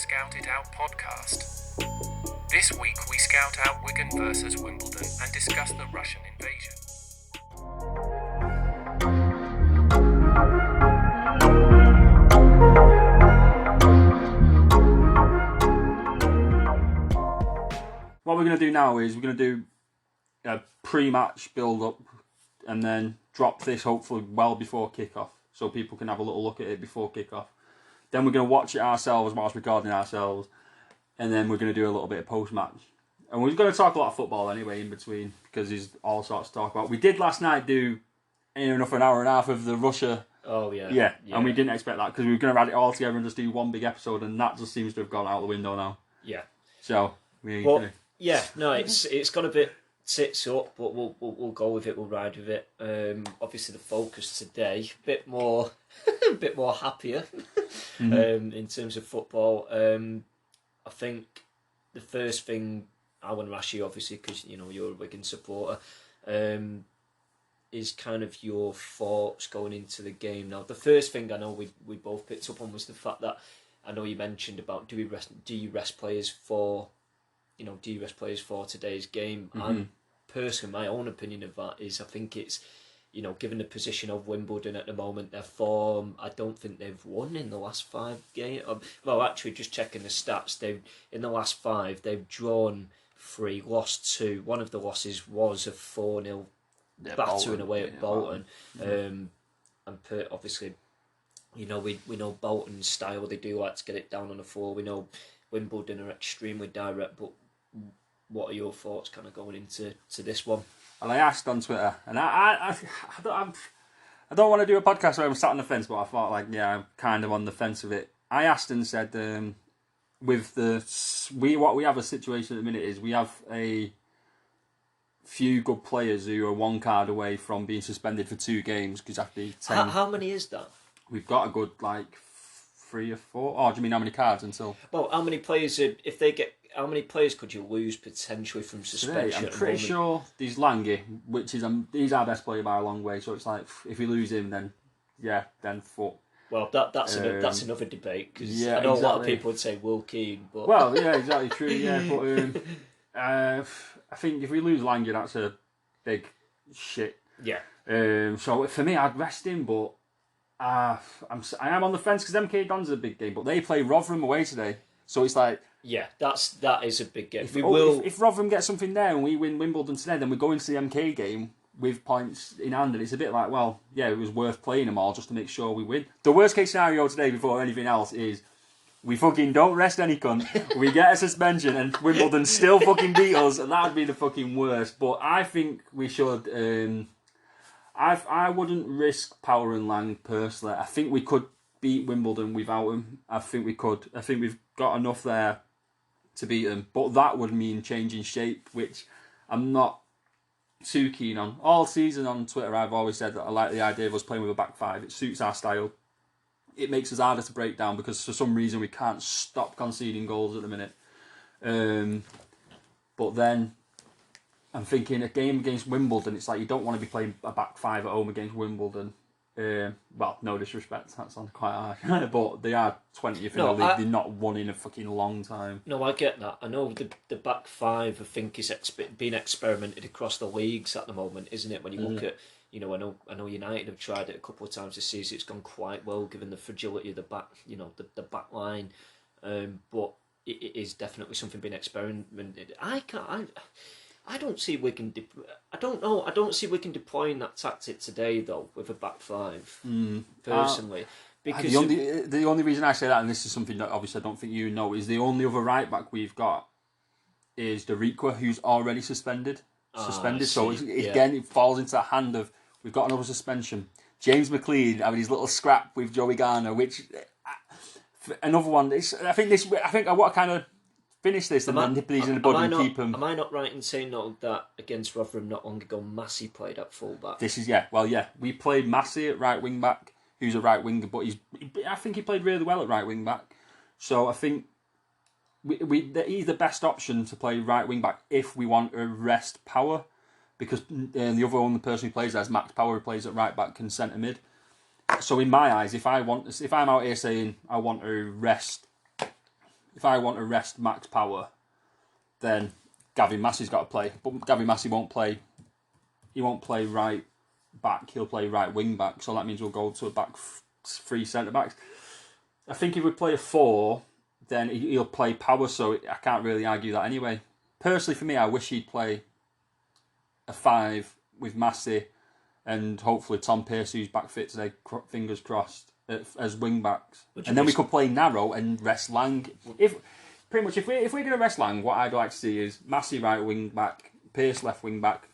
Scout It Out podcast. This week we scout out Wigan versus Wimbledon and discuss the Russian invasion. What we're going to do now is we're going to do a pre-match build-up and then drop this hopefully well before kick-off so people can have a little look at it before kick-off. Then we're going to watch it ourselves whilst recording ourselves, and then we're going to do a little bit of post-match. And we're going to talk a lot of football anyway in between because there's all sorts to talk about. We did last night do enough an hour and a half of the Russia. Oh, yeah. Yeah, and we didn't expect that because we were going to add it all together and just do one big episode, and that just seems to have gone out the window now. Yeah. So, it's gone a bit tits up, but we'll go with it. We'll ride with it. Obviously, the focus today a bit more happier in terms of football. I think the first thing I want to ask you, obviously, because you're a Wigan supporter, is kind of your thoughts going into the game. Now, the first thing I know we both picked up on was the fact that I know you mentioned about do you rest players for today's game? Mm-hmm. And personally, my own opinion of that is I think it's, given the position of Wimbledon at the moment, their form, I don't think they've won in the last 5 games. Well, actually, just checking the stats, in the last 5, they've drawn 3, lost 2. One of the losses was a 4-0 battering away at Bolton. Obviously, we know Bolton's style, they do like to get it down on the floor. We know Wimbledon are extremely direct, but what are your thoughts kind of going into this one? And I asked on Twitter, and I don't want to do a podcast where I'm sat on the fence, but I thought I'm kind of on the fence with it. I asked and said, what we have a situation at the minute is we have a few good players who are 1 card away from being suspended for 2 games because after 10. How many is that? We've got a good 3 or 4. Oh, do you mean how many cards until? Well, how many players how many players could you lose potentially from suspension? Today, I'm pretty sure there's Lange, which is he's our best player by a long way. So it's like if we lose him, then fuck. Well, that's another debate because I know a lot of people would say Will Keane, but exactly true. Yeah, but I think if we lose Lange, that's a big shit. Yeah. So for me, I'd rest him, but I am on the fence because MK Dons is a big game, but they play Rotherham away today, so it's like. Yeah, that is a big game. If Rotherham gets something there and we win Wimbledon today, then we go into the MK game with points in hand, and it's a bit like, it was worth playing them all just to make sure we win. The worst case scenario today, before anything else, is we fucking don't rest any cunt. We get a suspension and Wimbledon still fucking beat us, and that would be the fucking worst. But I think we should. I wouldn't risk Power and Lang personally. I think we could beat Wimbledon without him. I think we could. I think we've got enough there to beat them, but that would mean changing shape, which I'm not too keen on. All season on Twitter, I've always said that I like the idea of us playing with a back 5. It suits our style. It makes us harder to break down because for some reason we can't stop conceding goals at the minute. But then I'm thinking a game against Wimbledon, it's like you don't want to be playing a back 5 at home against Wimbledon. No disrespect, that sounds quite harsh, but they are 20th in the league. They're not won in a fucking long time. No, I get that. I know the back 5, I think, is being experimented across the leagues at the moment, isn't it? When you look at, I know United have tried it a couple of times this season. It's gone quite well given the fragility of the back, the back line. But it is definitely something being experimented. I don't see Wigan. I don't know. I don't see Wigan deploying that tactic today, though, with a back 5. Personally, because the only reason I say that, and this is something that obviously I don't think you know, is the only other right back we've got is Deriqua, who's already suspended. So again, it falls into the hand of we've got another suspension. James McLean having his little scrap with Joey Garner, which another one. I think I want to kind of finish this and then nip these in the bud and keep them. Am I not right in saying that against Rotherham not long ago, Massey played at full back? We played Massey at right wing back, who's a right winger, but I think he played really well at right wing back. So I think he's the best option to play right wing back if we want to rest Power, because the other only person who plays there is Max Power, who plays at right back and centre mid. So in my eyes, if I'm out here saying I want to rest if I want to rest Max Power, then Gavin Massey's got to play. But Gavin Massey won't play. He won't play right back. He'll play right wing back. So that means we'll go to a back three centre backs. I think if we play a 4, then he'll play Power. So I can't really argue that anyway. Personally, for me, I wish he'd play a 5 with Massey and hopefully Tom Pearce, who's back fit today, fingers crossed, as wing backs. And then we could play narrow and rest Lang. If we're going to rest Lang, what I'd like to see is Massey right wing back, Pearce left wing back,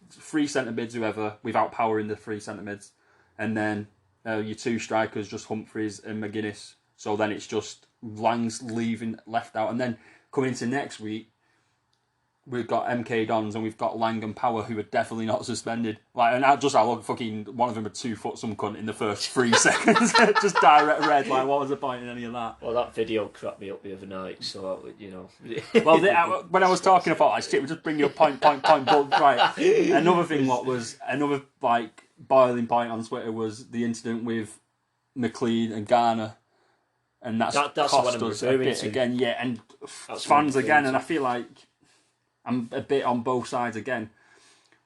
3 centre mids, whoever, without Power in the 3 centre mids, and then your 2 strikers, just Humphreys and McGuinness. So then it's just Lang's leaving left out, and then coming into next week, we've got MK Dons and we've got Lang and Power, who are definitely not suspended. And I look fucking, one of them had 2 foot some cunt in the first 3 seconds, just direct red. Like, what was the point in any of that? Well, that video cracked me up the other night, so you know. Well, when I was talking about that shit, we just bring you a point. But right, another thing, another like boiling point on Twitter was the incident with McLean and Garner. And that's cost us a bit again, and that's fans again, and I feel like I'm a bit on both sides again.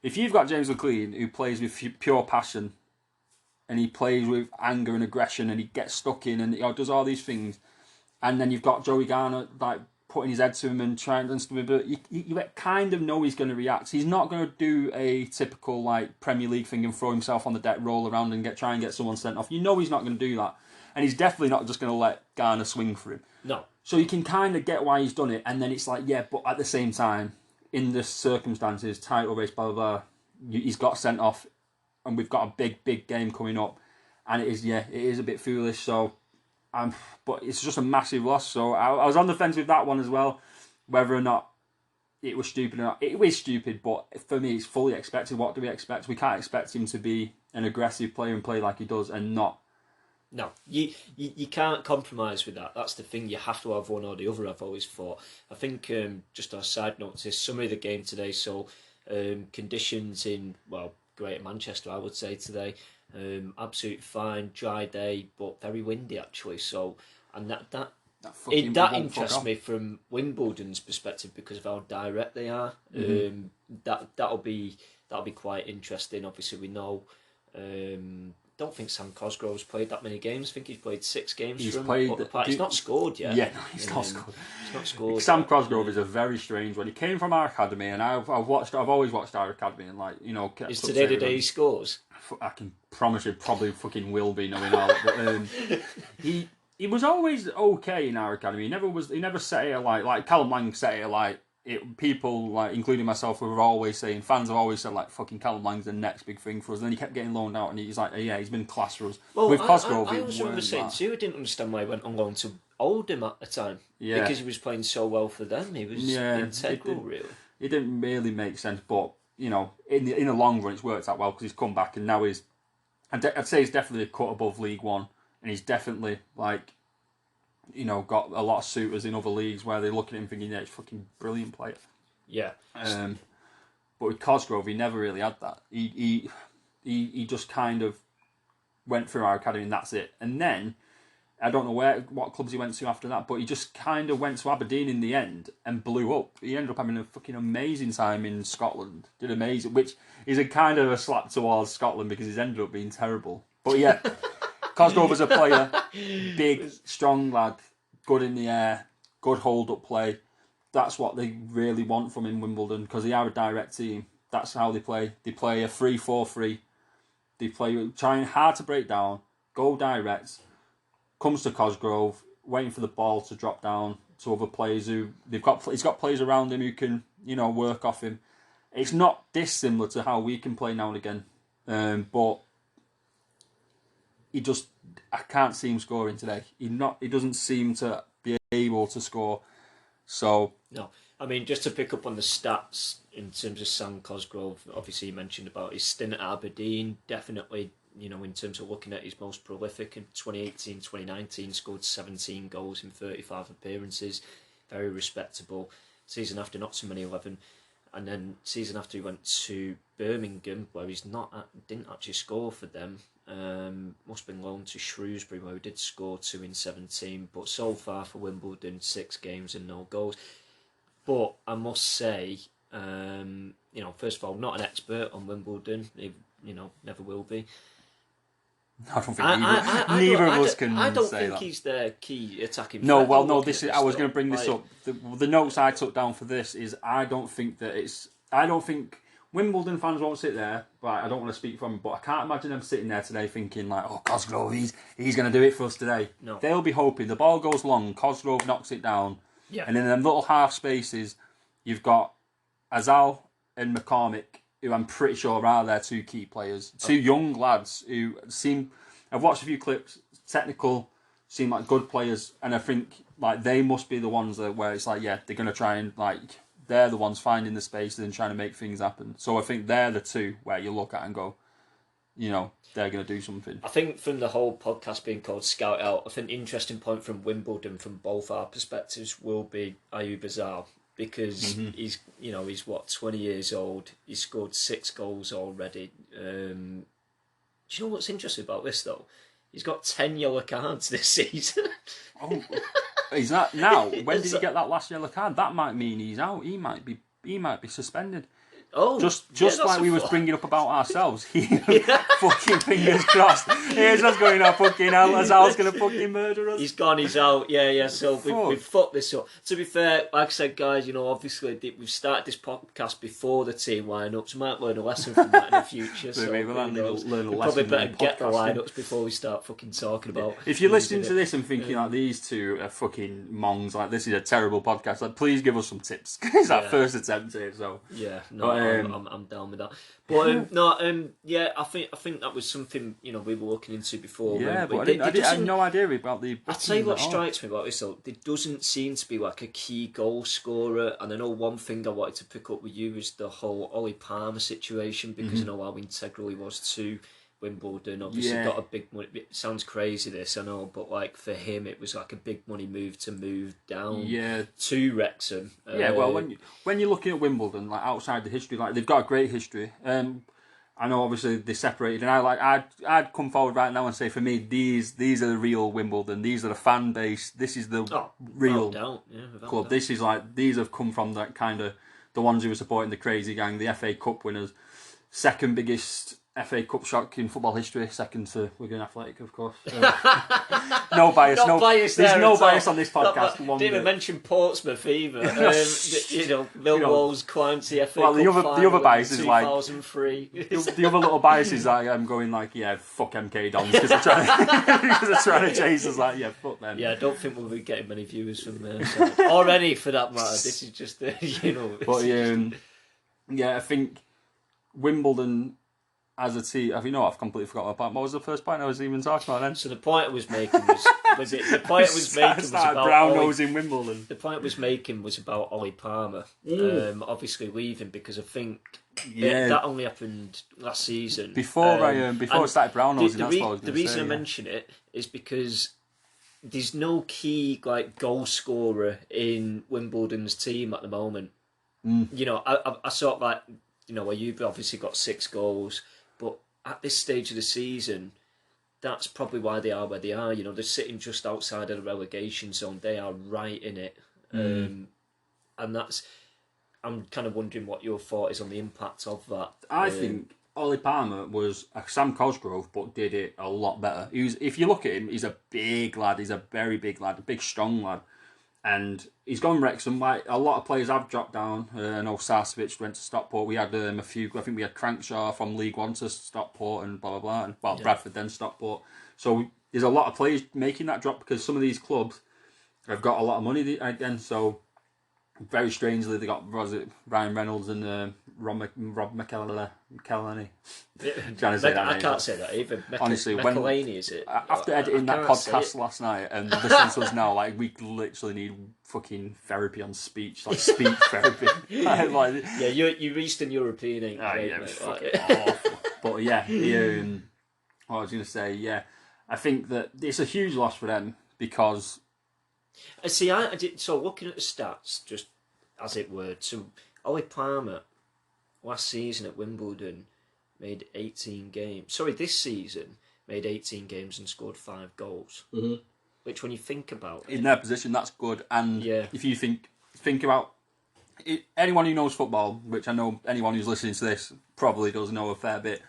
If you've got James McLean, who plays with pure passion, and he plays with anger and aggression, and he gets stuck in, and does all these things, and then you've got Joey Garner like putting his head to him and trying and stuff, but you kind of know he's going to react. He's not going to do a typical like Premier League thing and throw himself on the deck, roll around, and try and get someone sent off. You know he's not going to do that. And he's definitely not just going to let Garner swing for him. No. So you can kind of get why he's done it. And then it's like, yeah, but at the same time, in the circumstances, title race, blah, blah, blah, he's got sent off. And we've got a big, big game coming up. And it is a bit foolish. So, but it's just a massive loss. So I was on the fence with that one as well. Whether or not it was stupid or not. It was stupid, but for me, it's fully expected. What do we expect? We can't expect him to be an aggressive player and play like he does and not. No, you can't compromise with that. That's the thing. You have to have one or the other, I've always thought. I think, just on a side note to this summary of the game today, so conditions in, Greater Manchester, I would say today, absolutely fine, dry day, but very windy actually. So, and that interests me from Wimbledon's perspective because of how direct they are. Mm-hmm. That'll be quite interesting. Obviously, we know. Don't think Sam Cosgrove's played that many games. I think he's played 6 games. He's not scored yet. Yeah, no, he's not scored. He's not scored. Sam Cosgrove is a very strange one. He came from our academy, and I've always watched our academy, and Is today the day he scores? I can promise you, probably fucking will be knowing all. But he was always okay in our academy. He never set it like Callum Lang set it like. People, like including myself, were always saying, fans have always said, like, fucking Callum Lang's the next big thing for us. And then he kept getting loaned out, and he's like, he's been class for us. Well, with Cosgrove, I was remember saying too, I didn't understand why he went on loan to Oldham at the time. Yeah. Because he was playing so well for them. He was integral, really. It didn't really make sense, but, in the long run, it's worked out well because he's come back, and now I'd say he's definitely a cut above League One, and he's definitely, like, got a lot of suitors in other leagues where they're looking at him thinking, he's a fucking brilliant player. Yeah. But with Cosgrove, he never really had that. He just kind of went through our academy and that's it. And then, I don't know what clubs he went to after that, but he just kind of went to Aberdeen in the end and blew up. He ended up having a fucking amazing time in Scotland. Did amazing, which is a kind of a slap towards Scotland because he's ended up being terrible. But yeah... Cosgrove as a player, big, strong lad, good in the air, good hold-up play. That's what they really want from him, Wimbledon, because they are a direct team. That's how they play. They play a 3-4-3. They play trying hard to break down, go direct, comes to Cosgrove, waiting for the ball to drop down to other players he's got players around him who can, work off him. It's not dissimilar to how we can play now and again, but I can't see him scoring today. He doesn't seem to be able to score. So no, I mean, just to pick up on the stats in terms of Sam Cosgrove, obviously you mentioned about his stint at Aberdeen, definitely, in terms of looking at his most prolific in 2018-2019, scored 17 goals in 35 appearances, very respectable. Season after, not so many 11. And then season after he went to Birmingham, where didn't actually score for them. Must have been loaned to Shrewsbury, where he did score 2 in 17. But so far for Wimbledon, 6 games and no goals. But I must say, first of all, not an expert on Wimbledon. Never will be. I don't think neither of us can say that. I don't think he's their key attacking. No, well, no. This is. I was going to bring this up. The notes I took down for this is I don't think Wimbledon fans won't sit there. But I don't want to speak for them. But I can't imagine them sitting there today thinking like, "Oh, Cosgrove, he's going to do it for us today." No, they'll be hoping the ball goes long, Cosgrove knocks it down, and in them little half spaces, you've got Azal and McCormick, who I'm pretty sure are their 2 key players. 2 young lads who seem... I've watched a few clips, technical, seem like good players, and I think like they must be the ones where it's like, yeah, they're going to try and they're the ones finding the spaces and trying to make things happen. So I think they're the 2 where you look at and go, they're going to do something. I think from the whole podcast being called Scout Out, I think the interesting point from Wimbledon, from both our perspectives, will be Ayoub Azal. Because he's 20 years old. He's scored 6 goals already. Do you know what's interesting about this though? He's got 10 yellow cards this season. Oh, is that now? When did he get that last yellow card? That might mean he's out. He might be suspended. Oh, just like we was bringing up about ourselves. Fucking fingers crossed. He's just going, oh fucking hell, Azal's going to fucking murder us. He's gone, he's out. Yeah. So we've fucked this up. To be fair, like I said, guys, obviously we've started this podcast before the team lineups. So we might learn a lesson from that in the future. So maybe learn a lesson. Probably better get the lineups before we start fucking talking about. If you're listening to this and thinking like these 2 are fucking mongs, like this is a terrible podcast, like please give us some tips. It's our first attempt here, so yeah, no. I'm down with that, but I think that was something we were looking into before. Yeah, but I had no idea about the. I tell you what strikes me about this though, there doesn't seem to be like a key goal scorer, and I know one thing I wanted to pick up with you is the whole Ollie Palmer situation, because I know how integral he was to Wimbledon. Obviously got a big money. It sounds crazy this, I know, but like for him it was like a big money move to move down to Wrexham. Well, when you're looking at Wimbledon, like outside the history, like they've got a great history. I know obviously they separated, and I'd come forward right now and say for me these are the real Wimbledon. These are the fan base. This is the real club. This is like these have come from that kind of the ones who were supporting the crazy gang, the FA Cup winners, second biggest FA Cup shock in football history, second to Wigan Athletic, of course. No bias. There's no bias on this podcast. Didn't even mention Portsmouth either. Millwall's climbed to the FA Cup the other bias is like 2003. the other little bias is like I'm going like, yeah, fuck MK Dons because they're trying to chase us. Like, yeah, fuck them. Yeah, I don't think we'll be getting many viewers from there, or any for that matter. This is just But I think Wimbledon. As a team, I've completely forgotten my point. What was the first point I was even talking about then? So the point I was making was about brown nose in Wimbledon. The point I was making was about Ollie Palmer, obviously leaving because I think that only happened last season. Before I started brown nosing, that's what I was going to say. The reason I mention it is because there's no key goal scorer in Wimbledon's team at the moment. I sort of you've obviously got 6 goals. But at this stage of the season, that's probably why they are where they are. They're sitting just outside of the relegation zone. They are right in it. And that's... I'm kind of wondering what your thought is on the impact of that. I think Ollie Palmer was a Sam Cosgrove, but did it a lot better. If you look at him, he's a big lad. He's a very big lad, a big, strong lad. And he's gone Wrexham. Like a lot of players have dropped down. I know Sarcevic went to Stockport. We had a few. I think we had Crankshaw from League One to Stockport and blah blah blah. And Bradford then Stockport. So there's a lot of players making that drop because some of these clubs have got a lot of money again. So very strangely, they got Ryan Reynolds and Rob McElhenney. Trying to say that I can't say that either. Honestly, McElhenney, is it? After editing that podcast last night, and listening to us now, we literally need fucking therapy on speech, speech therapy. Yeah, you're Eastern European, ain't you? Yeah, fucking awful. But yeah, what I was going to say, I think that it's a huge loss for them because. See, I did. So looking at the stats, just as it were, so Ollie Palmer last season at Wimbledon made 18 games. Sorry, this season made 18 games and scored 5 goals. Which, when you think about it, in their position, that's good. And if you think about it, anyone who knows football, which I know anyone who's listening to this probably does know a fair bit.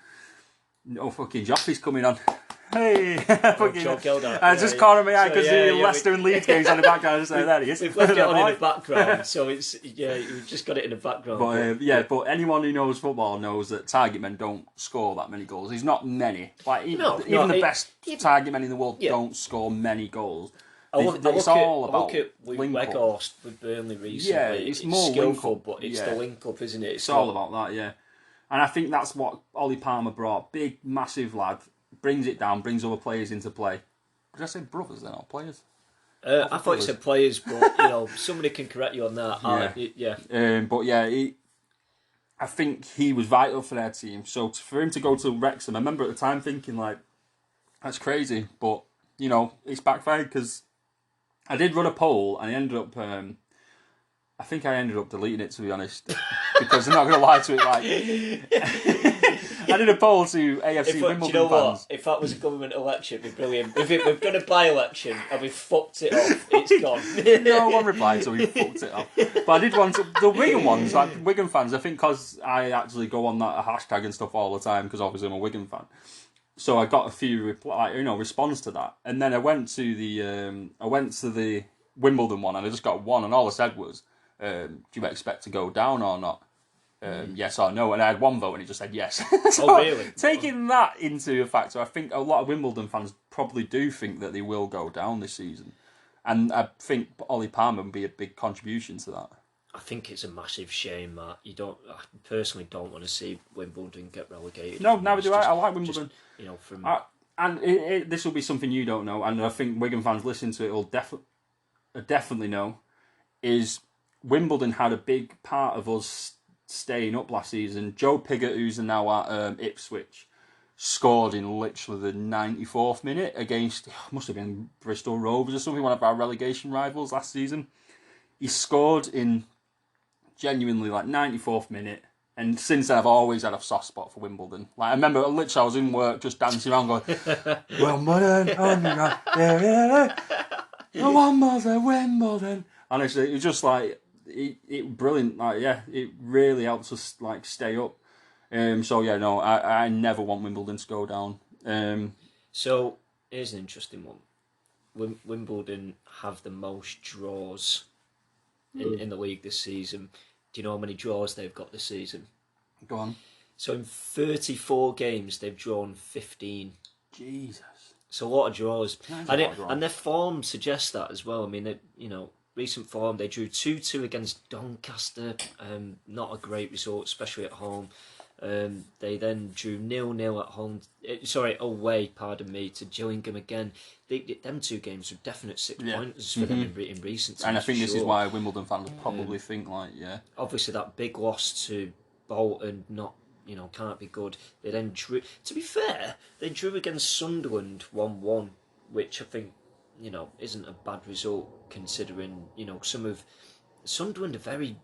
No fucking Joffrey's coming on. Hey, fucking! I just caught him out because the Leicester and Leeds games on the background. I just said, there he is. We've left it on in the background, so it's we've just got it in the background. But but anyone who knows football knows that target men don't score that many goals. There's not many. Like even the best target men in the world don't score many goals. It's all about Weghorst with Burnley recently. Yeah, it's more skillful, but it's the link up, isn't it? It's all about that, yeah. And I think that's what Ollie Palmer brought. Big, massive lad. Brings it down, brings other players into play. Did I say brothers? They're not players. I thought you said players, but somebody can correct you on that. I think he was vital for their team. So for him to go to Wrexham, I remember at the time thinking like, that's crazy, but it's backfired because I did run a poll and I ended up. I think I ended up deleting it, to be honest, because I'm not going to lie to it. I did a poll to AFC Wimbledon fans. If that was a government election, it'd be brilliant. If we've done a by-election and we've fucked it off, it's gone. No one replied, so we fucked it off. But I did want the Wigan ones, like Wigan fans. I think because I actually go on that hashtag and stuff all the time, because obviously I'm a Wigan fan. So I got a few response to that, and then I went to the Wimbledon one, and I just got one, and all I said was, "Do you expect to go down or not? Yes or no?" And I had one vote, and he just said yes. So, really? Taking that into a factor, I think a lot of Wimbledon fans probably do think that they will go down this season, and I think Ollie Palmer would be a big contribution to that. I think it's a massive shame that I personally don't want to see Wimbledon get relegated. No, neither do I. I like Wimbledon. Just, this will be something you don't know, and I think Wigan fans listening to it will definitely know, is Wimbledon had a big part of us staying up last season. Joe Pigott, who's now at Ipswich, scored in literally the 94th minute against, must have been Bristol Rovers or something, one of our relegation rivals last season. He scored in genuinely 94th minute, and since then I've always had a soft spot for Wimbledon. I remember literally I was in work just dancing around going, Wimbledon, oh my God, yeah, one more Wimbledon. Honestly, it was just it brilliant. It really helps us stay up. I never want Wimbledon to go down. So here's an interesting one. Wimbledon have the most draws in the league this season. Do you know how many draws they've got this season? Go on. So in 34 games, they've drawn 15. Jesus. It's a lot of draws. And their form suggests that as well. I mean, recent form, they drew 2-2 against Doncaster. Not a great result, especially at home. They then drew 0-0 at home. Away, to Gillingham again. Them two games were definite 6 pointers for them in recent times. And I think this is why Wimbledon fans probably think obviously that big loss to Bolton, can't be good. They then drew. To be fair, they drew against Sunderland 1-1, which I think isn't a bad result considering some of Sunderland are very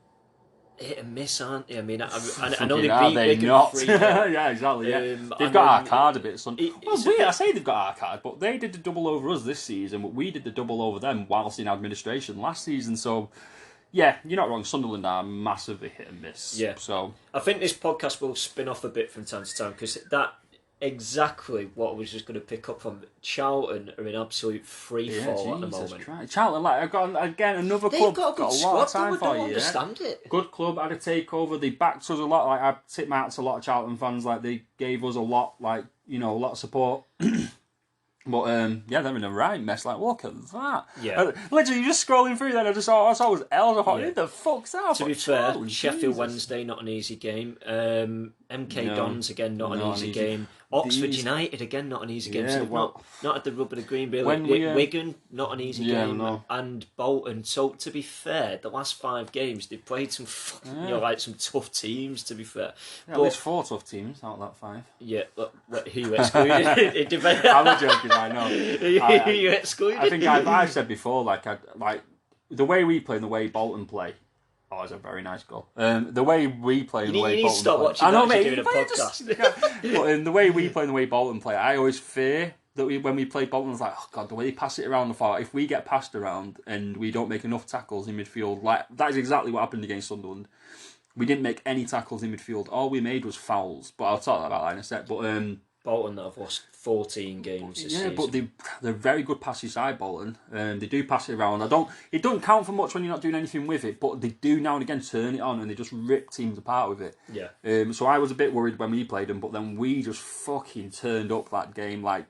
hit and miss, aren't they? I mean, I know they beat Wigan not? 3-0. Yeah, exactly. Yeah, they've got our card a bit. I say they've got our card, but they did the double over us this season, but we did the double over them whilst in administration last season. So, yeah, you're not wrong. Sunderland are massively hit and miss. Yeah. So I think this podcast will spin off a bit from time to time because that. Exactly what I was just going to pick up on. Charlton are in absolute free fall at the moment. Christ. Charlton, I've got again another They've club. got a good lot of squad. time I for don't you. understand it. Good club, had a takeover. They backed us a lot. I tip my hat to a lot of Charlton fans. They gave us a lot. A lot of support. But they're in a right mess. Look at that. Yeah. Literally, just scrolling through that, I saw it was Els. I thought, who the fuck's that? To be fair, Sheffield Wednesday, not an easy game. MK Dons, again, not an easy game. Oxford United, again, not an easy game. So not at the rub of the green, really. Wigan, not an easy game. No. And Bolton. So, to be fair, the last 5 games, they've played some some tough teams, to be fair. Yeah, at least 4 tough teams out of that 5. Yeah, who you excluded? I'm not joking, I know. You excluded? I think I've said before, the way we play and the way Bolton play, Oh, it's a very nice goal. The way we play and the way You need to Bolton stop play. watching I know, that as mate. you're doing a podcast. But the way we play and the way Bolton play, I always fear that when we play Bolton, it's like, oh god, the way they pass it around the far. If we get passed around and we don't make enough tackles in midfield, like that is exactly what happened against Sunderland. We didn't make any tackles in midfield. All we made was fouls. But I'll talk about that in a sec. But Bolton that have lost 14 games this season. but they're very good passing side, Bolton. They do pass it around. It don't count for much when you're not doing anything with it, but they do now and again turn it on and they just rip teams apart with it. Yeah. So I was a bit worried when we played them, but then we just fucking turned up that game. Like,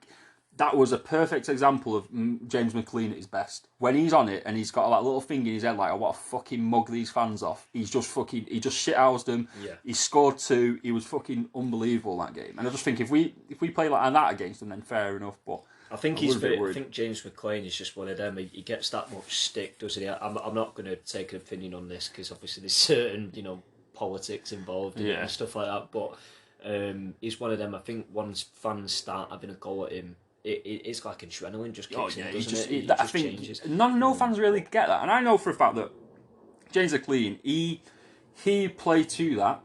that was a perfect example of James McLean at his best. When he's on it and he's got that little thing in his head like, I want to fucking mug these fans off. He just shithoused them. Yeah. He scored 2. He was fucking unbelievable that game. And I just think if we play like that against them, then fair enough. But I think James McLean is just one of them. He gets that much stick, doesn't he? I'm not going to take an opinion on this because obviously there's certain politics involved in it and stuff like that. But he's one of them. I think once fans start having a go at him, it's like adrenaline just kicks in, doesn't it? I think changes. No fans really get that, and I know for a fact that James McLean, he play to that.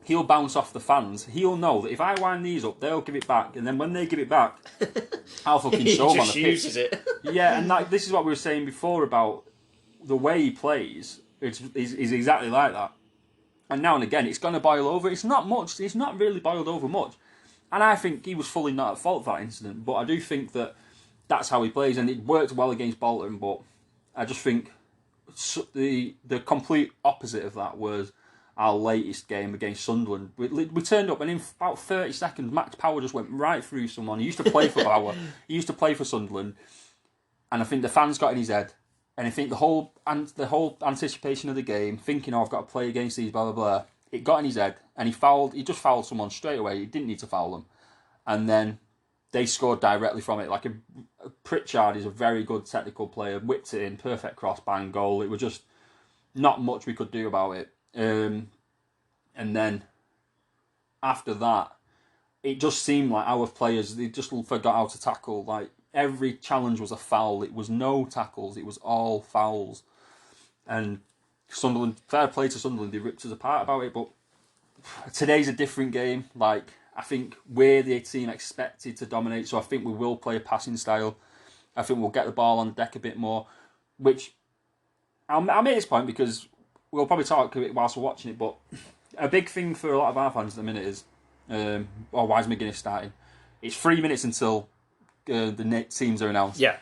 He'll bounce off the fans. He'll know that if I wind these up, they'll give it back, and then when they give it back, I'll fucking show him on the pitch. Uses it. Yeah, and this is what we were saying before about the way he plays. Is exactly like that. And now and again, it's going to boil over. It's not much. It's not really boiled over much. And I think he was fully not at fault for that incident. But I do think that that's how he plays. And it worked well against Bolton. But I just think the complete opposite of that was our latest game against Sunderland. We turned up and in about 30 seconds, Max Power just went right through someone. He used to play for Power. He used to play for Sunderland. And I think the fans got in his head. And I think the whole anticipation of the game, thinking, I've got to play against these, blah, blah, blah, it got in his head, and he just fouled someone straight away. He didn't need to foul them. And then they scored directly from it. Like Pritchard is a very good technical player, whipped it in, perfect cross, bang, goal. It was just not much we could do about it. And then after that, it just seemed like our players, they just forgot how to tackle. Like, every challenge was a foul. It was no tackles. It was all fouls. And Sunderland, fair play to Sunderland, they ripped us apart about it, but today's a different game. Like, I think we're the team expected to dominate, so I think we will play a passing style. I think we'll get the ball on deck a bit more, which I'll make this point because we'll probably talk a bit whilst we're watching it, but a big thing for a lot of our fans at the minute is, why is McGuinness starting? It's 3 minutes until the teams are announced. Yeah.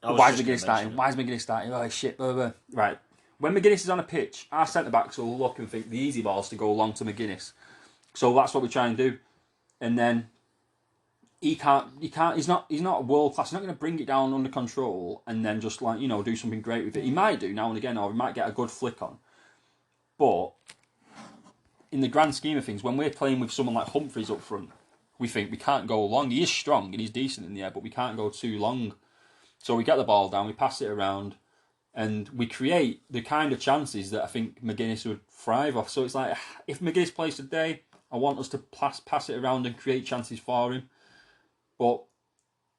Why is McGuinness starting? Why is McGuinness starting? Oh, shit, blah, blah. Right. When McGuinness is on a pitch, our centre-backs will look and think the easy ball's to go along to McGuinness. So that's what we try and do. And then he's not world class. He's not going to bring it down under control and then just do something great with it. He might do now and again, or he might get a good flick on. But in the grand scheme of things, when we're playing with someone like Humphreys up front, we think we can't go long. He is strong and he's decent in the air, but we can't go too long. So we get the ball down, we pass it around, and we create the kind of chances that I think McGuinness would thrive off. So it's like, if McGuinness plays today, I want us to pass it around and create chances for him. But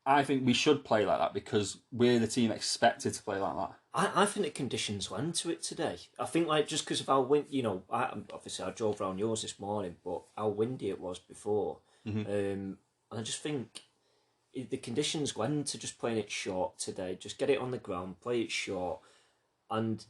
I think we should play like that because we're the team expected to play like that. I think the conditions lend to it today. I think just because of how obviously I drove around yours this morning, but how windy it was before. Mm-hmm. And I just think the conditions went to just playing it short today. Just get it on the ground, play it short, and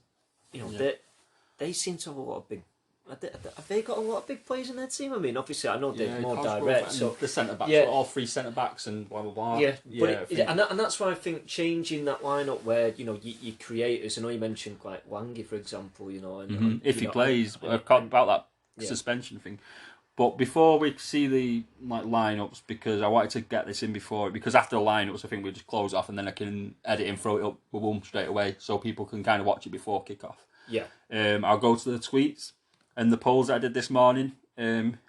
they seem to have a lot of big. Have they got a lot of big players in their team? I mean, obviously, I know they're more direct. So the centre backs, all 3 centre backs, and blah blah blah. And that's why I think changing that lineup where you creators. I know you mentioned like Wangi, for example. And if he plays, I've got about that suspension thing. But before we see the lineups, because I wanted to get this in before, because after the lineups, I think we just close off and then I can edit and throw it up with one straight away, so people can kind of watch it before kick off. Yeah. I'll go to the tweets and the polls that I did this morning.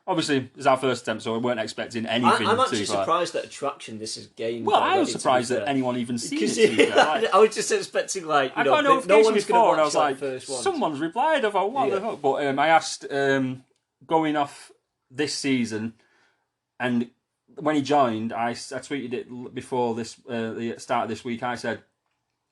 Obviously, it's our first attempt, so we weren't expecting anything. I'm actually surprised at attraction this has gained. Well, I was surprised that anyone even seen it. I was just expecting I got a notification before, and I was like, first someone's replied. I thought, what the fuck? But I asked, going off this season, and when he joined, I tweeted it before the start of this week. I said,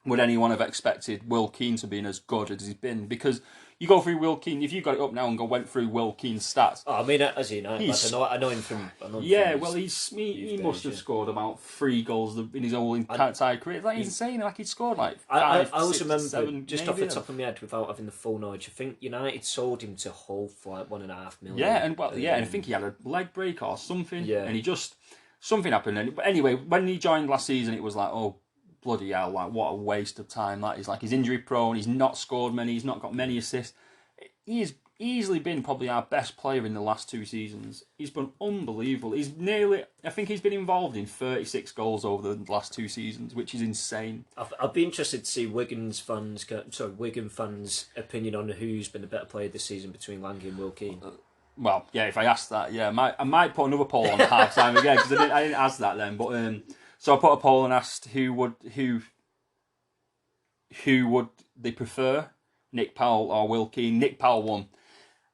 would anyone have expected Will Keane to be as good as he's been? Because you go through Will Keane, if you got it up now and went through Will Keane's stats. Oh, I mean, as you know, I know him from. He must have scored about 3 goals in his whole entire career. Like, he's insane. Like, he'd scored like 5, I always 6, remember 7, just maybe. off the top of my head, without having the full knowledge. I think United sold him to Hull for like $1.5 million. Yeah, and I think he had a leg break or something. Yeah, and he just something happened. But anyway, when he joined last season, it was like, oh, bloody hell! Like, what a waste of time that is. Like, he's injury prone. He's not scored many. He's not got many assists. He's easily been probably our best player in the last 2 seasons. He's been unbelievable. I think he's been involved in 36 goals over the last 2 seasons, which is insane. I'd be interested to see Wigan fans' opinion on who's been the better player this season between Lange and Will Keane. Well, yeah, if I asked that, yeah, I might put another poll on at half time again because I didn't ask that then. But so I put a poll and asked who would they prefer, Nick Powell or Will Keane. Nick Powell won.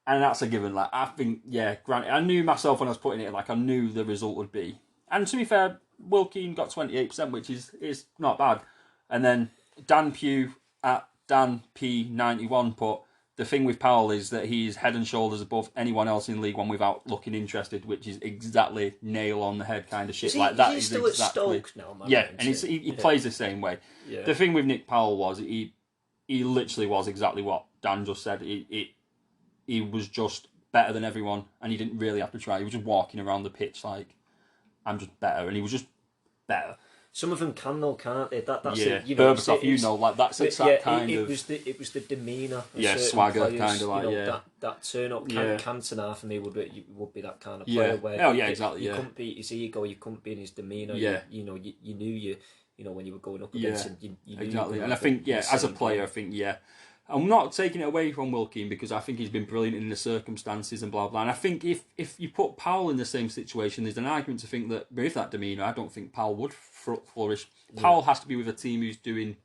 And that's a given. Like, I think, granted, I knew myself when I was putting it, like, I knew the result would be. And to be fair, Will Keane got 28%, which is not bad. And then Dan Pugh at Dan P91 put, the thing with Powell is that he's head and shoulders above anyone else in League One without looking interested, which is exactly nail on the head kind of shit. He's still exactly, at Stoke now, man. Yeah, and he plays the same way. Yeah. The thing with Nick Powell was he literally was exactly what Dan just said. He was just better than everyone, and he didn't really have to try. He was just walking around the pitch like, I'm just better, and he was just better. Some of them can though, can't they? That's Berbatov, like that's exact kind of. It was the demeanour. Swagger players, kind of like that turn up. Cantona for me would be that kind of player where you couldn't beat his ego, you couldn't beat his demeanour. Yeah. You knew when you were going up against him. You knew exactly, and I think as a player, I think I'm not taking it away from Will Keane because I think he's been brilliant in the circumstances and blah blah. And I think if you put Powell in the same situation, there's an argument to think that with that demeanour, I don't think Powell would flourish. Yeah. Powell has to be with a team who's doing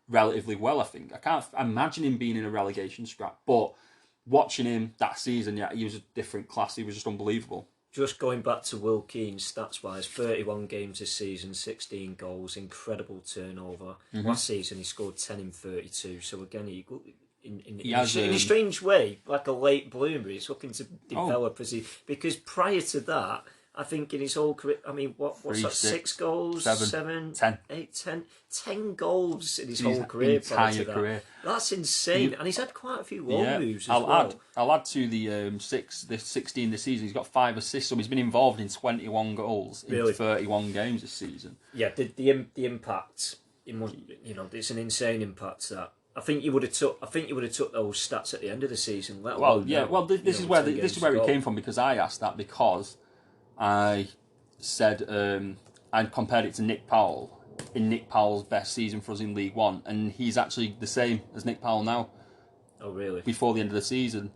relatively well. I think I can't imagine him being in a relegation scrap. But watching him that season, he was a different class. He was just unbelievable. Just going back to Will Keane, stats-wise, 31 games this season, 16 goals, incredible turnover. Mm-hmm. Last season he scored 10 in 32. So again, in a strange way, like a late bloomer, he's looking to develop because prior to that, I think in his whole career, I mean, what's that? 6 goals, 7, 10, 8, 10 goals in his whole career. Entire career. That's insane, and he's had quite a few wall moves as well. I'll add to the 16 this season. He's got 5 assists, so he's been involved in 21 goals in 31 games this season. Yeah, the impact. It's an insane impact that. I think you would have took those stats at the end of the season. This is where it came from because I asked that because I said I compared it to Nick Powell in Nick Powell's best season for us in League One, and he's actually the same as Nick Powell now. Oh, really? Before the end of the season,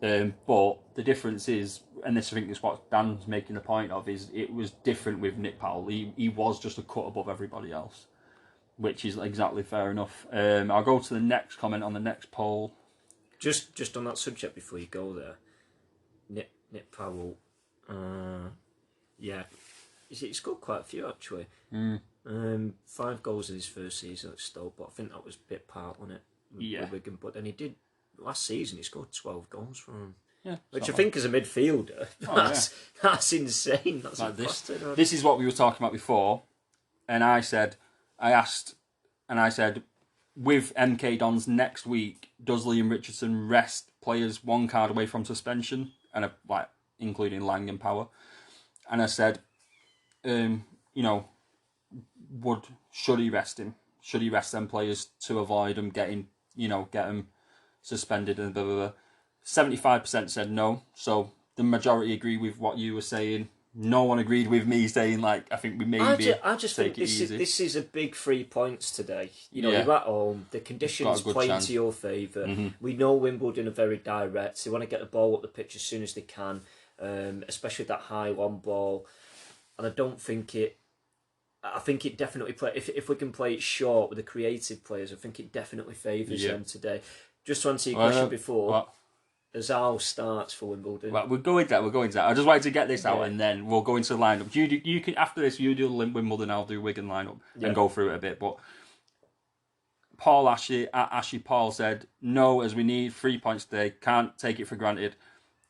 but the difference is, and this I think is what Dan's making the point of, is it was different with Nick Powell. He was just a cut above everybody else, which is exactly fair enough. I'll go to the next comment on the next poll. Just on that subject before you go there, Nick Powell. He scored quite a few actually. 5 goals in his first season at Stoke, but I think that was a bit part on it with Wigan. But then he did last season. He scored 12 goals for him. Yeah, which I think as a midfielder, that's insane. That's like this is what we were talking about before, and I asked, with MK Dons next week, does Liam Richardson rest players 1 card away from suspension, and including Lang and Power? And I said, should he rest him? Should he rest them players to avoid them get them suspended and blah blah blah? 75% said no, so the majority agree with what you were saying. No one agreed with me saying I think we maybe. I just think this is a big 3 points today. You're at home. The conditions play into your favour. Mm-hmm. We know Wimbledon are very direct. They want to get the ball up the pitch as soon as they can, especially that high long ball. And I don't think it. I think it definitely play. If we can play it short with the creative players, I think it definitely favours them today. Just to answer your question before. Azal starts for Wimbledon. Well, we'll go into that. I just wanted to get this out, and then we'll go into the lineup. You can after this. You do Wimbledon. I'll do Wigan lineup and go through it a bit. But Paul Ashley at Ashley Paul said, no, as we need 3 points today. Can't take it for granted.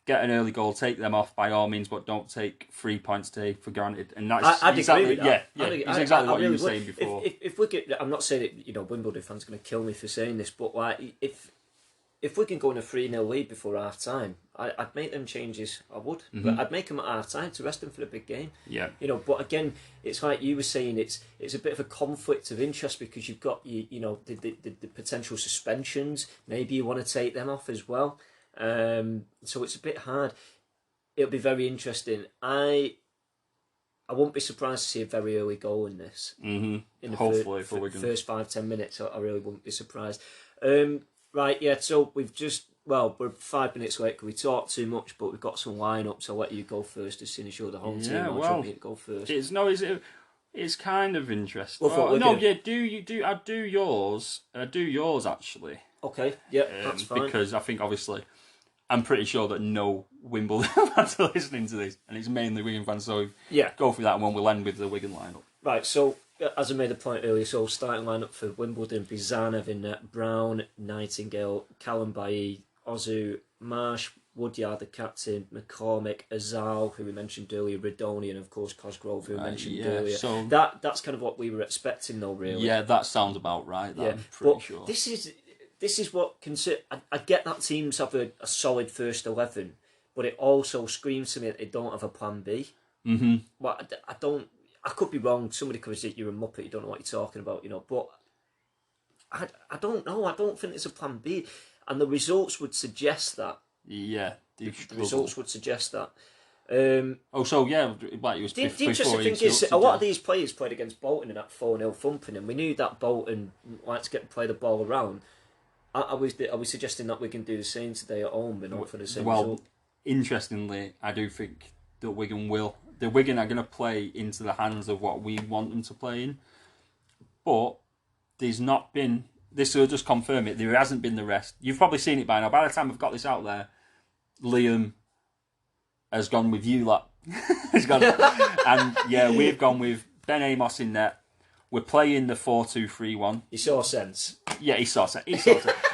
Get an early goal, take them off by all means, but don't take 3 points today for granted. And that's I'd exactly, agree with that. it's exactly what really you were saying before. If we get, I'm not saying that Wimbledon fans are going to kill me for saying this, but like if we can go in a 3-0 lead before half time, I'd make them changes. I would, but I'd make them at half time to rest them for the big game. Yeah, But again, it's like you were saying, it's a bit of a conflict of interest because you've got the potential suspensions. Maybe you want to take them off as well. So it's a bit hard. It'll be very interesting. I won't be surprised to see a very early goal in this. Mm-hmm. In the Hopefully for Wigan. first 5-10 minutes, I really wouldn't be surprised. Right, yeah. So we're 5 minutes late because we talked too much, but we've got some lineups. I'll let you go first as soon as you're the home team. I'll jump in to go first. It's kind of interesting. I do yours. I do yours actually. Okay, yeah, that's fine. Because I think obviously, I'm pretty sure that no Wimbledon fans are listening to this, and it's mainly Wigan fans. So go through that, and we'll end with the Wigan lineup. Right. So as I made a point earlier, so starting lineup for Wimbledon: Bizarre in net, Brown, Nightingale, Callum Bailly, Ozu, Marsh, Woodyard, the captain, McCormick, Azal, who we mentioned earlier, Redoni, and of course Cosgrove, who we mentioned earlier. So that's kind of what we were expecting, though. Really. Yeah, that sounds about right. I'm pretty sure. This is what I get that teams have a solid first 11, but it also screams to me that they don't have a plan B. Mm-hmm. Well, I don't. I could be wrong. Somebody could say you're a muppet. You don't know what you're talking about, But I don't know. I don't think there's a plan B, and the results would suggest that. Yeah, the results would suggest that. Like you was the interesting thing is a lot of these players played against Bolton in that 4-0 thumping, and we knew that Bolton likes to play the ball around. Are we suggesting that we can do the same today at home and not for the same result? Interestingly, I do think that Wigan will. The Wigan are going to play into the hands of what we want them to play in. But there's not been... This will just confirm it. There hasn't been the rest. You've probably seen it by now. By the time I've got this out there, Liam has gone with you lot. And we've gone with Ben Amos in net. We're playing the 4-2-3-1. He saw sense. Yeah, he saw sense.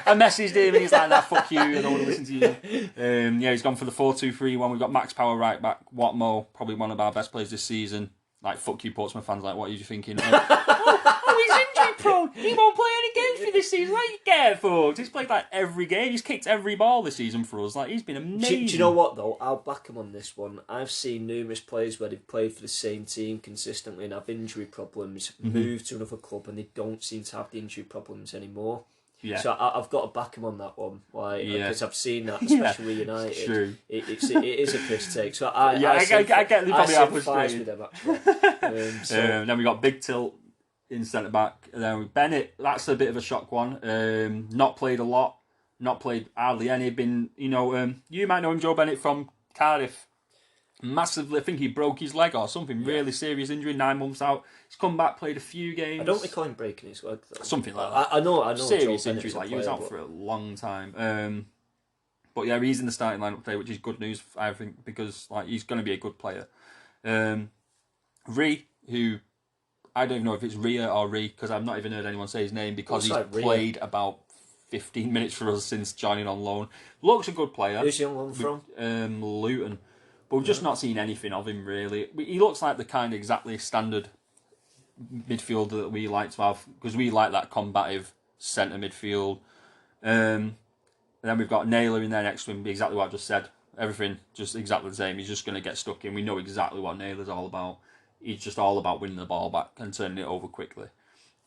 I messaged him and he's like, nah, fuck you, I don't want to listen to you. He's gone for the 4-2-3-1. We've got Max Power right back. Watmo, probably one of our best players this season. Like, fuck you, Portsmouth fans. Like, what are you thinking? He's injury prone. He won't play any games for this season. Like, you get it, folks. He's played like every game. He's kicked every ball this season for us. Like, he's been amazing. Do you know what though? I'll back him on this one. I've seen numerous players where they've played for the same team consistently and have injury problems, move to another club, and they don't seem to have the injury problems anymore. Yeah. So I've got to back him on that one, because I've seen that, especially with United. It's true. It is a piss take. So I get the probably sympathise with them actually. Then we got Big Tilt in centre back. And then Bennett, that's a bit of a shock one. Not played a lot, not played hardly any. You might know him, Joe Bennett, from Cardiff. Massively, I think he broke his leg or something. Really serious injury. 9 months out. He's come back, played a few games. I don't recall him breaking his leg though. Something like that. I know. Serious injuries. Like he was out for a long time. But yeah, he's in the starting lineup today, which is good news, I think, because he's going to be a good player. Ree, who I don't even know if it's Ria or Ree, because I've not even heard anyone say his name, because he's played about 15 minutes for us since joining on loan. Looks a good player. Who's he on loan from? Luton. But we've just not seen anything of him, really. He looks like the kind of exactly standard midfielder that we like to have, because we like that combative centre midfield. And then we've got Naylor in there next to him, exactly what I just said. Everything just exactly the same. He's just going to get stuck in. We know exactly what Naylor's all about. He's just all about winning the ball back and turning it over quickly.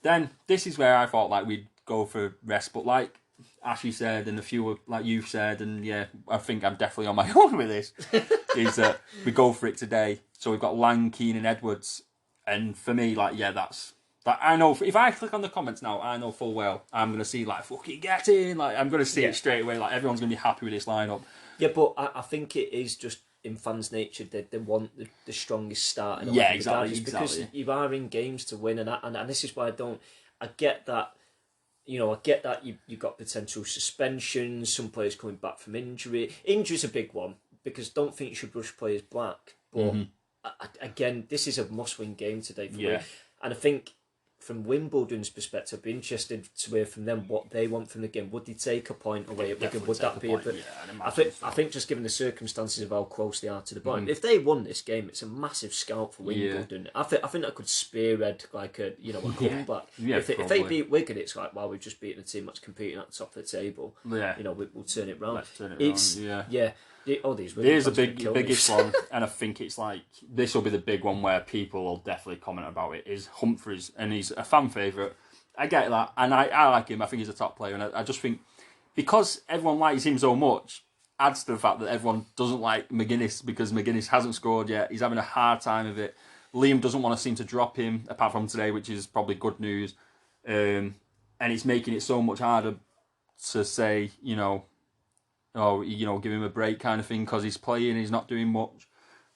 Then, this is where I thought we'd go for rest, but like Ashley said, and a few like you've said, and yeah, I think I'm definitely on my own with this, is that we go for it today. So we've got Lang, Keane and Edwards. And for me, that's... I know, if I click on the comments now, I know full well I'm going to see, fucking get in. I'm going to see it straight away. Everyone's going to be happy with this lineup. Yeah, but I think it is just in fans' nature that they want the strongest start. Yeah, exactly. Because you are in games to win, and this is why I get that. I get that you've got potential suspensions, some players coming back from injury. Injury's a big one, because don't think you should rush players back. But again, this is a must-win game today for me. And I think from Wimbledon's perspective, I'd be interested to hear from them what they want from the game. Would they take a point away at Wigan? Would that be a bit? I think just given the circumstances of how close they are to the point, if they won this game, it's a massive scalp for Wimbledon. I think that could spearhead like a comeback. If they beat Wigan, it's like, well, we've just beaten a team that's competing at the top of the table. Yeah, we'll turn it round. Let's turn it round. Here's the biggest one, and I think it's like this will be the big one where people will definitely comment about it. Is Humphreys, and he's a fan favourite. I get that, and I like him. I think he's a top player, and I just think because everyone likes him so much, adds to the fact that everyone doesn't like McGuinness because McGuinness hasn't scored yet. He's having a hard time of it. Liam doesn't want to seem to drop him, apart from today, which is probably good news, and it's making it so much harder to say, give him a break kind of thing because he's playing, he's not doing much.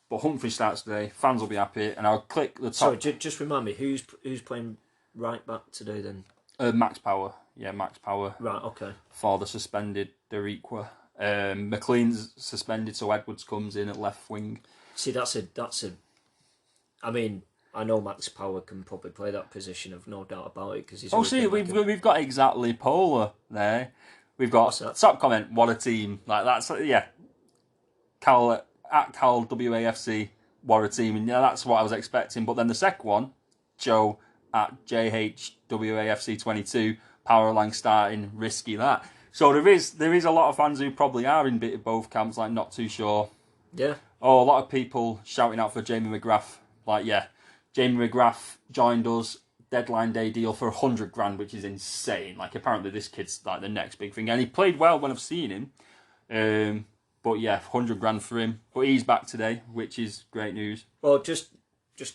But Humphrey starts today, fans will be happy, and I'll click the top. Sorry, just remind me, who's playing right back today then? Max Power. Yeah, Max Power. Right, okay. For the suspended Deriqua. McLean's suspended, so Edwards comes in at left wing. See, that's a. I mean, I know Max Power can probably play that position, I've no doubt about it. Cause we've got exactly polar there. We've got top comment, what a team. Like that's, yeah. Cal WAFC, what a team. And yeah, that's what I was expecting. But then the second one, Joe at JHWAFC22, Power Lang starting, risky that. So there is a lot of fans who probably are in both camps, like not too sure. Yeah. Oh, a lot of people shouting out for Jamie McGrath. Like, yeah, Jamie McGrath joined us. Deadline day deal for $100,000, which is insane. Like, apparently this kid's like the next big thing, and he played well when I've seen him. But yeah, $100,000 for him. But he's back today, which is great news. Well, just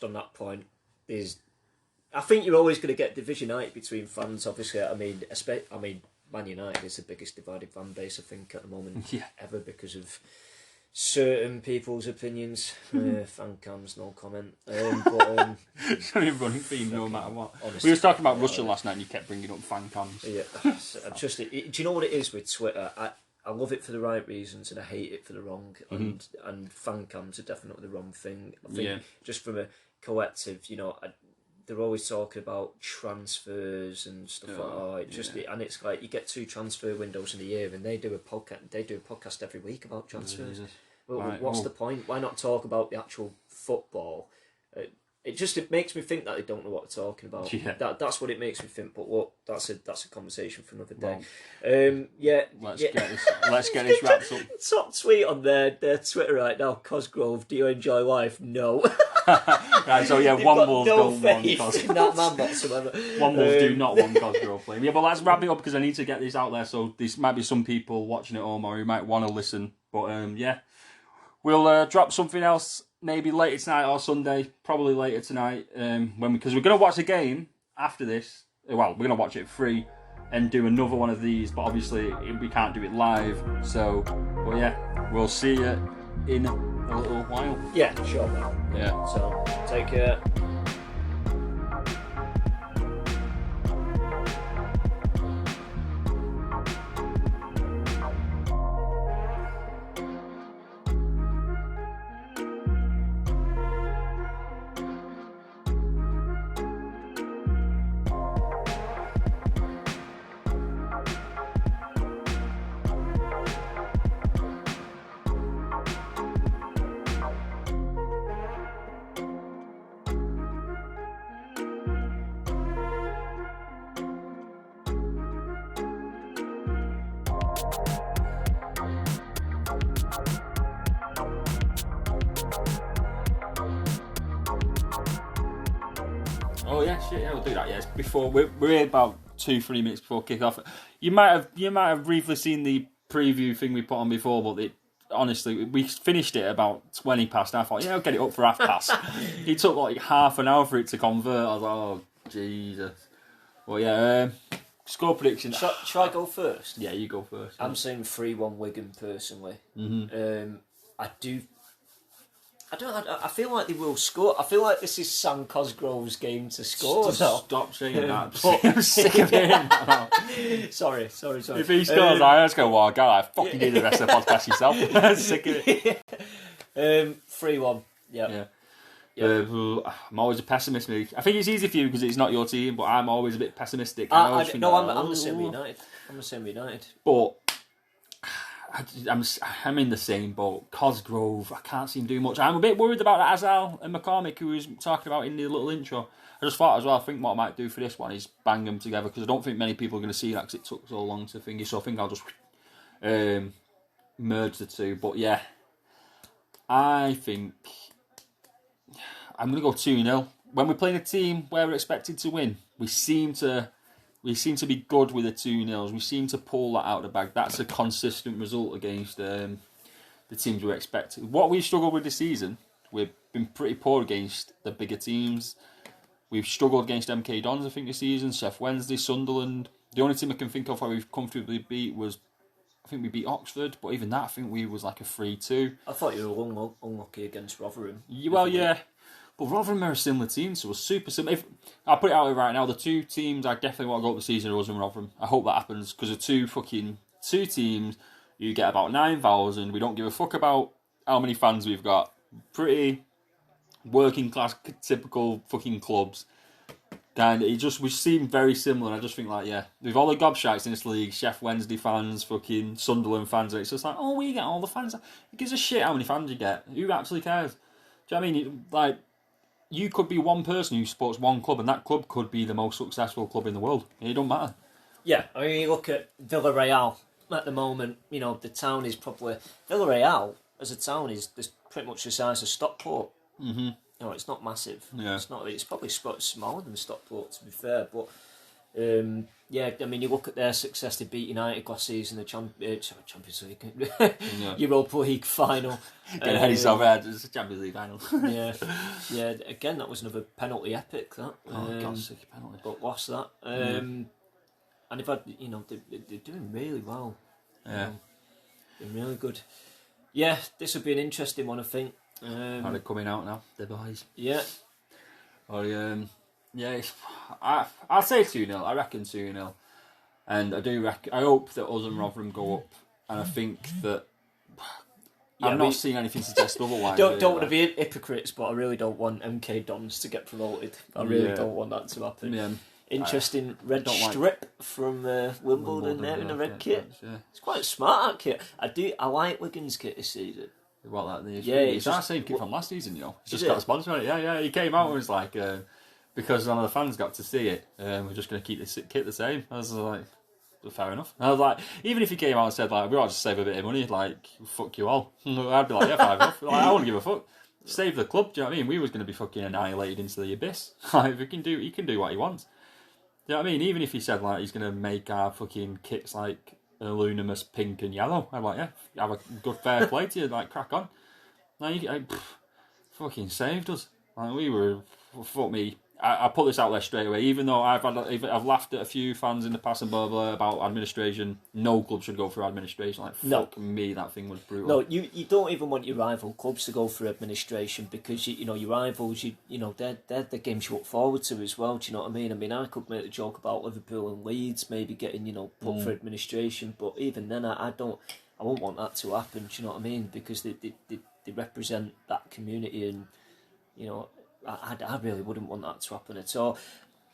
on that point, I think you're always going to get divisionitis between fans. Obviously, I mean, Man United is the biggest divided fan base I think at the moment ever because of certain people's opinions. Fan cams, no comment. It's only a running theme no matter what. Honestly, we were talking about Russia last night and you kept bringing up fan cams. Yeah, do you know what it is with Twitter? I love it for the right reasons and I hate it for the wrong. And fan cams are definitely the wrong thing. I think just from a collective, they're always talking about transfers and stuff like that. And it's like you get 2 transfer windows in a year, and they do a podcast every week about transfers. Well, what's the point? Why not talk about the actual football? It makes me think that they don't know what they're talking about. Yeah. That's what it makes me think. But that's a conversation for another day. Let's get this wrapped up. Top tweet on their Twitter right now. Cosgrove, do you enjoy life? No. Right, so yeah, one Wolves don't want Cosgrove. In that man whatsoever. One Wolves do not want Cosgrove playing. Yeah, but let's wrap it up because I need to get this out there. So there might be some people watching at home or who might want to listen. But we'll drop something else maybe later tonight or Sunday. Probably later tonight because we're going to watch the game after this. Well, we're going to watch it free and do another one of these. But obviously we can't do it live. So, but yeah, we'll see you in a little while. Yeah, sure. Yeah. So, take care. Oh yeah, shit, yeah, we'll do that. Yes, before we're here about 2-3 minutes before kick off. You might have briefly seen the preview thing we put on before, but honestly, we finished it about 20 past. And I thought, I'll get it up for half past. It took like half an hour for it to convert. I was like, oh Jesus. Well, yeah. Score prediction. Shall I go first? Yeah, you go first. I'm saying 3-1 Wigan personally. I feel like they will score. I feel like this is Sam Cosgrove's game to score. Stop saying that. I'm sick of hearing that. Sorry. If he scores, I just go, well, go, I fucking do the rest of the podcast yourself. Sick of it. 3-1. Yeah. I'm always a pessimist, mate. I think it's easy for you because it's not your team, but I'm always a bit pessimistic. I'm the same with United. But I'm in the same boat. Cosgrove, I can't see him do much. I'm a bit worried about Azal and McCormick, who was talking about in the little intro. I just thought as well, I think what I might do for this one is bang them together, because I don't think many people are going to see that because it took so long to thingy. So I think I'll just merge the two. But yeah, I think I'm going to go 2-0. When we're playing a team where we're expected to win, we seem to be good with the 2-0s. We seem to pull that out of the bag. That's a consistent result against the teams we're expecting. What we've struggled with this season, we've been pretty poor against the bigger teams. We've struggled against MK Dons, I think, this season. Sheff Wednesday, Sunderland. The only team I can think of where we've comfortably beat was, I think we beat Oxford, but even that, I think we was like a 3-2. I thought you were unlucky against Rotherham. Well, yeah. But Rotherham are a similar team, so we're super similar. I'll put it out there right now, the two teams I definitely want to go up the season are us and Rotherham. I hope that happens, because the two teams, you get about 9,000. We don't give a fuck about how many fans we've got. Pretty working class, typical fucking clubs. And we seem very similar. And I just think, like, yeah, with all the gobshites in this league, Sheff Wednesday fans, fucking Sunderland fans, it's just like, oh, we get all the fans. It gives a shit how many fans you get. Who actually cares? Do you know what I mean? Like, you could be one person who supports one club, and that club could be the most successful club in the world. It don't matter. Yeah, I mean, you look at Villarreal at the moment. You know, the town is probably Villarreal as a town is pretty much the size of Stockport. Mm-hmm. You know, it's not massive. Yeah. It's not. It's probably smaller than Stockport, to be fair. But yeah, I mean, you look at their success. They beat United last season, the Champions League, Europa League final. Getting ahead of yourself, it's a Champions League final. yeah. Again, that was another penalty epic. That. God's sake, penalty. But lost that. And they've had, you know, they're doing really well. Yeah. They're really good. Yeah, this will be an interesting one, I think. Are they coming out now, the boys? Yeah. Or yeah, I'll say 2-0. I reckon 2-0, and I hope that us and Rotherham go up, and I think that I'm not seeing anything suggest otherwise. Don't want to be hypocrites, but I really don't want MK Dons to get promoted. I really don't want that to happen. Yeah. Interesting red strip from Wimbledon there in a red kit. Yeah. It's quite smart, that kit. I like Wigan's kit this season. What, that? It's that same kit from last season, you know. It's just got a sponsor on it. Yeah. He came out and was like, because none of the fans got to see it, we're just going to keep this kit the same. I was like, fair enough. And I was like, even if he came out and said, like, we're all just save a bit of money, like, fuck you all. I'd be like, yeah, fair enough. Like, I wouldn't give a fuck. Save the club, do you know what I mean? We was going to be fucking annihilated into the abyss. Like, he can do what he wants. Do you know what I mean? Even if he said, like, he's going to make our fucking kits, like, illuminous pink and yellow, I'm like, yeah, have a good fair play to you, like, crack on. Like, fucking saved us. Like, we were, fuck me. I put this out there straight away. Even though I've laughed at a few fans in the past and blah blah about administration, no club should go through administration. Like, fuck me, that thing was brutal. No, you don't even want your rival clubs to go through administration, because you know your rivals, you know they're the games you look forward to as well. Do you know what I mean? I mean, I could make the joke about Liverpool and Leeds maybe getting put for administration, but even then, I won't want that to happen. Do you know what I mean? Because they represent that community, and I really wouldn't want that to happen at all.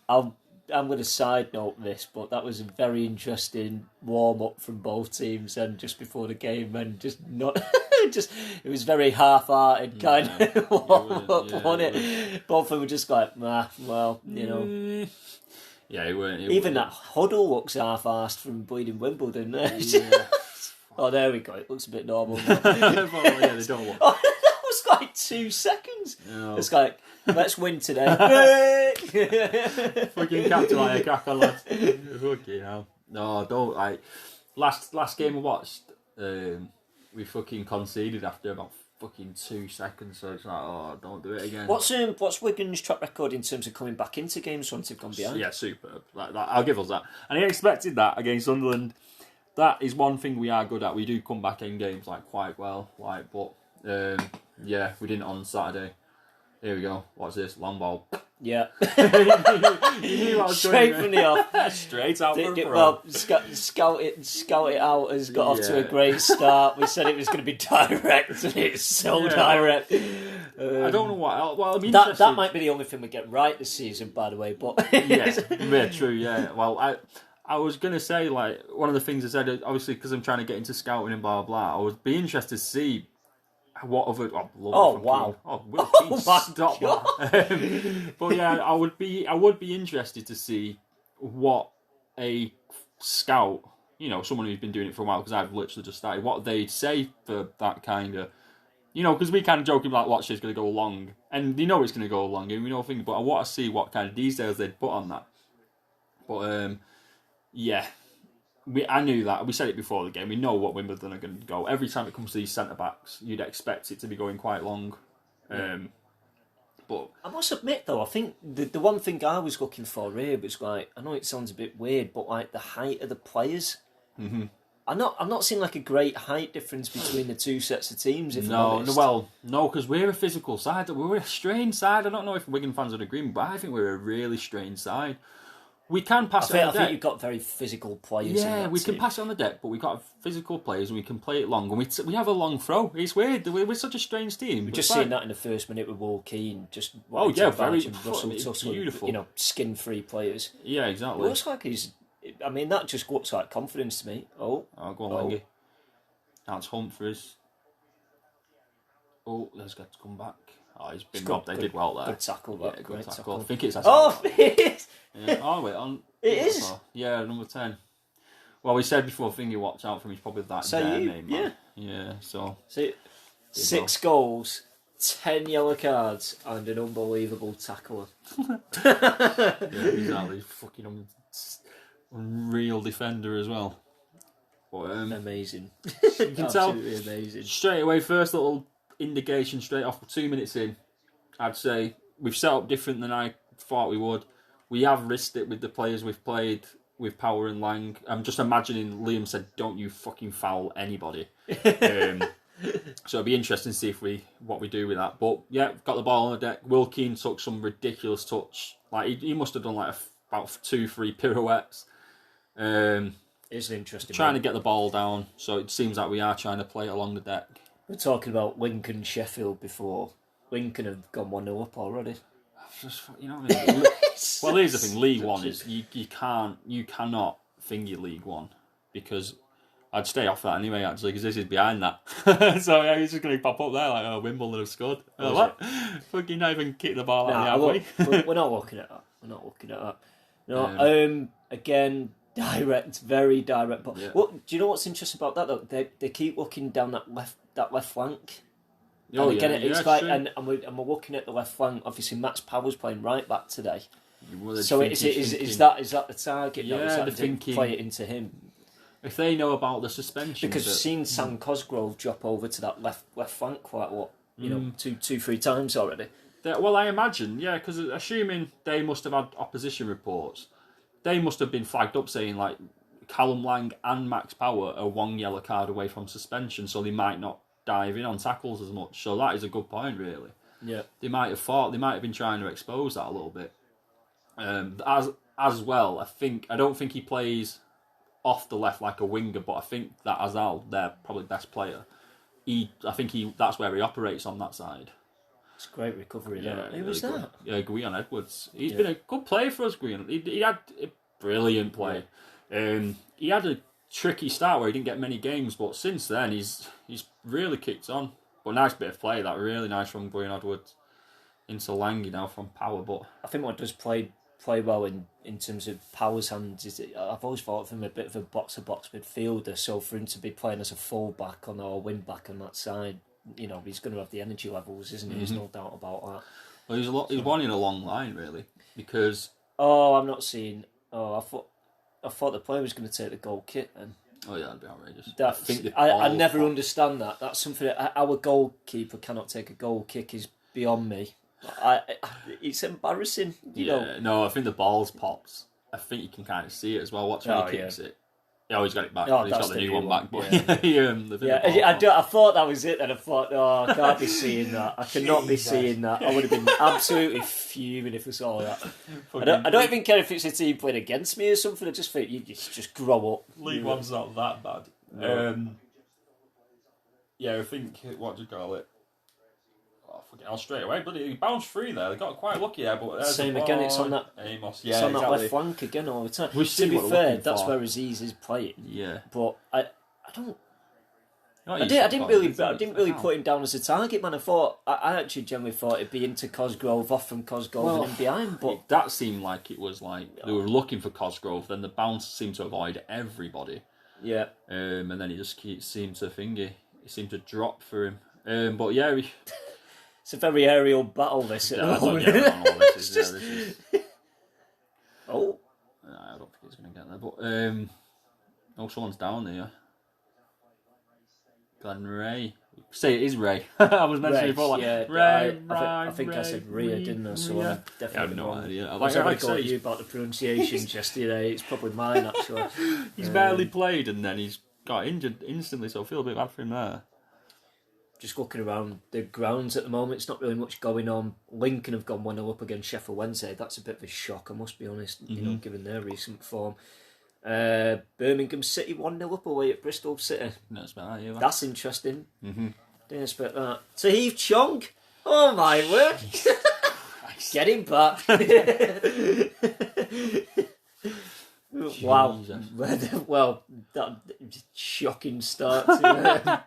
I'm going to side note this, but that was a very interesting warm up from both teams, and just before the game, and just not it was very half-hearted kind of warm up, wasn't it? Both of them were just like, well, Yeah, it weren't. Even that huddle looks half-arsed from bleeding Wimbledon. Oh, there we go. It looks a bit normal. Well, yeah, they don't want. That was like 2 seconds. No. It's like, let's win today. Fucking captain, like, crack on, lads. Fucking hell. No, don't, like, last game I watched, we fucking conceded after about fucking 2 seconds, so it's like, oh, don't do it again. What's Wigan's track record in terms of coming back into games once they've gone behind? Yeah, superb. Like, I'll give us that. And I expected that against Sunderland. That is one thing we are good at. We do come back in games, like, quite well, like, but yeah, we didn't on Saturday. Here we go. What's this? Long ball. Yeah. You knew what I was Straight doing, from the off. Straight out for a throw. Well, Scout It Out has got off to a great start. We said it was going to be direct, and it's so direct. I don't know what else. Well, I mean, that might be the only thing we get right this season, by the way. But yeah, true. Yeah. Well, I was gonna say, like, one of the things I said, obviously, because I'm trying to get into scouting and blah blah. I would be interested to see what other. Wow! Oh, Will Keane, stop that. But yeah, I would be interested to see what a scout, someone who's been doing it for a while, because I've literally just started, what they'd say for that kind of. Because we kind of joking about watch it's going to go long, and it's going to go long, and we know things, but I want to see what kind of details they'd put on that. But yeah, I knew that. We said it before the game. We know what Wimbledon are going to go. Every time it comes to these centre backs, you'd expect it to be going quite long. But I must admit, though, I think the one thing I was looking for here was, like, I know it sounds a bit weird, but like the height of the players. Mm-hmm. I'm not seeing like a great height difference between the two sets of teams. If I'm honest. No, because we're a physical side. We're a strange side. I don't know if Wigan fans would agree, but I think we're a really strange side. We can pass it on the deck. I think you've got very physical players. Yeah, we can pass it on the deck, but we've got physical players and we can play it long. And we have a long throw. It's weird. We're such a strange team. We've just seen that in the first minute with Will Keane. Just very Russell Tussle, beautiful. Skin-free players. Yeah, exactly. It looks like that just looks like confidence to me. Go on, Lengy. That's Humphries. Oh, there's got to come back. Oh, he's been robbed. They did well there. Good tackle, that. Yeah, Great tackle. I think it's it is. Yeah. Oh, wait, on. It is? Yeah, number 10. Well, we said before, Thingy watch out for him. He's probably that name, man. Yeah, so. 6 goals, 10 yellow cards, and an unbelievable tackler. Yeah, exactly. Fucking unreal defender as well. But, amazing. You can tell amazing. Straight away, first little indication straight off, 2 minutes in, I'd say we've set up different than I thought we would. We have risked it with the players we've played with Power and Lang. I'm just imagining Liam said, "Don't you fucking foul anybody." So it'll be interesting to see what we do with that. But yeah, got the ball on the deck. Will Keane took some ridiculous touch. Like he must have done like about 2-3 pirouettes. It's interesting. Trying to get the ball down. So it seems like we are trying to play it along the deck. We're talking about Lincoln Sheffield before. Lincoln have gone 1-0 up already. Just, you know what I mean? Well, here's the thing. League One is you cannot thingy League One because I'd stay off that anyway. Actually, because this is behind that. So yeah, he's just going to pop up there like, "Oh, Wimbledon have scored." Oh, what? Fucking not even kick the ball out of the halfway. We're not looking at that. No. Again, direct, very direct. But do you know what's interesting about that though? They keep looking down that left flank. And again, it's like, and we're looking at the left flank. Obviously, Max Power's playing right back today. So is that the target? Yeah, is that the thinking, play it into him? If they know about the suspension, because we've seen Sam Cosgrove drop over to that left flank quite a lot. 2-3 times already. Well, I imagine, yeah, because assuming they must have had opposition reports, they must have been flagged up saying like Callum Lang and Max Power are 1 yellow card away from suspension, so they might not dive in on tackles as much. So that is a good point, really. Yeah, they might have been trying to expose that a little bit. As well, I don't think he plays off the left like a winger, but I think that Azal, their probably best player, that's where he operates on that side. It's a great recovery. Yeah, who was that? Yeah, Guion Edwards. He's been a good player for us, Guion. He had a brilliant play. Yeah. He had a tricky start where he didn't get many games, but since then he's really kicked on. But nice bit of play, that really nice from Guion Edwards into Langy now from Power. But I think what does play well in terms of Power's hands is I've always thought of him a bit of a box-to-box midfielder. So for him to be playing as a full-back or wing-back on that side, he's going to have the energy levels, isn't he? There's no doubt about that. Well, he's one in a long line, really, because... I'm not seeing... I thought the player was going to take the goal kick then. Oh yeah, that'd be outrageous. I never understand that. That's something that our goalkeeper cannot take a goal kick is beyond me. It's embarrassing, you know. No, I think the ball's popped. I think you can kind of see it as well. Watch when he kicks it. Yeah, he's got it back. Oh, He's that's got the the new new one one. back. But Yeah. I thought that was it, and I thought, oh, I can't be seeing that. I cannot be seeing that. I would have been absolutely fuming if I saw that. I don't even care if it's a team playing against me or something. I just think you just grow up. League One's not that bad. No. Yeah, I think, what do you call it? Oh, forget it straight away, but he bounced through there. They got quite lucky there, but Same again, it's on that. Amos. It's on that left flank again all the time. We've To seen be what we're fair, looking that's for. where Aziz is playing. Yeah. But I don't. Not I easy didn't for him, really is it? put him down as a target man. I actually generally thought it'd be into Cosgrove, off from Cosgrove and in behind. But that seemed like it was like they were looking for Cosgrove. Then the bounce seemed to avoid everybody. yeah, And then he just seemed to thingy. It seemed to drop for him. But yeah, it's a very aerial battle. This. I don't get on all this. This is. Oh, I don't think he's going to get there. But oh, someone's down there. Glenn Ray. Say it is Ray. I was mentioning Ray, before. Like, yeah, Ray, I think I said Rhea, didn't I? So I'm definitely I have no wrong. idea. I Like was I going say, to you about the pronunciations yesterday. It's probably mine actually. he's barely played and then he's got injured instantly, so I feel a bit bad for him there. Just looking around the grounds at the moment, it's not really much going on. Lincoln have gone 1-0 up against Sheffield Wednesday. That's a bit of a shock, I must be honest, you know, given their recent form. Birmingham City 1-0 up away at Bristol City. No, it's about that, yeah. That's interesting. Didn't expect that. Tahith Chong. Oh my word. Get him back. Wow. Well, that shocking start to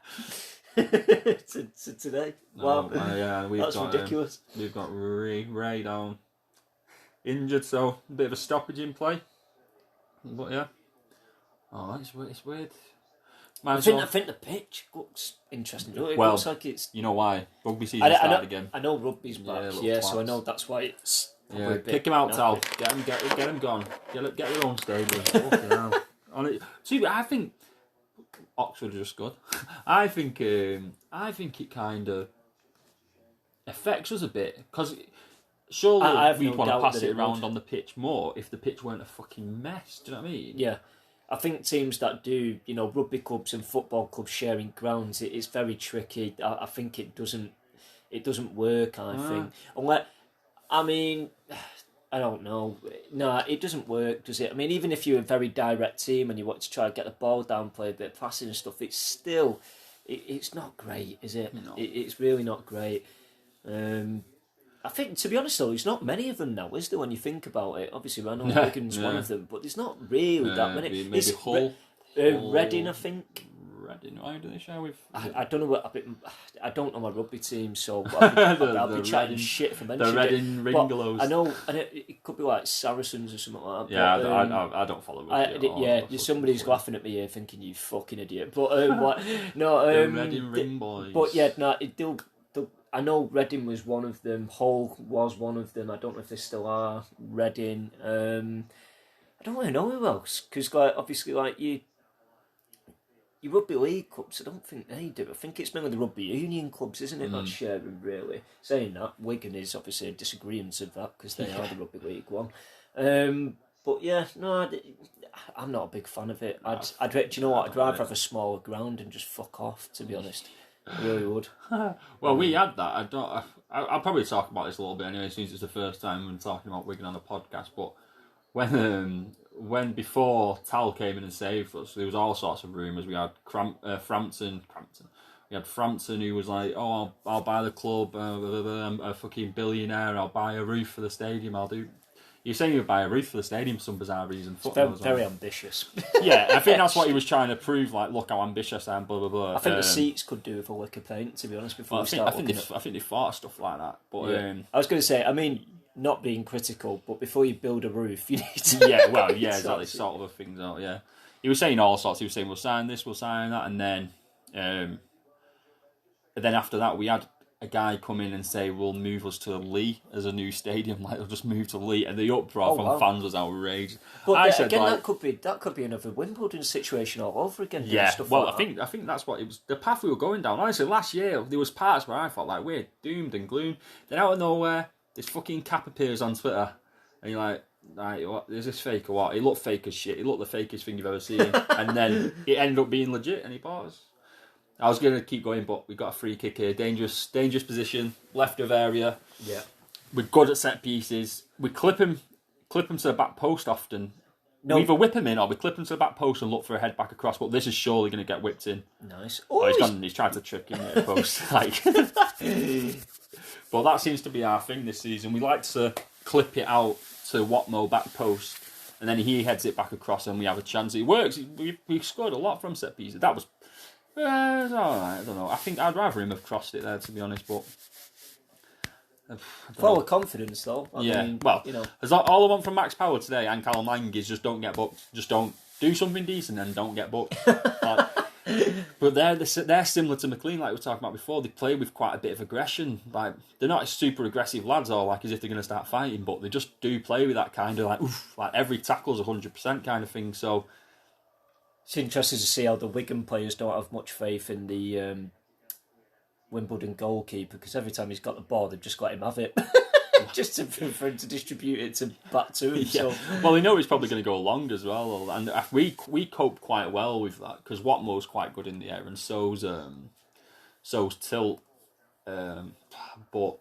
today. Wow. Yeah, that's ridiculous. We've got Ray down injured, so a bit of a stoppage in play. But yeah. Oh, it's weird. I think the pitch looks interesting. It Well, looks like it's. You know why? Rugby season started again. I know rugby's back, Yeah, so I twats. know that's why it's. Yeah, kick him out, Tal. Get him gone. Get your own stadium. Fucking hell. See, I think Oxford are just good. I think it kind of affects us a bit because surely we'd want to pass it around on the pitch more if the pitch weren't a fucking mess. Do you know what I mean? Yeah. I think teams that do, you know, rugby clubs and football clubs sharing grounds, it's very tricky. I think it doesn't work. I think, unless, I mean, I don't know. No, it doesn't work, does it? I mean, even if you're a very direct team and you want to try to get the ball down, play a bit of passing and stuff, it's still, it's not great, is it? No. It's really not great. I think, to be honest though, there's not many of them now, is there, when you think about it? Obviously, I know Wigan's one of them, but there's not really that many. Maybe Hull. Reading, I think. Reading, why do they share with? I don't know I don't know my rugby team, so I'll be chatting shit for mentioning the Reading Ringalows. I know it could be like Saracens or something like that. Yeah, but, I don't follow rugby at all. Yeah, somebody's laughing at me here thinking you fucking idiot. But no, the Reading Ring Boys. But yeah, no, I know Reading was one of them. Hull was one of them. I don't know if they still are. Reading. I don't really know who else because, like, obviously, like your rugby league clubs, I don't think they do. I think it's mainly the rugby union clubs, isn't it? That's sharing, really. Saying that, Wigan is obviously a disagreement of that because they are the rugby league one. But yeah, no, I'm not a big fan of it. Do you know what? I'd rather have a smaller ground and just fuck off, to be honest. I really would. Well, we had that. I'll probably talk about this a little bit anyway, since it's the first time I'm talking about Wigan on a podcast. But when before Tal came in and saved us, there was all sorts of rumours. We had Frampton. We had Frampton who was like, "Oh, I'll buy the club. I'm a fucking billionaire. I'll buy a roof for the stadium. I'll do." You're saying you would buy a roof for the stadium for some bizarre reason. It's very ambitious. Yeah, I think that's what he was trying to prove. Like, look how ambitious I am. Blah blah blah. I think the seats could do with a lick of paint, to be honest. Before I think they thought of stuff like that. But yeah. I was going to say, I mean, not being critical, but before you build a roof, you need to. Yeah, well, yeah, exactly. Sort of things out. Yeah, he was saying all sorts. He was saying, "We'll sign this, we'll sign that," and then after that, we had a guy come in and say, "We'll move us to Lee as a new stadium." Like, they'll just move to Lee, and the uproar from fans was outrageous. But I said, again, that could be another Wimbledon situation all over again. Yeah, stuff well, like I think that's what it was. The path we were going down. Honestly, last year there was parts where I felt like we're doomed and gloom. Then out of nowhere, this fucking cap appears on Twitter, and you're like, Like, what, is this fake or what? He looked fake as shit. He looked the fakest thing you've ever seen. And then it ended up being legit, and he paused. I was going to keep going, but we got a free kick here. Dangerous position, left of area. Yeah. We're good at set pieces. We clip him to the back post often. No. We either whip him in or we clip him to the back post and look for a head back across, but this is surely going to get whipped in. Nice. Oh, he's tried to trick him at the post. Like. But that seems to be our thing this season. We like to clip it out to Watmo back post, and then he heads it back across and we have a chance. It works. We scored a lot from set pieces. That was all right. I don't know. I think I'd rather him have crossed it there, to be honest, but... Full of confidence, though. I mean, well, you know, all I want from Max Power today and Callum Lang is just don't get booked. Just don't do something decent and don't get booked. But they're similar to McLean, like we were talking about before. They play with quite a bit of aggression. Like, they're not super aggressive lads, or like as if they're going to start fighting, but they just do play with that kind of like, oof, like every tackle's 100% kind of thing. So it's interesting to see how the Wigan players don't have much faith in the Wimbledon goalkeeper, because every time he's got the ball, they've just let him have it. Just for him to distribute it back to him. Yeah. So. Well, we know it's probably going to go long as well, and we coped quite well with that because Watmo's quite good in the air, and so's Tilt. But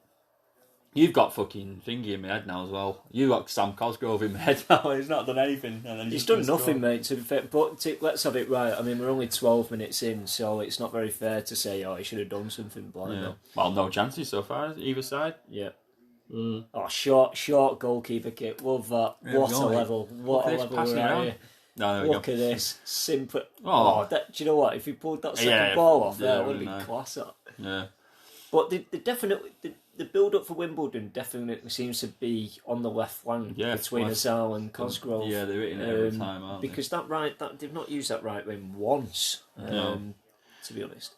you've got fucking thingy in my head now as well. You've got Sam Cosgrove in my head now. He's not done anything, and then he's done nothing, mate. To be fair, but let's have it right. I mean, we're only 12 minutes in, so it's not very fair to say, "Oh, he should have done something." Blind, yeah. Well, no chances so far either side. Yeah. Oh, short goalkeeper kick. Love that. Yeah, what a level. What a level we're at here. No, Look at this. Simple. Oh. Do you know what? If he pulled that second ball off there, it would have been class up. Yeah. But the build-up for Wimbledon definitely seems to be on the left flank between Azal and Cosgrove. Yeah, they're hitting it every time, aren't because they? They've not used that right wing once, to be honest.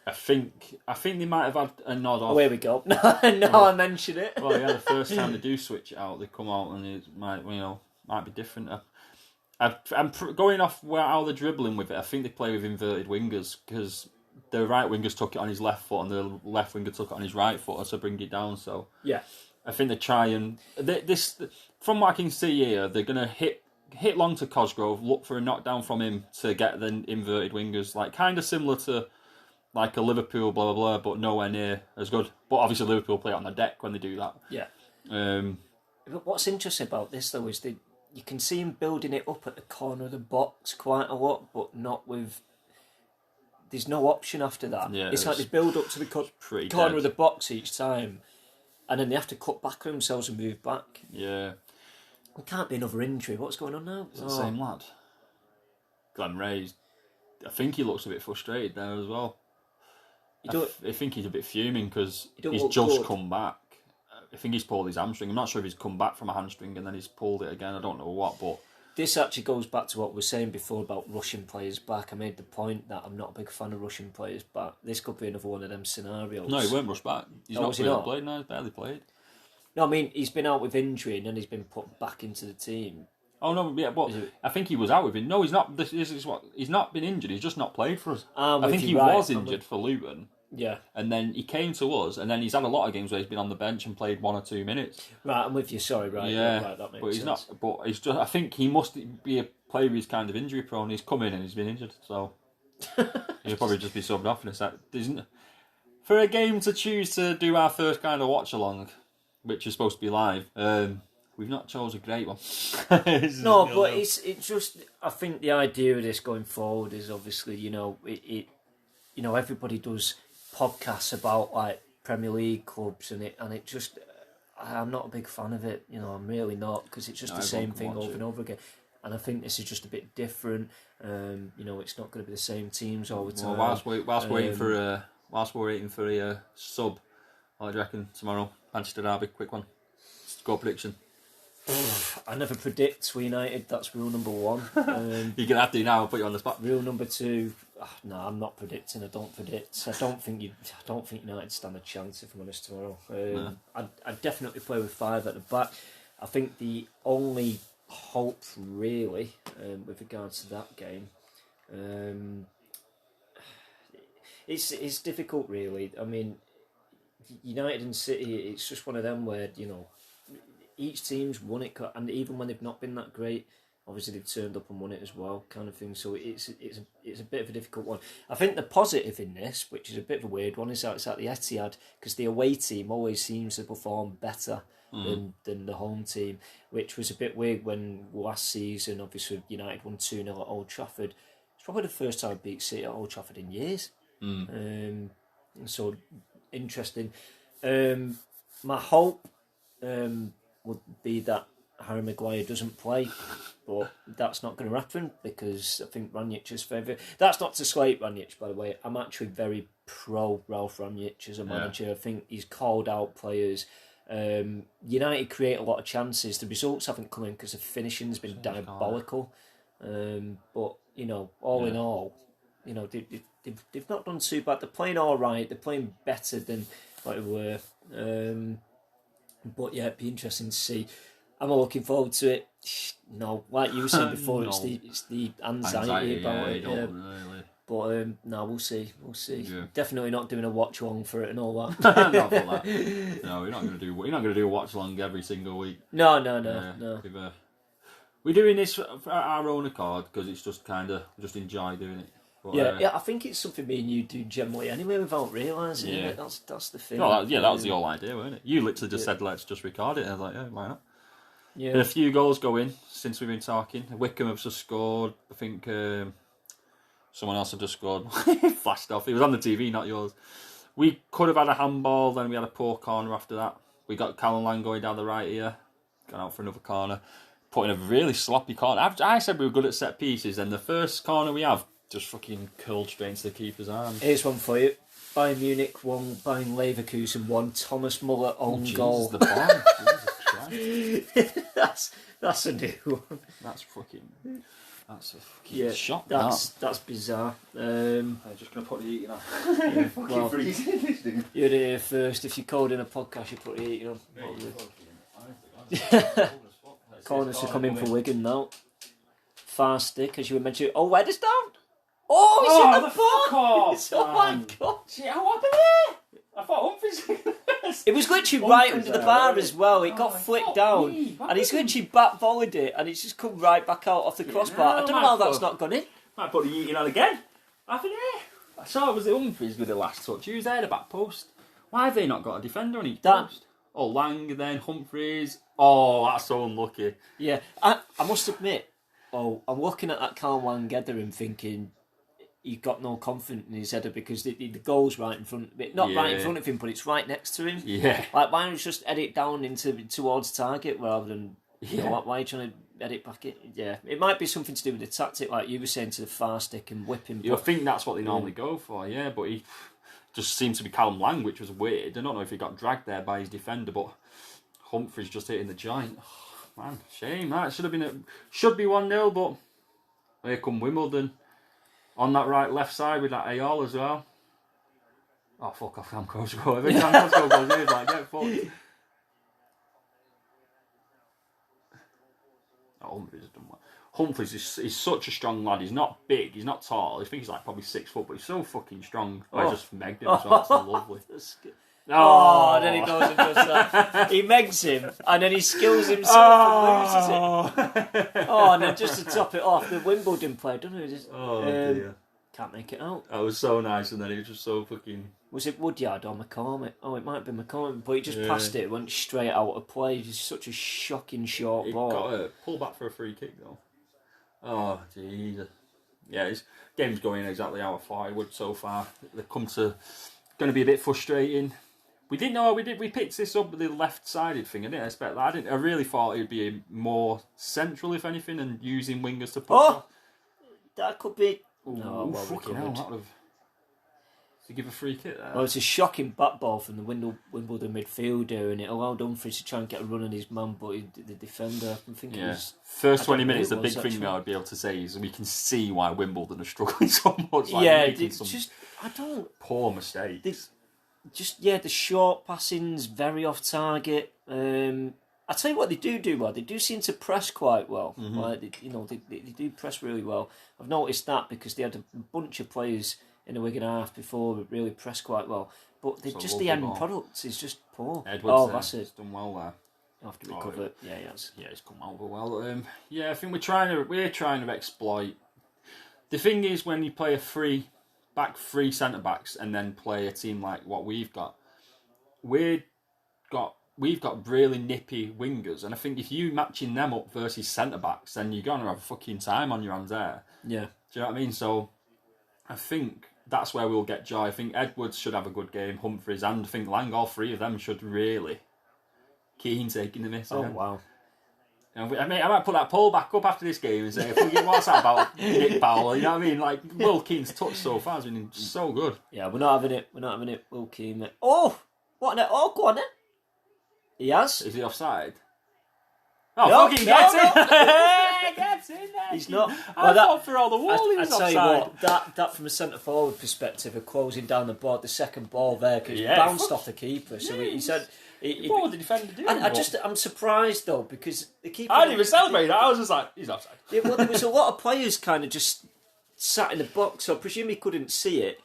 I think they might have had a nod off. Oh, here we go. I mention it. Well, yeah, the first time they do switch it out, they come out and it might be different. I'm going off how they're dribbling with it. I think they play with inverted wingers because the right winger's took it on his left foot and the left winger took it on his right foot to bring it down. So yeah, I think they try and this. From what I can see here, they're gonna hit long to Cosgrove, look for a knockdown from him to get the inverted wingers, like kind of similar to. Like a Liverpool, blah, blah, blah, but nowhere near as good. But obviously Liverpool play on the deck when they do that. Yeah. But what's interesting about this, though, is you can see him building it up at the corner of the box quite a lot, but not with... There's no option after that. Yeah, it's like they build up to the corner of the box each time, and then they have to cut back on themselves and move back. Yeah. It can't be another injury. What's going on now? Is it the same lad? Glenn Ray's... I think he looks a bit frustrated there as well. I think he's a bit fuming because he's just come back. I think he's pulled his hamstring. I'm not sure if he's come back from a hamstring and then he's pulled it again. I don't know what, but... This actually goes back to what we were saying before about Russian players back. I made the point that I'm not a big fan of Russian players back. This could be another one of them scenarios. No, he weren't rushed back. He's not played. No, he's barely played. No, I mean, he's been out with injury and then he's been put back into the team. Oh no, yeah, but I think he was out with him. No, he's not. This is what he's not been injured. He's just not played for us. I think he was injured for Luton. Yeah, and then he came to us, and then he's had a lot of games where he's been on the bench and played 1 or 2 minutes. Right, I'm with you. Sorry, right, yeah, right, that makes but he's sense. not. But he's just. I think he must be a player who's kind of injury prone. He's come in and he's been injured, so he'll probably just be subbed off in a sec. For a game to choose to do our first kind of watch along, which is supposed to be live. We've not chose a great one. No, but it's just. I think the idea of this going forward is obviously, everybody does podcasts about like Premier League clubs, and it just. I'm not a big fan of it. I'm really not, because it's just the same thing over and over again. And I think this is just a bit different. It's not going to be the same teams all the time. Well, whilst we're waiting for a sub, what do you reckon tomorrow? Manchester Derby, quick one. Score prediction. I never predict for United. That's rule number 1. You're gonna have to now. I'll put you on the spot. Rule number 2. No, I'm not predicting. I don't predict. I don't think United stand a chance, if I'm honest, tomorrow. No. I'd definitely play with 5 at the back. I think the only hope, really, with regards to that game, it's difficult, really. I mean, United and City. It's just one of them where each team's won it, and even when they've not been that great, obviously they've turned up and won it as well, kind of thing. So it's a bit of a difficult one. I think the positive in this, which is a bit of a weird one, is that it's at the Etihad, because the away team always seems to perform better than the home team, which was a bit weird when last season, obviously United won 2-0 at Old Trafford. It's probably the first time I beat City at Old Trafford in years. So interesting. My hope would be that Harry Maguire doesn't play, but that's not going to happen because I think Ranić is favourite. That's not to slate Ranić, by the way. I'm actually very pro Ralph Ranić as a manager. I think he's called out players. United create a lot of chances. The results haven't come in because the finishing's been diabolical. But all in all, they've not done too bad. They're playing all right. They're playing better than what they were. But yeah, it'd be interesting to see. Am I looking forward to it? No, like you were saying before, No. it's the anxiety about it. Really. But no, we'll see. Yeah. Definitely not doing a watch along for it and all that. Not for that. No, you're not going to do a watch along every single week. No. We're doing this for our own accord because it's just kind of enjoy doing it. But, yeah, I think it's something me and you do generally anyway without realising it. That's the thing. No, that was the whole idea, wasn't it? You literally just said, let's just record it. And I was like, yeah, why not? Yeah. And a few goals go in since we've been talking. Wickham have just scored. I think someone else had just scored. Flashed off. It was on the TV, not yours. We could have had a handball, then we had a poor corner after that. We got Callum Lang going down the right here. Gone out for another corner. Put in a really sloppy corner. I said we were good at set pieces, and the first corner we have just fucking curled straight into the keeper's arm. Here's one for you. Bayern Munich 1, Bayern Leverkusen 1, Thomas Muller own goal. The bomb. Jesus Christ. That's a new one. That's a fucking shot. That's bizarre. I'm just going to put the eating on. You're here first. If you called in a podcast, you put the eating on. Corners are coming for Wigan now. Far stick, as you were mentioning. Oh, Wedders down. Oh, he's in the box. Oh my god! Shit, what happened there? I thought Humphries. It was literally right under the bar as well. It got flicked down, and he's literally back volleyed it, and it's just come right back out off the crossbar. I don't know how that's not gone in. Might put the eating on again. I saw it was the Humphries with the last touch. He was there at the back post. Why have they not got a defender on each post? Oh, Lang, then Humphries. Oh, that's so unlucky. Yeah, I must admit. Oh, I'm looking at that Callum Lang header and thinking he's got no confidence in his header because the goal's right in front of it. Not right in front of him, but it's right next to him. Yeah. Like, why don't you just head it down towards target rather than, why are you trying to head it back in? Yeah, it might be something to do with the tactic, like you were saying, to the far stick and whip him. I think that's what they normally go for, but he just seemed to be Callum Lang, which was weird. I don't know if he got dragged there by his defender, but Humphries just hitting the joint. Oh, man, shame. That should be 1-0, but here come Wimbledon. On that left side with that Ayol as well. Oh, fuck off, I'm close to go. Every time Costco goes in, like, get fucked. Oh, Humphries has done well. Humphries is such a strong lad. He's not big, he's not tall. I think he's like probably 6 foot, but he's so fucking strong. I just megged him as well. It's so lovely. Oh, and then he goes and does that. He megs him, and then he skills himself and loses it. Oh, and then just to top it off, the Wimbledon player, don't know. Dear. Can't make it out. That was so nice, and then he was just so fucking... Was it Woodyard or McCormick? Oh, it might have been McCormick, but he just passed it, went straight out of play. It's such a shocking short ball. He got a pull back for a free kick, though. Oh, Jesus. Yeah, his game's going exactly how I thought it would so far. They've come to... Going to be a bit frustrating. We didn't know we picked this up with the left-sided thing. I didn't expect that. I really thought it would be more central, if anything, and using wingers to push off. That could be... No, fucking hell, that would have... To give a free kick there. Well, it's a shocking back ball from the Wimbledon midfielder, and it allowed Humphries to try and get a run on his man, but the defender, I think it was... First 20 minutes, the big thing I would be able to say is we can see why Wimbledon are struggling so much. Like, making some poor mistakes. The short passing's very off target. I tell you what, they do well. They do seem to press quite well. Mm-hmm. Like they do press really well. I've noticed that because they had a bunch of players in the Wigan half before that really pressed quite well. But the end product is just poor. Edwards, that's it. He's done well there. after recover. Yeah, he has. Yeah, he's come over well. I think we're trying to exploit. The thing is, when you play three centre backs and then play a team like what we've got really nippy wingers, and I think if you matching them up versus centre backs, then you're gonna have a fucking time on your hands there. Yeah. Do you know what I mean? So I think that's where we'll get joy. I think Edwards should have a good game, Humphries, and I think Lang, all three of them should really. Keane taking the miss. Oh, wow. I might put that poll back up after this game and say, what's that about Nick Powell? You know what I mean? Like, Will Keane's touch so far has been so good. Yeah, we're not having it. Will Keane. Oh! What an... Oh, go on then. He has. Is he offside? Oh, No, fucking no, gets no. in! Gets in there! He's not. I thought for all the wall he was I tell offside. you what, that from a centre forward perspective of closing down the board, the second ball there, because Yeah, bounced off the keeper. So he said. What would the defender do? I'm surprised though, because the keeper. I didn't even celebrate that. I was just like, he's offside. Yeah, well, there was a lot of players kind of just sat in the box, so I presume he couldn't see it.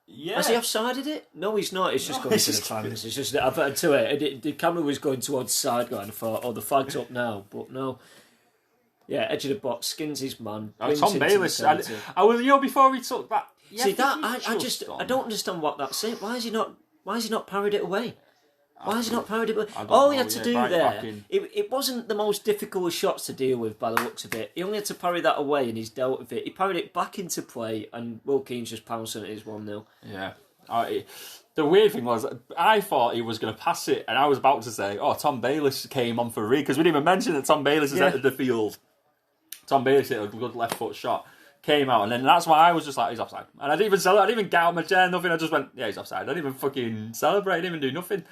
Yeah. Has he offsided it? No, he's not. It's just going to the fans. It's just I've heard to it. And the camera was going towards side line. I thought, the flag's up now, but no. Yeah, edge of the box, skins his man. Tom Bayliss. I was, before he took that. See that I don't understand what that's saying. Why has he not parried it away? Why has he not parried it away? All he had to do there, it wasn't the most difficult of shots to deal with by the looks of it. He only had to parry that away and he's dealt with it. He parried it back into play and Will Keane's just pouncing at his 1-0. Yeah. The weird thing was, I thought he was going to pass it and I was about to say, Tom Bayliss came on for a read, because we didn't even mention that Tom Bayliss has entered the field. Tom Bayliss hit a good left foot shot. Came out, and then that's why I was just like, he's offside. And I didn't even get out my chair, nothing. I just went, yeah, he's offside. I didn't even fucking celebrate, I didn't even do nothing.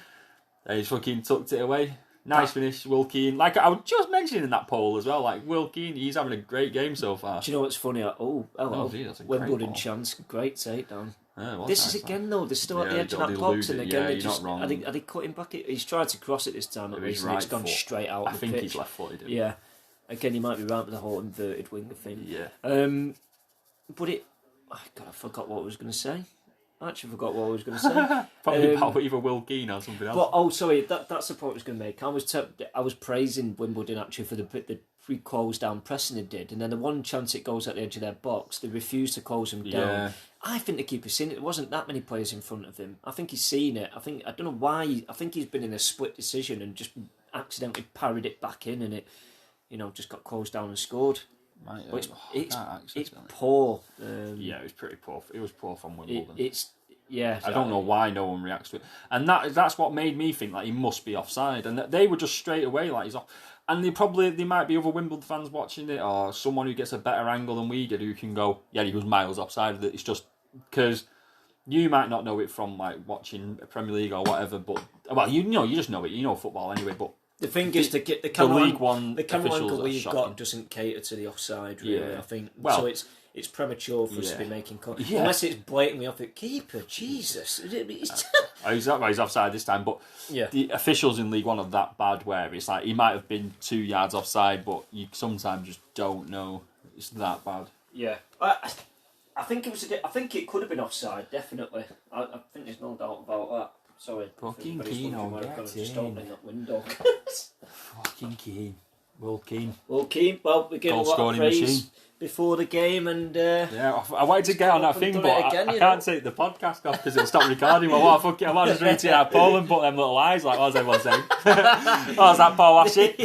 He just fucking tucked it away. Nice finish, Will Keane. Like, I was just mentioning in that poll as well, like, Will Keane, he's having a great game so far. Do you know what's funny? Hello. That's a Wimbledon chance. Great takedown. Yeah, this is again, though, they're still at the edge of that box, and again, you're not wrong. Are they cutting back? He's tried to cross it this time, at least, and it's gone straight out of the pitch. He's left-footed. Yeah. Again, you might be right with the whole inverted winger thing. Yeah. But I forgot what I was going to say. I actually forgot what I was going to say. Probably about either Will Keane or something else. But sorry, that's the point I was going to make. I was praising Wimbledon actually for the free close down pressing they did, and then the one chance it goes at the edge of their box, they refused to close him down. I think the keeper's seen it. There wasn't that many players in front of him. I think he's seen it. I don't know why. I think he's been in a split decision and just accidentally parried it back in, and it, just got closed down and scored. Right, it's poor. It was pretty poor. It was poor from Wimbledon. I don't know why no one reacts to it, and that's what made me think like he must be offside, and they were just straight away like he's off. And they might be other Wimbledon fans watching it, or someone who gets a better angle than we did who can go, yeah, he was miles offside. It's just because you might not know it from like watching Premier League or whatever, but you just know it. You know football anyway, but. The thing is, the camera League One angle we've got doesn't cater to the offside, really. Yeah. I think so. It's premature for us to be making unless it's blatantly off the keeper. Jesus, he's offside this time, but the officials in League One are that bad where it's like he might have been 2 yards offside, but you sometimes just don't know. It's that bad. Yeah, I think it could have been offside. Definitely, I think there's no doubt about that. Sorry. Fucking Keane, just opening that window. Fucking Keane. Will Keane. Well, we're getting a lot of praise before the game, and I wanted to get on that thing, but I can't take the podcast off because it'll stop recording. I want to just read to our poll and put them little eyes like, what's everyone saying? How's that poll, Ashley?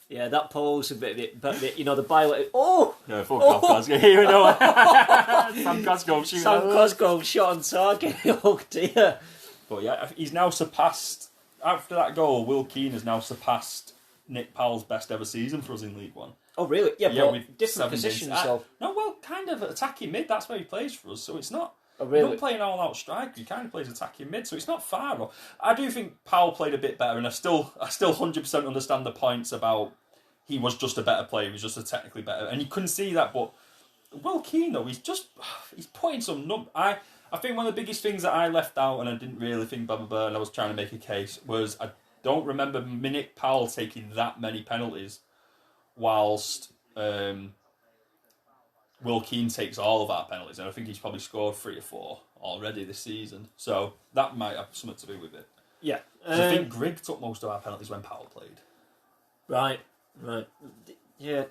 Yeah, that poll's a bit, the bio. Oh! Yeah, fuck off, Cosgrove. Here we go. Sam Cosgrove shooting. Sam Cosgrove shot on target. Oh dear. But yeah, he's now surpassed, after that goal, Will Keane has now surpassed Nick Powell's best ever season for us in League One. Oh really? Yeah, but with different positions though. No, well, kind of attacking mid, that's where he plays for us, so it's not... Oh, really? He's not playing all-out striker, he kind of plays attacking mid, so it's not far off. I do think Powell played a bit better, and I still 100% understand the points about he was just a better player, he was just a technically better, and you couldn't see that, but Will Keane, though, he's putting some... I think one of the biggest things that I left out, and I didn't really think blah, blah, blah, and I was trying to make a case, was I don't remember Nick Powell taking that many penalties, whilst Will Keane takes all of our penalties, and I think he's probably scored 3 or 4 already this season. So that might have something to do with it. Yeah. 'Cause I think Grigg took most of our penalties when Powell played. Right. Yeah,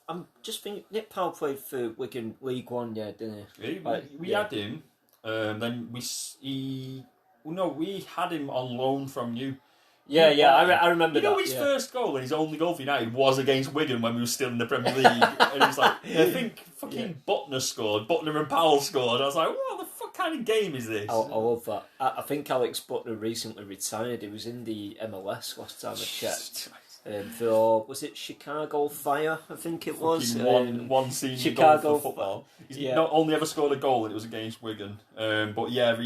I'm just thinking, Nick Powell played for Wigan League One, yeah, didn't he? We had him, then we had him on loan from you. Yeah, I remember that. His first goal and his only goal for United was against Wigan when we were still in the Premier League. And it's like, I think fucking Butner scored, Butner and Powell scored. I was like, what the fuck kind of game is this? I love that. I think Alex Butner recently retired. He was in the MLS last time I checked. Was it Chicago Fire? I think it was. One senior Chicago goal for football. He's not only ever scored a goal, and it was against Wigan. But yeah,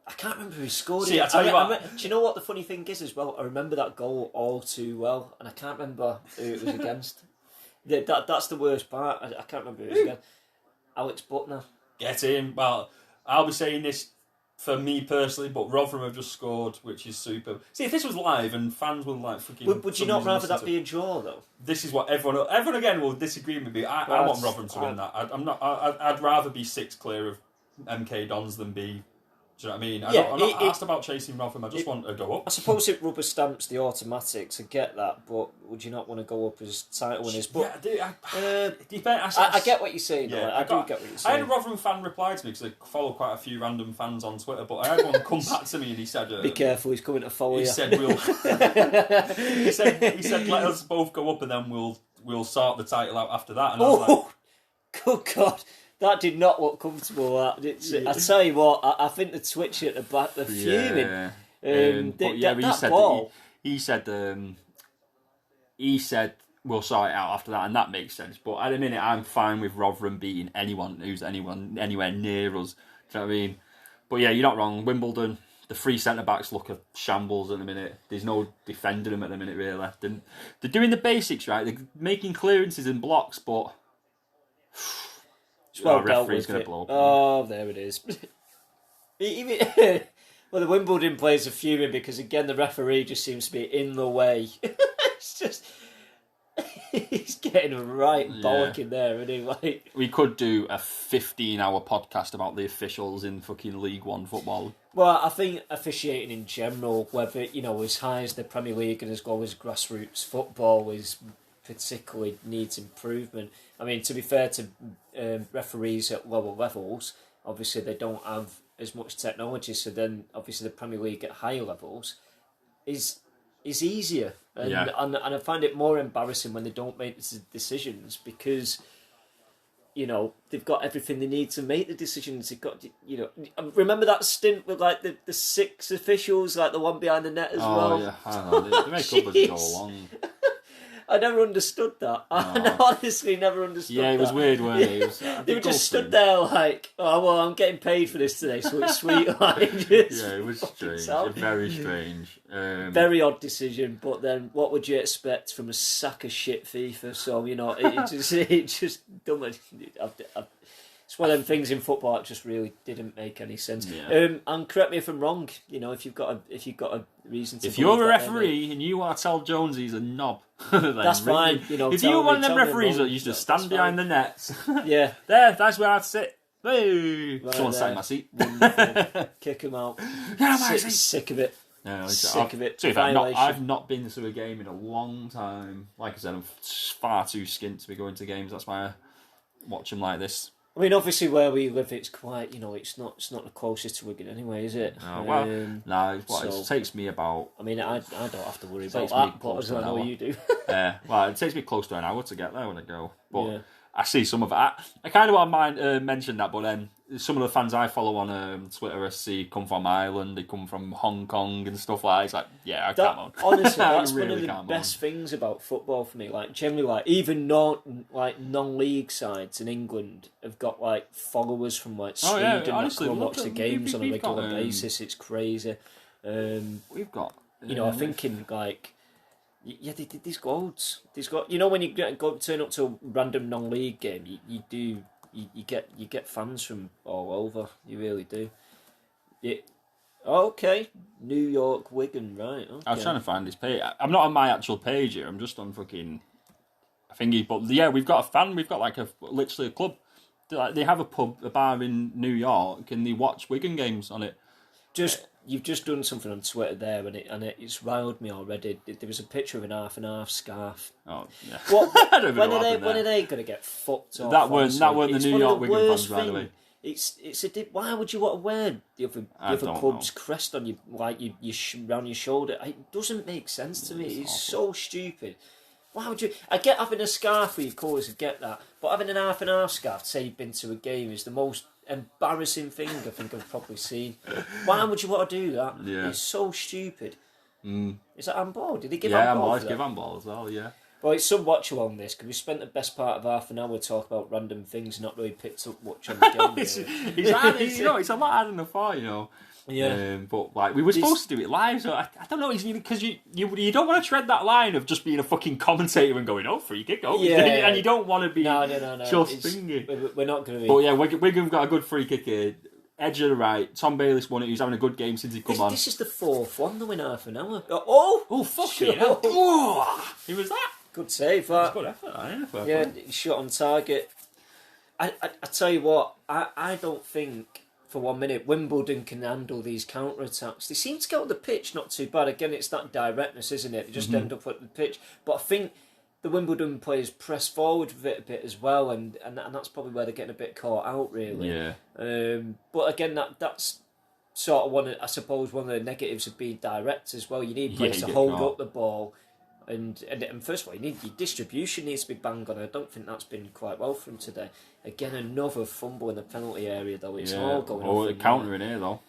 I can't remember who scored See, it. I tell you what. Do you know what the funny thing is as well? I remember that goal all too well, and I can't remember who it was against. That's the worst part. I can't remember who it was against. Alex Butner. Get him. Well, I'll be saying this for me personally, but Rotherham have just scored, which is super. See, if this was live and fans were like fucking... Would you not rather that be a draw, though? This is what everyone again will disagree with me. I want Rotherham to win that. I'd rather be 6 clear of MK Dons than be... Do you know what I mean? I'm not asked about chasing Rotherham. I just want to go up. I suppose it rubber stamps the automatics. I get that, but would you not want to go up as title winners? But I get what you're saying. Yeah, I do get what you're saying. I had a Rotherham fan reply to me because I follow quite a few random fans on Twitter, but I had one come back to me and he said, "Be careful, he's coming to follow you." He said, he said, let us both go up and then we'll sort the title out after that." And I was like, good God. That did not look comfortable. I tell you what, I think the twitch at the back, the fuming. He said we'll sort it out after that, and that makes sense. But at the minute, I'm fine with Rotherham beating anyone who's anywhere near us. Do you know what I mean? But yeah, you're not wrong. Wimbledon, the 3 centre backs look a shambles at the minute. There's no defending them at the minute, really. They're doing the basics right. They're making clearances and blocks, but. Well, referee's going to blow up. Oh, there it is. Well, the Wimbledon players are fuming because, again, the referee just seems to be in the way. It's just... He's getting a right bollock in there, isn't he? Like... We could do a 15-hour podcast about the officials in fucking League One football. Well, I think officiating in general, whether, as high as the Premier League and as low as grassroots football is... particularly needs improvement. I mean, to be fair to referees at lower levels, obviously they don't have as much technology, so then obviously the Premier League at higher levels is easier. And I find it more embarrassing when they don't make decisions because, they've got everything they need to make the decisions. They've got, remember that stint with like the 6 officials, like the one behind the net as well? Oh, yeah, I don't know. They make others go along. I never understood that. I honestly never understood that. Yeah, it was weird, weren't it? They were just stood there like, oh, well, I'm getting paid for this today, so it's sweet. It was strange. Very strange. Very odd decision, but then what would you expect from a sack of shit FIFA? So, it just dumb. It's one of them things in football that just really didn't make any sense. Yeah. And correct me if I'm wrong. If you've got a reason to. If you're a referee and you want to tell Jones he's a knob, that's fine. If you're one of them referees that used to stand behind the nets, that's where I'd sit. Hey, someone sat in my seat. Kick him out. Sick of it. Yeah, sick of it. I've not been to a game in a long time. Like I said, I'm far too skint to be going to games. That's why I watch them like this. I mean, obviously, where we live, it's quite, it's not the closest to Wigan anyway, is it? It takes me about... I mean, I don't have to worry about that, but I know you do. It takes me close to an hour to get there when I go. But I see some of it. I kind of want to mention that, but then some of the fans I follow on Twitter I see come from Ireland, they come from Hong Kong and stuff like that. It's like, I can't on. Honestly, that's really one of the best things about football for me. Like, generally, like, even non-league sides in England have got, like, followers from, like, Sweden that come and watch the games on a regular basis. It's crazy. We've got... I'm thinking, like... Yeah, there's loads. When you turn up to a random non-league game, you get fans from all over. You really do. Okay, New York, Wigan, right? Okay. I was trying to find this page. I'm not on my actual page here. I'm just on fucking thingy. But yeah, we've got a fan. We've got like literally a club. They have a bar in New York, and they watch Wigan games on it. you've just done something on Twitter there, and it's riled me already. There was a picture of an half and half scarf. Oh yeah. What? I don't know when are they going to get fucked off? That weren't the New York Wigan fans, by the way. Why would you want to wear the other club's crest on you, like you around your shoulder? It doesn't make sense to me. It's so stupid. Why would you? I get having a scarf for your colours, I get that, but having an half and half scarf, say you've been to a game, is the most embarrassing thing I think I've probably seen. Why would you want to do that? Yeah. It's so stupid. Is that handball? Did they give handball? handball? Yeah, give handball as well. Yeah. Well, it's some watch along this because we spent the best part of half an hour talking about random things, and not really picked up much on the game. It's a lot harder than I thought, you know. Yeah, but like we were supposed to do it live, so I don't know. Because you don't want to tread that line of just being a fucking commentator and going, "Oh, free kick, oh," and you don't want to be just thingy. We're not going to. But yeah, Wigan got a good free kick here. Edge of the right. Tom Bayliss won it. He's having a good game since he come on. This is the fourth one though in half an hour. Oh, fucking hell! Oh, who was that? Good save. That. Good effort. Yeah, shot on target. I tell you what, I don't think for 1 minute Wimbledon can handle these counter attacks. They seem to get on the pitch not too bad. Again, it's that directness, isn't it? They just end up at the pitch. But I think the Wimbledon players press forward with it a bit as well, and that's probably where they're getting a bit caught out, really. Yeah. But again, that's sort of one of the negatives of being direct as well. You need players to hold up the ball. And first of all, your distribution needs to be bang on. I don't think that's been quite well from today. Again, another fumble in the penalty area, though. It's all going on. Oh, the counter in here, though.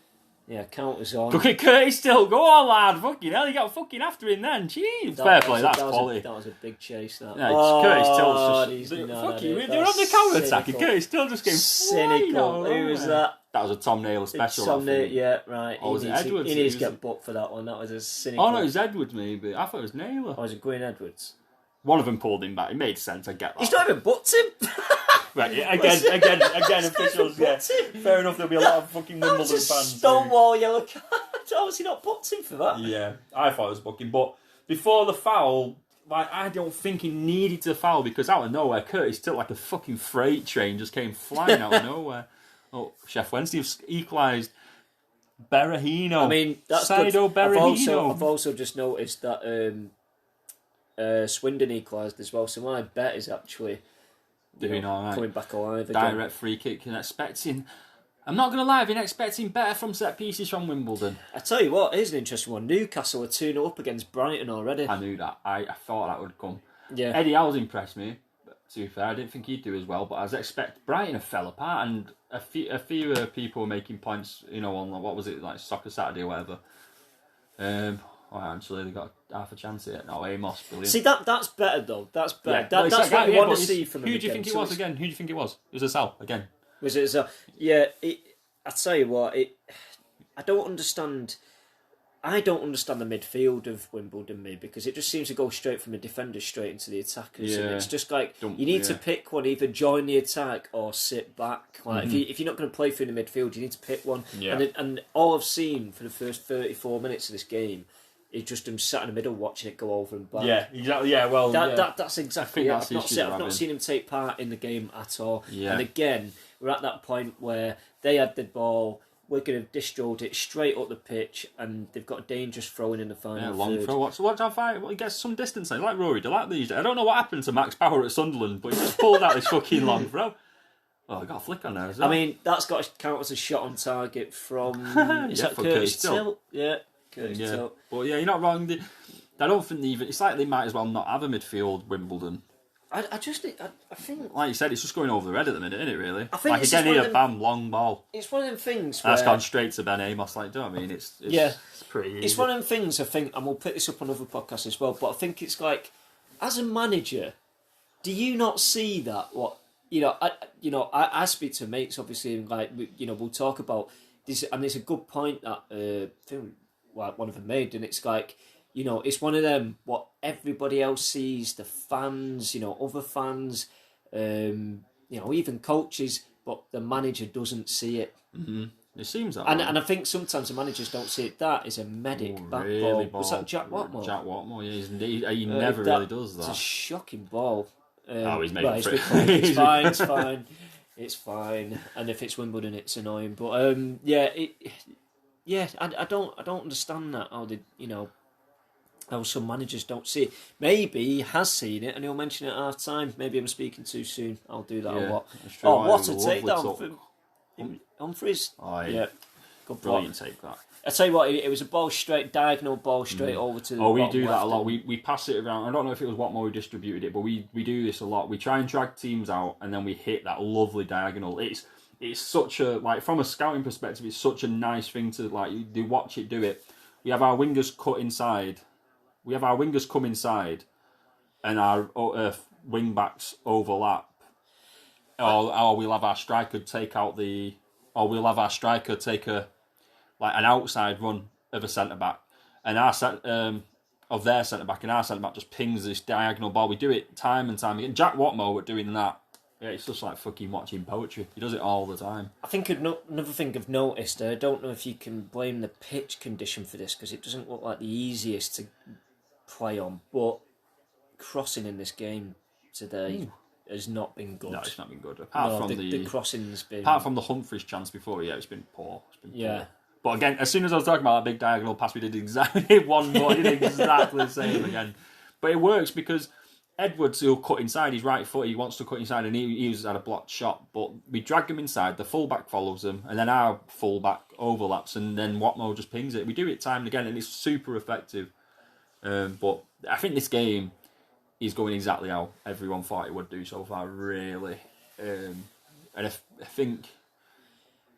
Yeah, counters on. Look at Curtis still. Go on, lad. Fucking hell, you got fucking after him then. Jeez. Fair play, that's quality. That was a big chase, that. Yeah, Curtis Still just... Fuck you, they're on the counter-attack and Curtis Still just came cynical. Who was that? That was a Tom Naylor special. Yeah, right. Or was it Edwards? He needs to get booked for that one. That was a cynical... Oh, no, it was Edwards, maybe. I thought it was Naylor. Or was it Gwyn Edwards? One of them pulled him back. It made sense, I get that. He's not even booked him! Right, yeah, again, officials, yeah. Fair enough, there'll be a lot of fucking Wimbledon fans. Stonewall yellow card. Obviously not booked him for that. Yeah, I thought it was booking, but before the foul, like, I don't think he needed to foul because out of nowhere, Curtis Still, like a fucking freight train, just came flying out of nowhere. Oh, Chef Wednesday's equalised. Berahino. I mean, that's Saido good. Berahino. I've also just noticed that Swindon equalised as well, so my bet is actually doing all right. Coming back alive again. Direct free kick and expecting... I'm not going to lie, I've been expecting better from set pieces from Wimbledon. I tell you what, here's an interesting one. Newcastle are 2-0 up against Brighton already. I knew that. I thought that would come. Yeah. Eddie Howe's impressed me. But to be fair, I didn't think he'd do as well, but I was expecting... Brighton have fell apart, and a few people were making points, you know, on, what was it, like Soccer Saturday or whatever. Actually, they got half a chance at it. No, Amos, brilliant. See, that's better, though. That's better. Yeah, that's what you want to see from them. Who do you think it was again? Who do you think it was? It was a Sal again. Was it a... Yeah, I tell you what, I don't understand the midfield of Wimbledon, because it just seems to go straight from the defenders straight into the attackers. Yeah. And it's just like, you need to pick one, either join the attack or sit back. Like, if you're not going to play through the midfield, you need to pick one. Yeah. And all I've seen for the first 34 minutes of this game is just him sat in the middle watching it go over and back. Yeah, exactly. Yeah, well, that's exactly it. I've not seen him take part in the game at all. Yeah. And again, we're at that point where they had the ball, Wigan have distrode it straight up the pitch, and they've got a dangerous throw in the final third. Long throw. Watch how far he gets some distance. Like Rory, like these. I don't know what happened to Max Power at Sunderland, but he just pulled out this fucking long throw. Well, I got a flick on there as well. I mean, that's got to count as a shot on target from... Is that Curtis Still? Yeah, Curtis Still. But yeah, you're not wrong. I don't think it's like they might as well not have a midfield, Wimbledon. I think... Like you said, it's just going over the red at the minute, isn't it, really? I think again here, bam, long ball. It's one of them things where... That's gone straight to Ben Amos, like, do you know what I mean? It's pretty easy. It's one of them things, I think, and we'll pick this up on other podcasts as well, but I think it's like, as a manager, do you not see that, I speak to mates, obviously, and like, we'll talk about this, and it's a good point that I think one of them made, and it's like, it's one of them, what everybody else sees, the fans, other fans, even coaches, but the manager doesn't see it. Mm-hmm. It seems that and I think sometimes the managers don't see it. That is a medic back ball. Was that Jack Watmore? Jack Watmore, yeah. He never really does that. It's a shocking ball. He's made it for it. It's fine. It's fine. And if it's Wimbledon, it's annoying. But, Yeah, I don't understand that. How how some managers don't see it. Maybe he has seen it and he'll mention it at half time. Maybe I'm speaking too soon. I'll do that a lot. Oh, what a takedown from Humphries. Oh, yeah, good brilliant take that. I tell you what, it was a diagonal ball straight over to the we do that a lot. And... We pass it around. I don't know if it was Watmore who distributed it, but we do this a lot. We try and drag teams out and then we hit that lovely diagonal. It's such a, like, from a scouting perspective, it's such a nice thing to, like, you watch it do it. We have our wingers cut inside. We have our wingers come inside and our wing backs overlap. Or we'll have our striker take out an outside run of a centre back, and of their centre back, and our centre back just pings this diagonal ball. We do it time and time again. Jack Watmore were doing that. Yeah, it's just like fucking watching poetry. He does it all the time. I think another thing I've noticed, I don't know if you can blame the pitch condition for this, because it doesn't look like the easiest to play on, but crossing in this game today has not been good. No, it's not been good. Apart from the crossing's been... Apart from the Humphries chance before, it's been poor. Yeah. Poor. But again, as soon as I was talking about that big diagonal pass, we did exactly one more. He did exactly the same again. But it works because Edwards, he'll cut inside, his right foot, he wants to cut inside, and he was at a blocked shot. But we drag him inside, the fullback follows him, and then our fullback overlaps, and then Watmore just pings it. We do it time and again, and it's super effective. But I think this game is going exactly how everyone thought it would do so far, really. And I think...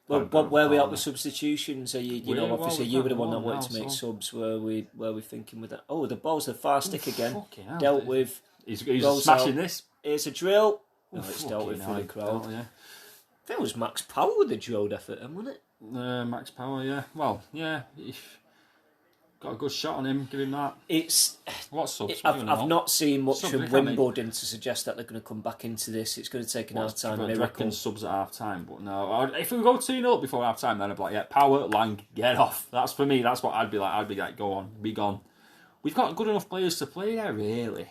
Well, where we at with substitutions? Are obviously you were the one that wanted to make subs. Where we thinking with that? Oh, the ball's the far stick again. Dealt with. He's smashing this. It's a drill. No, it's dealt with for the crowd. Yeah. I think it was Max Power that drilled effort, wasn't it? Max Power, yeah. Well, yeah. Got a good shot on him. Give him that. What subs? I've not seen much from Wimbledon to suggest that they're going to come back into this. It's going to take an half-time miracle. I reckon subs at half-time, but no. If we go 2-0 before half-time, then I'd be like, yeah, Power, Lang, get off. That's for me. That's what I'd be like. I'd be like, go on, be gone. We've got good enough players to play there, really.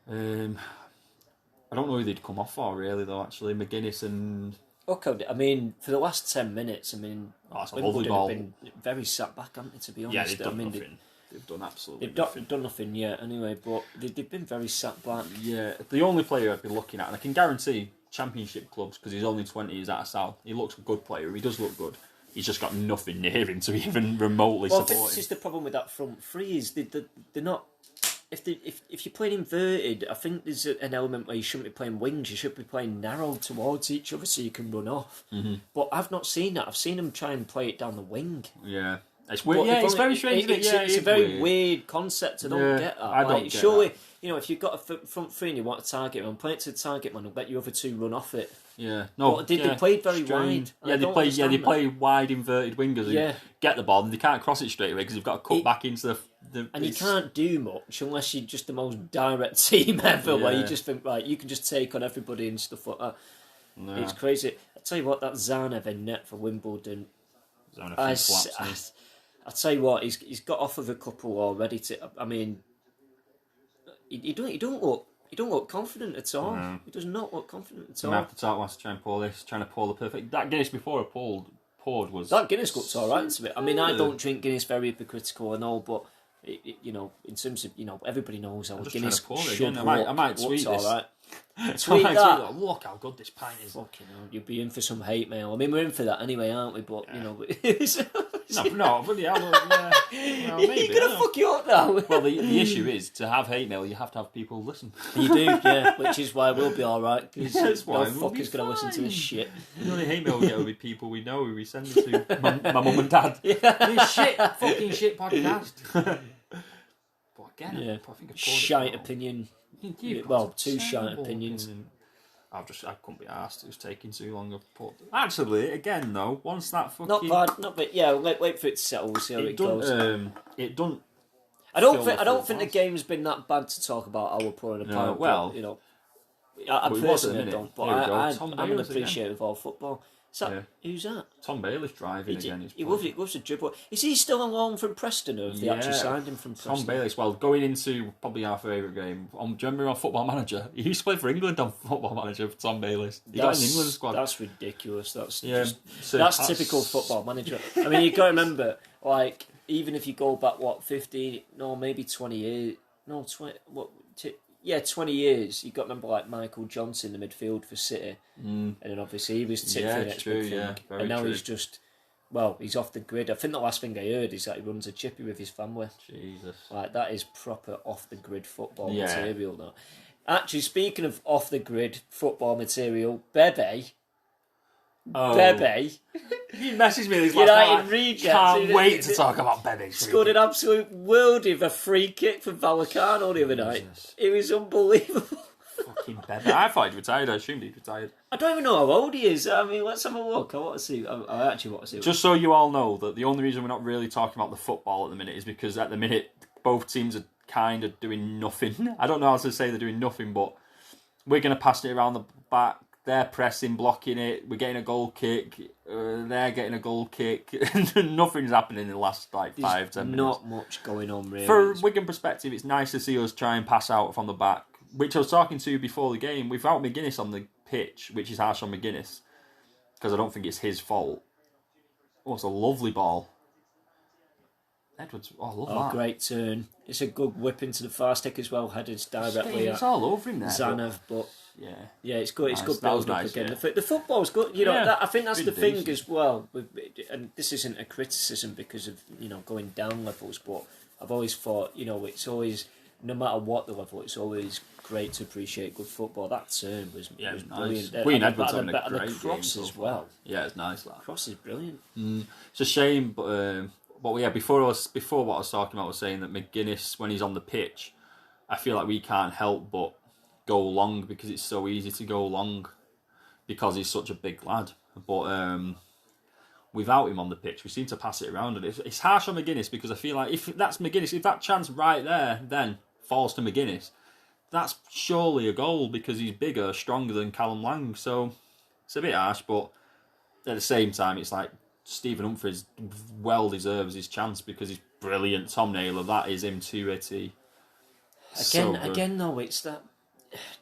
I don't know who they'd come off for, really, though. Actually, McGuinness and. Okay, I mean, for the last 10 minutes, Wimbledon have been very sat back, haven't they, to be honest? Yeah, they've done nothing. They've done absolutely nothing. They've done nothing yet, anyway, but they've been very sat back. Yeah, the only player I'd be looking at, and I can guarantee Championship clubs, because he's only 20, is out of Sal. He looks a good player. He does look good. He's just got nothing near him to even remotely support him. I think this is the problem with that front three, is they're not... If you're playing inverted, I think there's an element where you shouldn't be playing wings. You should be playing narrow towards each other so you can run off. Mm-hmm. But I've not seen that. I've seen them try and play it down the wing. Yeah, it's weird. Yeah, it's very strange. It's a very weird concept. I don't get that. I don't get surely, that. If you've got a front three and you want a target man, play it to the target man. I'll bet you other two run off it. Yeah, no. But they played very wide. Yeah, they play wide inverted wingers. And get the ball, and they can't cross it straight away because they've got to cut back into the. And you can't do much unless you're just the most direct team ever, where you just think, right, you can just take on everybody and stuff like that. No. It's crazy. I tell you what, that Zanev in net for Wimbledon. I tell you what, he's got off of a couple already. I mean, he don't look confident at all. No. He does not look confident at all. I have to talk whilst trying to pull the perfect. That Guinness before I poured was that Guinness looked all right to me. I mean, I don't drink Guinness, very hypocritical and all, but. In terms of everybody knows how Guinness should look. I might tweet this. All right. Tweet that. Look how good this pint is. Fucking hell, you'll be in for some hate mail. I mean, we're in for that anyway, aren't we? But no, bloody hell. Well, maybe, you're gonna fuck you up now. Well, the issue is to have hate mail, you have to have people listen. You do, yeah. Which is why we'll be all right. Because no fucker's gonna listen to this shit. The only hate mail we get with people we know who we send it to. My mum and dad. This fucking shit podcast. Again, I think shite opinion. Well, two shite opinions. I couldn't be arsed. It was taking too long. Actually, again though, once that fucking not bad. Yeah, wait for it to settle. We'll see how it goes. It don't. I don't think the game's been that bad to talk about our pouring apart. No, well, I personally don't. But I'm an appreciator of all football. Who's that? Tom Bailey's driving again. He loves a dribble. Is he still on loan from Preston, or have they actually signed him from Preston? Tom Bailey's, well, going into probably our favourite game, do you remember on Football Manager? He used to play for England on Football Manager, for Tom Bailey's. He got an England squad. That's ridiculous. That's typical Football Manager. I mean, you've got to remember, like, even if you go back, 20 years, 20 years. You've got to remember, like, Michael Johnson, the midfield for City. And then obviously he was tipped for the next big thing. And now he's just, he's off the grid. I think the last thing I heard is that he runs a chippy with his family. Jesus. Like, that is proper off the grid football material now. Actually, speaking of off the grid football material, Bebe. He messaged me this last night. Can't wait to talk about Bebe. Scored an absolute worldie of a free kick from Vallecano the other night. It was unbelievable. Fucking Bebe. I thought he'd retired. I assumed he'd retired. I don't even know how old he is. I mean, let's have a look. I want to see. I actually want to see. Just so you all know that the only reason we're not really talking about the football at the minute is because at the minute both teams are kind of doing nothing. I don't know how to say they're doing nothing, but we're going to pass it around the back. They're pressing, blocking it. We're getting a goal kick. They're getting a goal kick. Nothing's happening in the last 5-10 minutes. Not much going on, really. For Wigan perspective, it's nice to see us try and pass out from the back, which I was talking to before the game. Without McGuinness on the pitch, which is harsh on McGuinness, because I don't think it's his fault. Oh, it's a lovely ball. Edwards, I love that. Great turn. It's a good whip into the far stick as well, headed directly it's all over him there. Zanev, but it's good. It's nice. good build up again. Yeah. The football's good. I think that's the thing as well. And this isn't a criticism because of going down levels, but I've always thought it's always, no matter what the level, it's always great to appreciate good football. That turn was brilliant. Nice. Queen Edwards on a great and the cross game as well. Yeah, it's nice. That cross is brilliant. It's a shame, but before what I was talking about was saying that McGuinness, when he's on the pitch, I feel like we can't help but go long because it's so easy to go long because he's such a big lad. But without him on the pitch, we seem to pass it around, and it's harsh on McGuinness because I feel like if that chance right there then falls to McGuinness, that's surely a goal because he's bigger, stronger than Callum Lang. So it's a bit harsh, but at the same time, it's like Stephen Humphries well deserves his chance because he's brilliant. Tom Naylor, that is him to a T. Again, though, it's that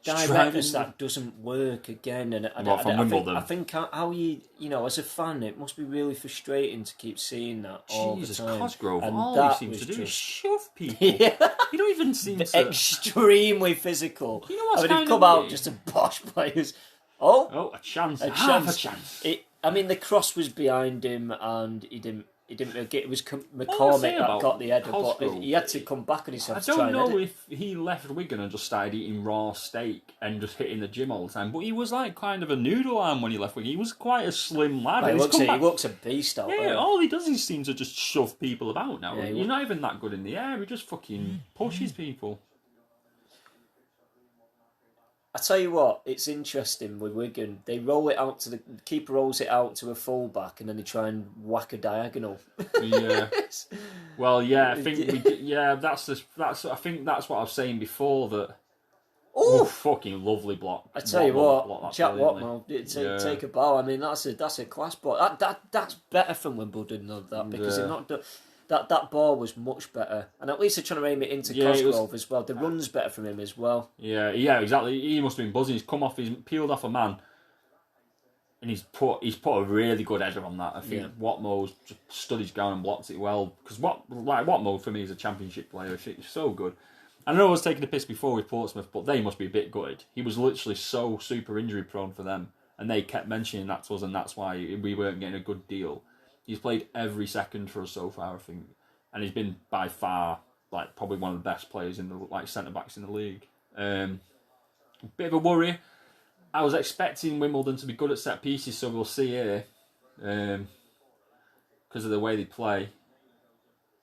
directness that doesn't work again. And I think how you as a fan, it must be really frustrating to keep seeing that all the time. Cosgrove, and all he seems to do is shove people. Yeah. You don't even seem to... Extremely physical. You know what's he'd come out just to bosh players. Oh, a chance. Half a chance. The cross was behind him, and he didn't really get. It was McCormick that got the header, but he had to come back on himself. I don't know if he left Wigan and just started eating raw steak and just hitting the gym all the time, but he was like kind of a noodle arm when he left Wigan. He was quite a slim lad. He looks a beast out there. All he does is seem to just shove people about now. He's not even that good in the air. He just fucking pushes people. I tell you what, it's interesting with Wigan. They roll it out the keeper rolls it out to a fullback, and then they try and whack a diagonal. Yeah. Well, yeah, I think I think that's what I was saying before. That fucking lovely block. I tell you what, Jack Watmore, take a bow. I mean, that's a class block. That's better from Wimbledon though, because they've not done. That ball was much better, and at least they're trying to aim it into Cosgrove as well. The run's better from him as well. Yeah, exactly. He must have been buzzing. He's peeled off a man, and he's put a really good header on that. I think Watmore's just stood his ground and blocked it well, because Watmore for me is a championship player. He's so good. I know I was taking the piss before with Portsmouth, but they must be a bit gutted. He was literally so super injury prone for them, and they kept mentioning that to us, and that's why we weren't getting a good deal. He's played every second for us so far, I think, and he's been by far probably one of the best players in the centre backs in the league. Bit of a worry. I was expecting Wimbledon to be good at set pieces, so we'll see here, because of the way they play.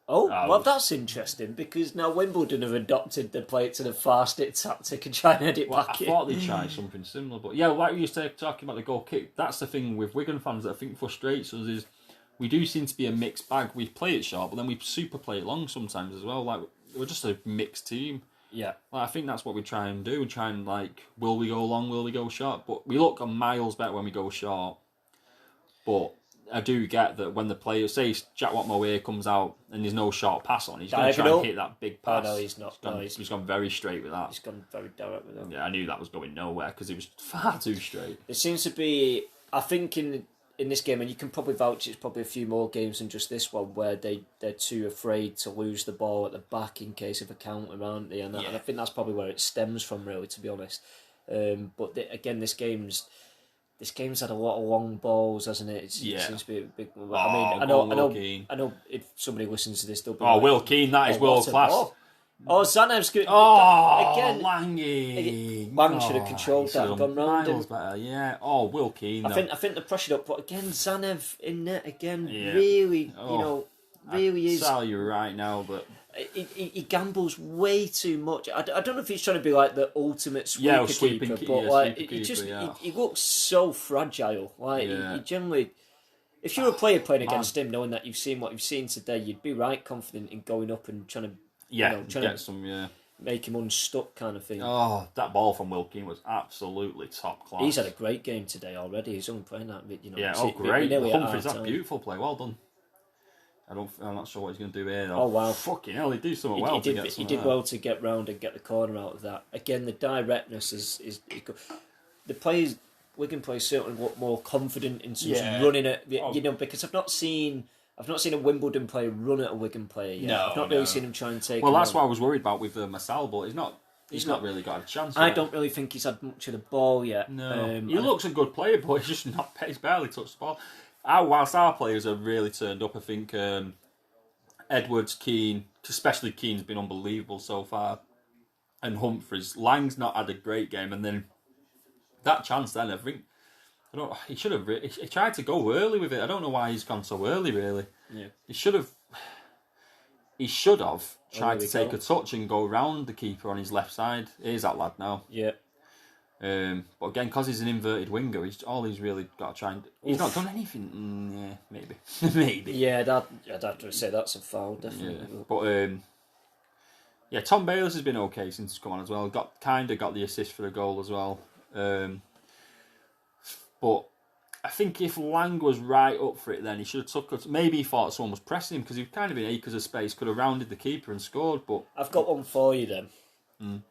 Well, that's interesting because now Wimbledon have adopted the play it to the far stick tactic and try and head it back in. I thought they'd try something similar, but yeah, like you were talking about the goal kick, that's the thing with Wigan fans that I think frustrates us is. We do seem to be a mixed bag. We play it sharp, but then we super play it long sometimes as well. We're just a mixed team. Yeah. I think that's what we try and do. We try and will we go long, will we go short? But we look miles better when we go short. But I do get that when the player, say Jack Watmoe comes out and there's no short pass on, he's going to try and hit that big pass. Oh, no, he's not. He's gone very straight with that. He's gone very direct with that. Yeah, I knew that was going nowhere because it was far too straight. It seems to be, I think in this game, and you can probably vouch it's probably a few more games than just this one, where they're too afraid to lose the ball at the back in case of a counter, aren't they? And I think that's probably where it stems from, really, to be honest. But again, this game's had a lot of long balls, hasn't it? It seems to be a big. I know. If somebody listens to this, they'll be Will Keane, that is world class. Zanev's good. Again, Lange. Lang should have controlled that and gone round him. Better, yeah. Will Keane. I think the pressured up, but again, Zanev in net again. Really, really is. I'll tell you right now, but he gambles way too much. I don't know if he's trying to be like the ultimate sweeper keeper, but he looks so fragile. He generally. If you're a player playing against him, knowing that you've seen what you've seen today, you'd be right confident in going up and trying to. Make him unstuck kind of thing. Oh, that ball from Will Keane was absolutely top class. He's had a great game today already. He's only playing that bit, great. Humphries, that beautiful play. Well done. I'm not sure what he's going to do here, though. Oh, wow. Fucking hell, he did something He did well to get round and get the corner out of that. Again, the directness is good. The players, Wigan players certainly look more confident in terms of running it. Because I've not seen a Wimbledon player run at a Wigan player yet. No, I've not really seen him try and take. Well, that's what I was worried about with Marcel, but he's not really got a chance. I don't really think he's had much of the ball yet. No, he looks a good player, but he's barely touched the ball. Whilst our players have really turned up, I think Edwards, Keane, especially Keane's been unbelievable so far, and Humphries. Lang's not had a great game, and then that chance then, I think. He should have. He tried to go early with it. I don't know why he's gone so early. Really, He should have tried to take a touch and go round the keeper on his left side. Here's that lad now. Yeah. But again, because he's an inverted winger, he's really got to try and. He's not done anything. Maybe. Maybe. Yeah, I'd have to say that's a foul, definitely. Yeah. But Tom Bayliss has been okay since he's come on as well. Got the assist for the goal as well. But I think if Lang was right up for it, then he should have took it. Maybe he thought someone was pressing him because he kind of in acres of space, could have rounded the keeper and scored. But I've got one for you then.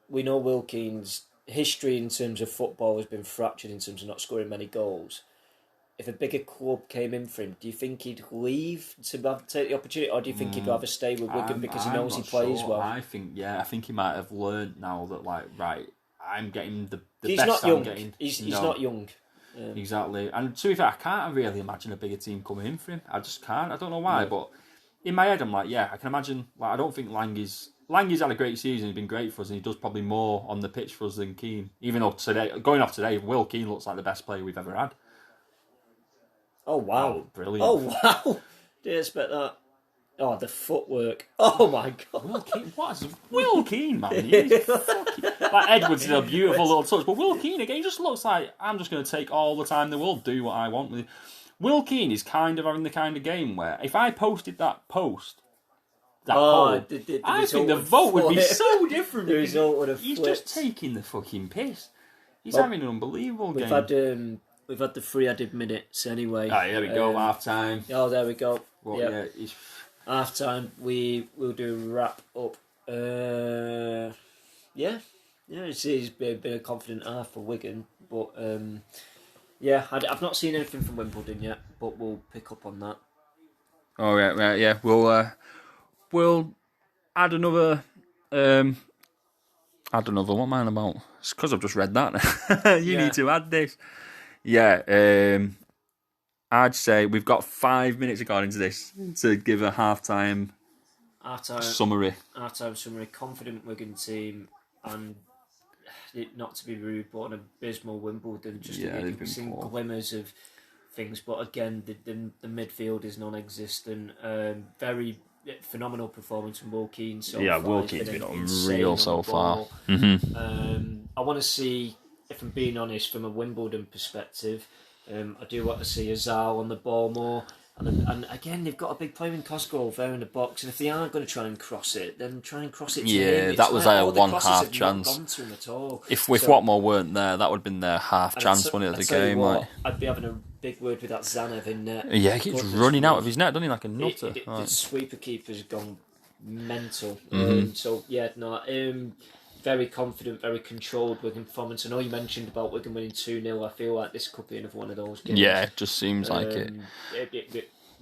We know Will Keane's history in terms of football has been fractured in terms of not scoring many goals. If a bigger club came in for him, do you think he'd leave to take the opportunity, or do you think he'd rather stay with Wigan because he knows he plays well? I think he might have learned now that I'm getting the he's best not I'm young. getting. He's not young. Exactly. And to be fair, I can't really imagine a bigger team coming in for him. I just can't. I don't know why, but in my head I'm like, I can imagine. I don't think Lange's had a great season. He's been great for us, and he does probably more on the pitch for us than Keane. Even though going off today, Will Keane looks like the best player we've ever had. Oh wow! Oh, brilliant! Oh wow! Didn't expect that. Oh, the footwork! Oh my god! Will Keane, man? He's fucking, Edwards is a beautiful little touch, but Will Keane again, he just looks like I'm just going to take all the time in the world, do what I want with. Will Keane is kind of having the kind of game where if I posted that poll, I think the vote would be so different. The result would have He's flipped. just taking the fucking piss. He's having an unbelievable game. We've had the 3 added minutes anyway. There we go, half time. Oh, there we go. Well, half time. We'll do a wrap up. It's been a confident half for Wigan, but I've not seen anything from Wimbledon yet, but we'll pick up on that. Oh right, yeah. We'll add another. Add another. What am I about? It's because I've just read that. You need to add this. Yeah, I'd say we've got 5 minutes according to this to give a half-time summary. Half-time summary. Confident Wigan team, and not to be rude, but an abysmal Wimbledon. We've seen glimmers of things, but again, the midfield is non-existent. Very phenomenal performance from Will Keane so far. Yeah, Will Keane's been unreal so far. Mm-hmm. I want to see, if I'm being honest, from a Wimbledon perspective, I do want to see Azar on the ball more. And again, they've got a big player in Cosgrove there in the box, and if they are going to try and cross it, then try and cross it to him. Yeah, It's that was like our all the one crosses half have chance. not gone to him at all. If So- Watmore weren't there, that would have been their half and chance, wouldn't it, of the I tell you game? what, Like, I'd be having a big word with that Zanev in net. yeah, he keeps Goodness running me. out of his net, doesn't he, like a nutter? The sweeper keeper's gone mental. Mm-hmm. So yeah, no, very confident, very controlled Wigan performance. I know you mentioned about Wigan winning 2-0. I feel like this could be another one of those games. Yeah, it just seems like it.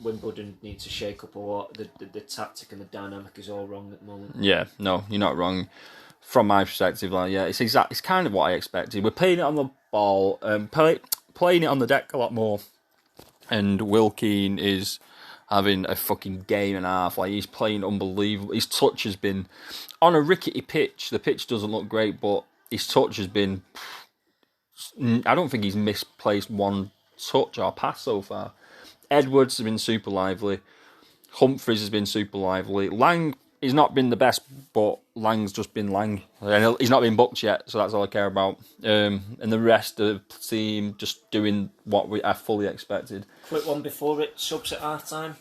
Wimbledon need to shake up a lot. The tactic and the dynamic is all wrong at the moment. Yeah, no, you're not wrong. From my perspective, like, yeah, it's kind of what I expected. We're playing it on the ball, playing it on the deck a lot more, and Will Keane is having a fucking game and a half. Like, he's playing unbelievable. His touch has been on a rickety pitch. The pitch doesn't look great, but his touch has been. I don't think he's misplaced one touch or pass so far. Edwards has been super lively. Humphries has been super lively. Lang, he's not been the best, but Lang's just been Lang. And he's not been booked yet, so that's all I care about. And the rest of the team just doing what I fully expected. Quick one before it subs at half time.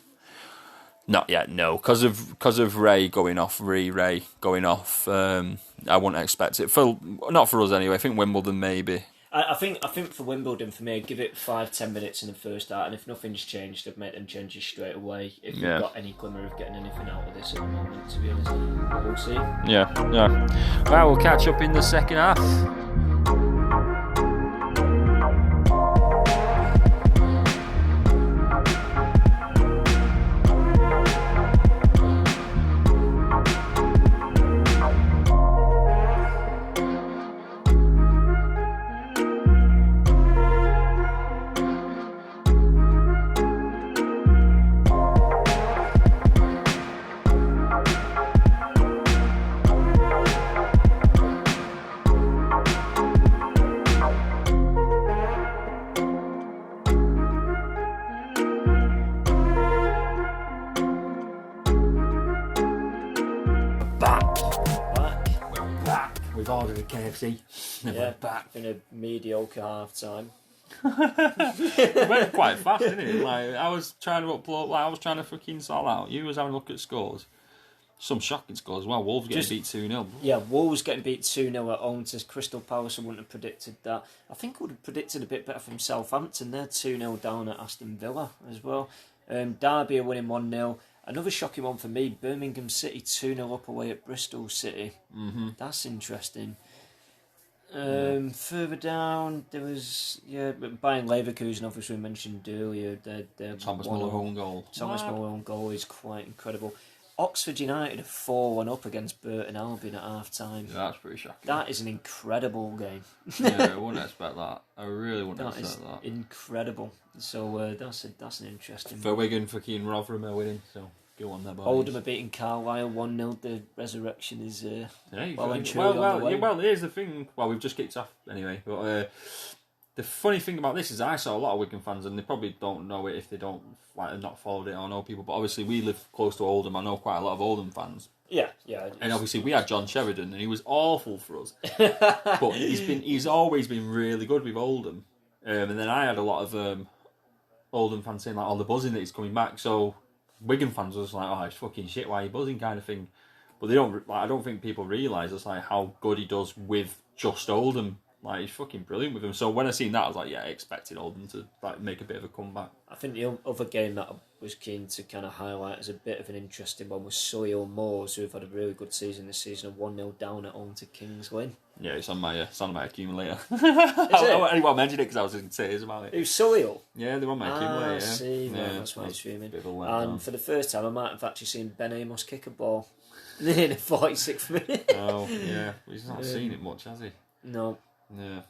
Not yet, no. Because of Ray going off, Ray going off, I wouldn't expect it. Not for us anyway. I think Wimbledon maybe. I think for Wimbledon, for me, I'd give it 5-10 minutes in the first half, and if nothing's changed, I'd make them changes straight away. If you've got any glimmer of getting anything out of this at the moment, to be honest, but we'll see. Yeah. Right, we'll catch up in the second half. We've ordered a KFC. Yeah, back in a mediocre half time. It went quite fast, didn't it? Like, I was trying to upload, I was trying to fucking sort out. You was having a look at scores. Some shocking scores as well. Wolves getting beat 2-0. Yeah, Wolves getting beat 2-0 at home to Crystal Palace. I wouldn't have predicted that. I think I would have predicted a bit better from Southampton. They're 2-0 down at Aston Villa as well. Derby are winning 1-0. Another shocking one for me, Birmingham City 2-0 up away at Bristol City. Mm-hmm. That's interesting. Further down, there was Bayern Leverkusen, obviously we mentioned earlier. Thomas Muller own goal. Thomas Muller own goal is quite incredible. Oxford United are 4-1 up against Burton Albion at half time. Yeah, that's pretty shocking. That is an incredible game. Yeah, I wouldn't expect that. I really wouldn't expect that. That is incredible. So that's an interesting for Wigan, for Keane Rotherham are winning, so go on there, boys. Oldham are beating Carlisle 1-0. The resurrection is well and truly on the way. Well, here's the thing. Well, we've just kicked off anyway, but the funny thing about this is I saw a lot of Wigan fans, and they probably don't know it if they don't have not followed it or know people. But obviously, we live close to Oldham. I know quite a lot of Oldham fans. Yeah. And obviously, we had John Sheridan, and he was awful for us. But he's always been really good with Oldham. And then I had a lot of Oldham fans saying like, "Oh, the buzzing that he's coming back." So Wigan fans was like, "Oh, it's fucking shit. Why are you buzzing?" kind of thing. But they don't. Like, I don't think people realise it's like how good he does with just Oldham. Like, he's fucking brilliant with him. So when I seen that, I was like, yeah, I expected Oldham to like make a bit of a comeback. I think the other game that I was keen to kind of highlight as a bit of an interesting one was Solihull Moors, who have had a really good season this season, 1-0 down at home to Kings Lynn. Yeah, it's on my accumulator. I mentioned it because I was in tears about it. Who's Solihull? Yeah, they're on my accumulator. I see, that's why it's streaming. And for the first time, I might have actually seen Ben Amos kick a ball in the 46th minute. Oh, yeah. He's not seen it much, has he? No. Yeah.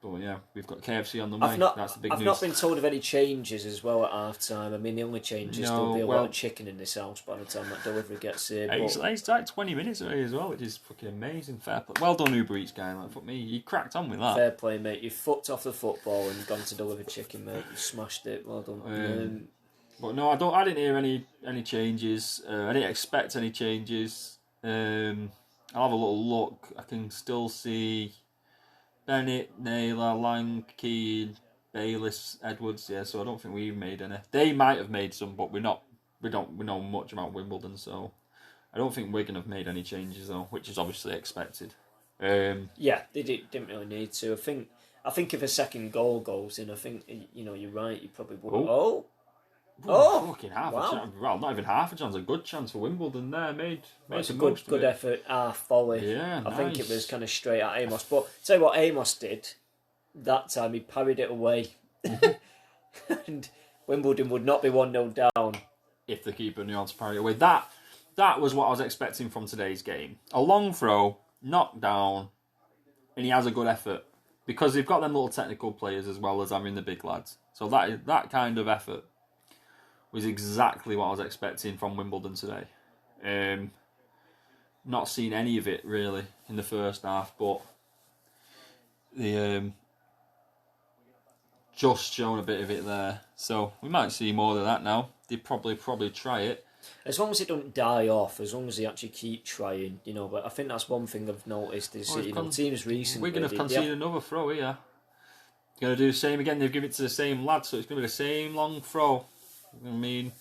But yeah, we've got KFC on the way. That's the big news. I've not been told of any changes as well at half time. I mean, the only change is there'll be a lot of chicken in this house by the time that delivery gets here. It's like 20 minutes away as well, which is fucking amazing. Fair play. Well done, Uber Eats guy. Like, fuck me, you cracked on with that. Fair play, mate. You fucked off the football and gone to deliver chicken, mate. You smashed it. Well done. But no, I didn't hear any changes. I didn't expect any changes. I'll have a little look. I can still see Bennett, Naylor, Lang, Keane, Bayliss, Edwards. Yeah, so I don't think we've made any. They might have made some, but we know much about Wimbledon, so I don't think Wigan have made any changes though, which is obviously expected. Yeah, they didn't really need to. I think if a second goal goes in, I think you're right. You probably would. Fucking half wow. a chance. Well, not even half a chance. A good chance for Wimbledon there. Made It's a the good most of it. effort. Volley. Yeah, I think it nice. was kind of straight at Amos. But tell you what, Amos did that time. He parried it away, and Wimbledon would not be 1-0 down if the keeper knew how to parry it away. That was what I was expecting from today's game. A long throw, knocked down, and he has a good effort because they've got them little technical players as well as having the big lads. So that kind of effort was exactly what I was expecting from Wimbledon today. Not seen any of it really in the first half, but the just shown a bit of it there. So we might see more of that now. They probably try it. As long as it don't die off, as long as they actually keep trying, But I think that's one thing I've noticed is teams recently. We're going to concede another throw here. Going to do the same again. They've given it to the same lad, so it's going to be the same long throw. I mean,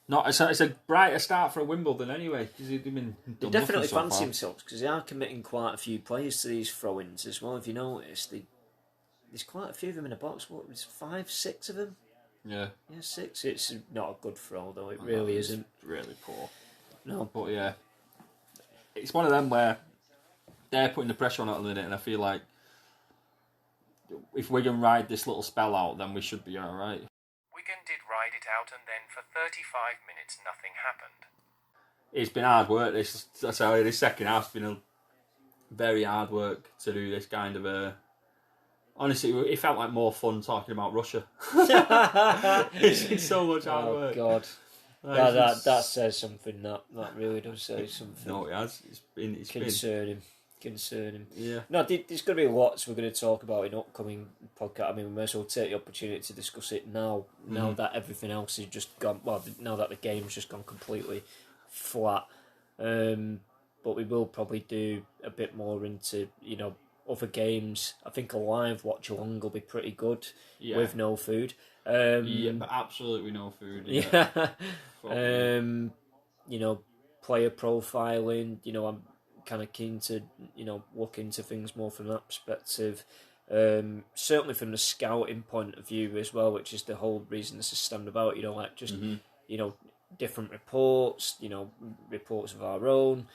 it's a brighter start for Wimbledon anyway. They definitely fancy themselves because they are committing quite a few players to these throw-ins as well. If you notice, there's quite a few of them in the box. What was 5, 6 of them? Yeah, 6. It's not a good throw though. It really isn't. Really poor. No, but yeah, it's one of them where they're putting the pressure on at the minute, and I feel like if Wigan ride this little spell out, then we should be all right. Wigan did ride it out, and then for 35 minutes nothing happened. It's been hard work. This second half's been a very hard work to do this kind of Honestly, it felt like more fun talking about Russia. It's been so much hard work. Oh God, that says something. That really does say something. No, it has. It's concerning. Yeah. No, there's going to be lots we're going to talk about in upcoming podcast. I mean, we may as well take the opportunity to discuss it now. Now that everything else has just gone. Well, now that the game's just gone completely flat. But we will probably do a bit more into other games. I think a live watch along will be pretty good with no food. But absolutely no food. Yeah. Player profiling. I'm kind of keen to look into things more from that perspective. Certainly from the scouting point of view as well, which is the whole reason this is stand about. Different reports. Reports of our own.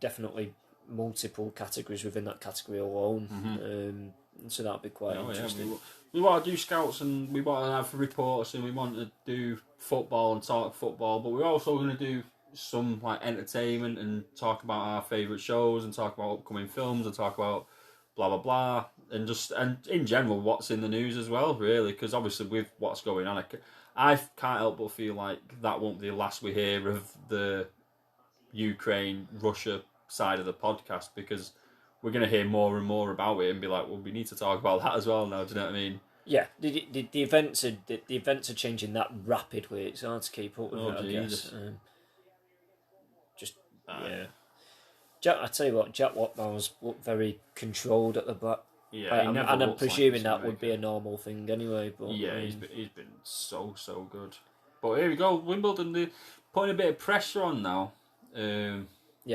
Definitely multiple categories within that category alone. So that'll be quite interesting. Yeah. We want to do scouts and we want to have reports and we want to do football and talk football, but we're also going to do some like entertainment and talk about our favourite shows and talk about upcoming films and talk about blah blah blah and in general what's in the news as well, really, because obviously with what's going on, I can't help but feel like that won't be the last we hear of the Ukraine-Russia side of the podcast, because we're going to hear more and more about it and be like, well, we need to talk about that as well now. Do you know what I mean? Yeah, the events are changing that rapidly. It's hard to keep up with it, I guess. Jack, I tell you what, Jack Watmell's looked very controlled at the back. Yeah, and I'm presuming that would be a normal thing anyway. But yeah, he's been so good. But here we go, Wimbledon. They're putting a bit of pressure on now.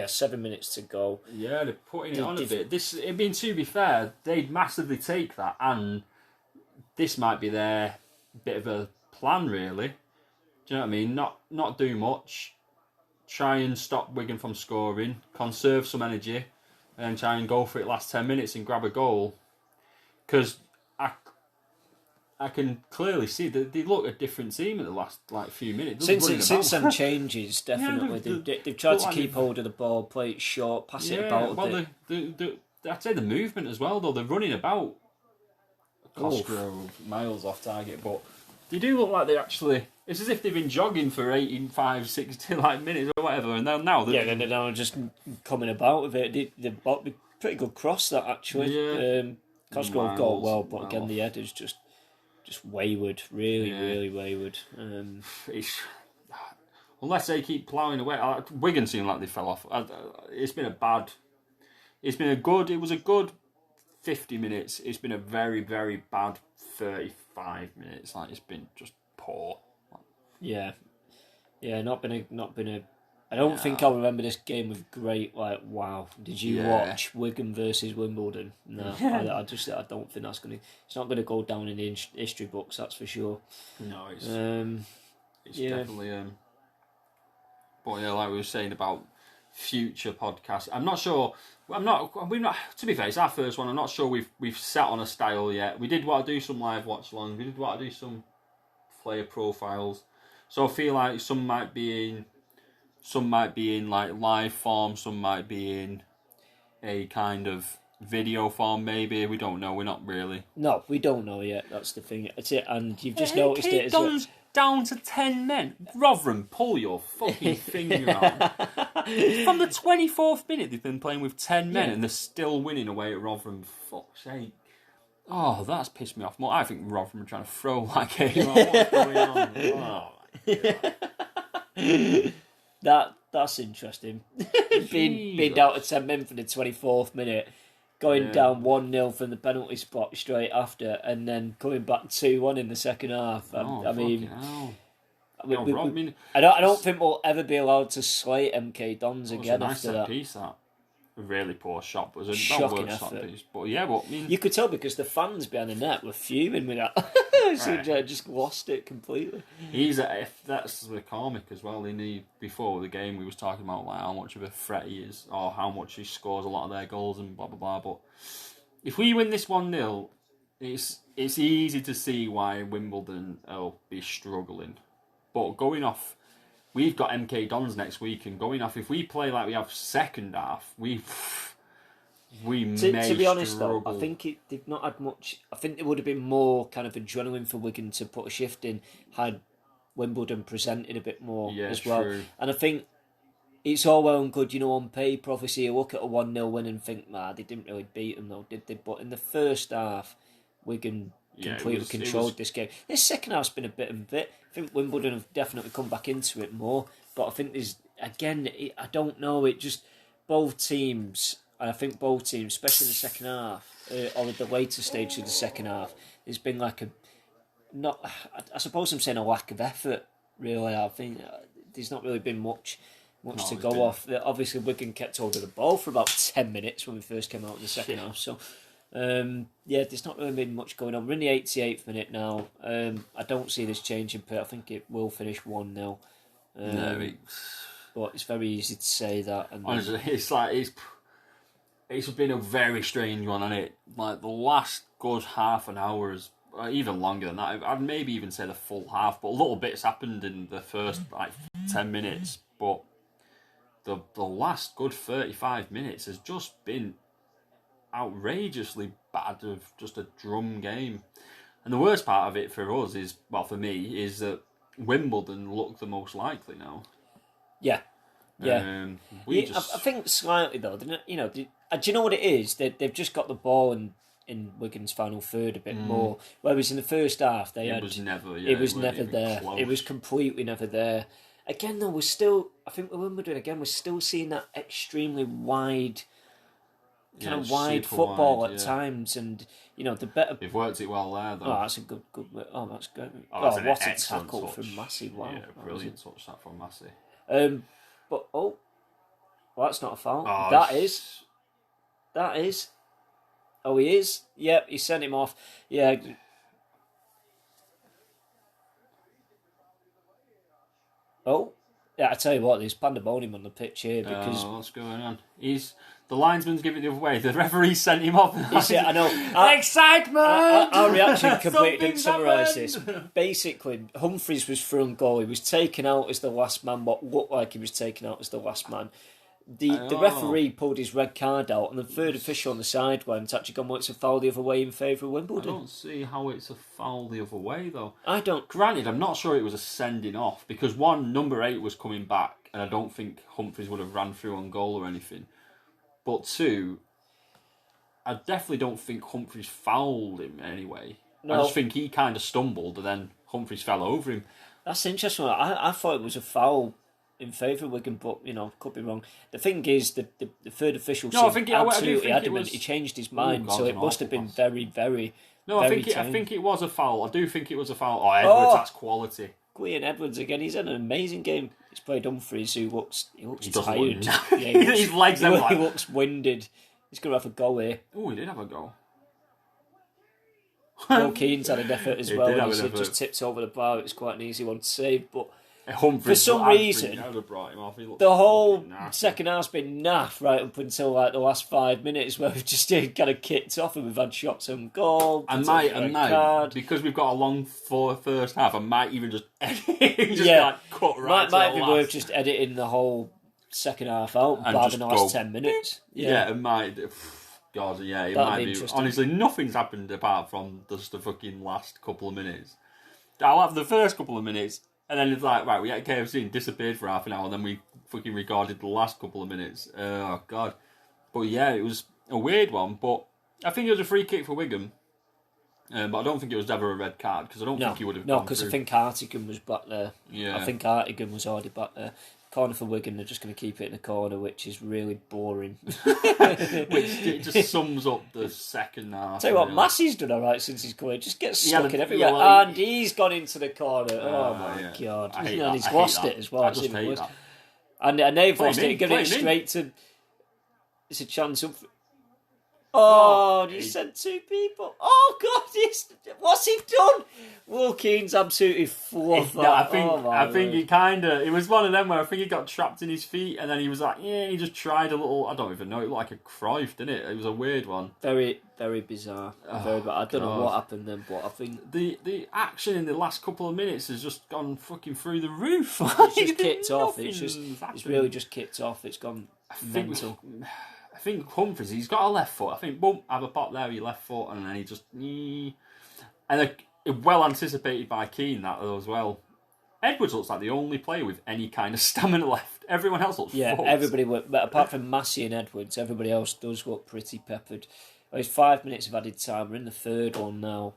7 minutes to go. Yeah, they're putting it on a bit. To be fair, they'd massively take that, and this might be their bit of a plan, really. Do you know what I mean? Not do much, try and stop Wigan from scoring, conserve some energy, and then try and go for it last 10 minutes and grab a goal. Because I can clearly see that they look a different team in the last few minutes. Since some changes, definitely they've tried to keep hold of the ball, play it short, pass it about a bit. I'd say the movement as well, though. They're running about miles off target, but they do look like they're actually. It's as if they've been jogging for 85, 60 minutes or whatever, and now they're now just coming about with it. They've pretty good cross that actually. Yeah. Cosgrove got well, but again the header's just wayward, really wayward. Unless they keep ploughing away, Wigan seem like they fell off. It was a good 50 minutes. It's been a very, very bad 35 minutes. Like, it's been just poor. Yeah, not been a. I don't think I'll remember this game with great wow. Did you watch Wigan versus Wimbledon? No, I don't think that's gonna. It's not gonna go down in the history books. That's for sure. No, it's definitely. But yeah, like we were saying about future podcasts, I'm not sure. We've not. To be fair, it's our first one. I'm not sure we've set on a style yet. We did want to do some live watch alongs. We did want to do some player profiles. So I feel like some might be in like live form, some might be in a kind of video form maybe. We don't know, we're not really. No, we don't know yet, that's the thing. That's it, and you've just noticed it as well. Down to 10 men. Rotherham, pull your fucking finger out. From the 24th minute they've been playing with 10 men and they're still winning away at Rotherham. Fuck's sake. Oh, that's pissed me off more. I think Rotherham are trying to throw like a... What's going on? Oh. That's interesting. being down to 10 men for the 24th minute, going down 1-0 from the penalty spot straight after, and then coming back 2-1 in the second half. I don't think we'll ever be allowed to slate MK Dons again after that. Piece, that. A really poor shot, but it was a shocking effort. Piece. But yeah, but you could tell because the fans behind the net were fuming with that. Just lost it completely. That's the comic as well. Before the game, we was talking about like how much of a threat he is, or how much he scores a lot of their goals and blah blah blah. But if we win this 1-0, it's easy to see why Wimbledon will be struggling. But going off. We've got MK Dons next week, and going off, if we play like we have second half, we may to be honest struggle. though, I think they've not had much. I think there would have been more kind of adrenaline for Wigan to put a shift in had Wimbledon presented a bit more as well. True. And I think it's all well and good, on paper, obviously you look at a 1-0 win and think, they didn't really beat them though, did they? But in the first half, Wigan completely controlled this game. This second half's been a bit of a bit. I think Wimbledon have definitely come back into it more, but I think there's again. I don't know. It just both teams, and I think both teams, especially in the second half or the later stage of the second half, there's been like I suppose I'm saying a lack of effort. Really, I think there's not really been much to go off. Obviously, Wigan kept hold of the ball for about 10 minutes when we first came out in the second half. So. There's not really been much going on. We're in the 88th minute now. I don't see this changing, but I think it will finish 1-0. But it's very easy to say that. And honestly, it's been a very strange one, hasn't it? Like the last good half an hour is even longer than that. I'd maybe even say the full half, but a little bits happened in the first 10 minutes. But the last good 35 minutes has just been outrageously bad, of just a drum game. And the worst part of it for us is, well, for me, is that Wimbledon look the most likely now. Yeah. I think slightly though. Do you know what it is? They've just got the ball in Wigan's final third a bit more. Whereas in the first half, it was never there. Close. It was completely never there. Again, though, I think with Wimbledon again, we're still seeing that extremely wide. Wide football at times, and the better. They've worked it well there, though. Oh, that's a good. Oh, that's great. What a tackle touch from Massey! Wow, yeah, brilliant touch that from Massey. But well, that's not a foul. Oh, that is. Oh, he is. Yep, he sent him off. Yeah. Oh, yeah. I tell you what, there's pandemonium on the pitch here because what's going on? The linesman's giving it the other way. The referee sent him off. I know. Excitement! Our reaction completely didn't summarise this. Basically, Humphries was through on goal. He was taken out as the last man, what looked like he was taken out as the last man. The referee pulled his red card out, and the third official on the side went actually gone, well, it's a foul the other way in favour of Wimbledon. I don't see how it's a foul the other way, though. I don't. Granted, I'm not sure it was a sending off, because one, number 8 was coming back, and I don't think Humphries would have ran through on goal or anything. But two, I definitely don't think Humphries fouled him anyway. No. I just think he kind of stumbled and then Humphries fell over him. That's interesting. I thought it was a foul in favour of Wigan, but could be wrong. The thing is, the third official No, I seemed do absolutely think it adamant. was- He changed his mind, God, so it's it an must have awful been pass. very, very. No, I very think it was a foul. I do think it was a foul. Oh, Oh! Edwards, that's quality. Ian Edwards again. He's had an amazing game. He's played Humphries, who looks doesn't tired. look- His legs he, are he like- looks winded. He's going to have a go here. Oh, he did have a goal. Will Keane's had an effort as He well. did have And an he effort. just tips over the bar. It's quite an easy one to save, but Humphries, For some reason, I would have brought him off. He looked the whole fucking nasty. second half's been naff right up until like the last 5 minutes, where we've just kind of kicked off and we've had shots on goal. And potential red card. because we've got a long first half, I might even just Yeah. like cut right to might the be last. worth just editing the whole second half out And rather just than the last go 10 minutes. Yeah, it might. God, yeah, it That'd might be be. interesting. Honestly, nothing's happened apart from just the fucking last couple of minutes. I'll have the first couple of minutes, and then it's like, right, we ate KFC and disappeared for half an hour, and then we fucking recorded the last couple of minutes. Oh, God. But yeah, it was a weird one, but I think it was a free kick for Wigan. But I don't think it was ever a red card, because I don't think he would have No, gone because I through. think Hartigan was back there. Yeah. I think Hartigan was already back there. Corner for Wigan, they're just going to keep it in the corner, which is really boring. Which it just sums up the second half. Tell you what, really. Massey's done alright since he's come in. Just gets Yeah, stuck in yeah, everywhere. well, And he's gone into the corner. Oh my yeah. God. I hate And that. he's I hate lost that. it as well. I It's just even hate worse. that. And they've Play lost him it, in, giving play it him in. straight to... It's a chance of... Oh, he he- sent two people. Oh, God, what's he done? Will Keane's absolutely fluffed No, I that. think Oh, my I think word. he kind of. It was one of them where I think he got trapped in his feet, and then he was like, yeah, he just tried a little. I don't even know. It looked like a Cruyff, didn't it? It was a weird one. Very, very bizarre. Very bad. I don't know God. what happened then, but I think The action in the last couple of minutes has just gone fucking through the roof. it's just kicked off. It's happened. really just kicked off. It's gone think- mental. I think Humphries, he's got a left foot. I think, boom, have a pop there with your left foot, and then he just... And well anticipated by Keane, that as well. Edwards looks like the only player with any kind of stamina left. Everyone else looks Yeah, fucked. everybody but apart from Massey and Edwards, everybody else does look pretty peppered. Well, it's 5 minutes of added time. We're in the third one now.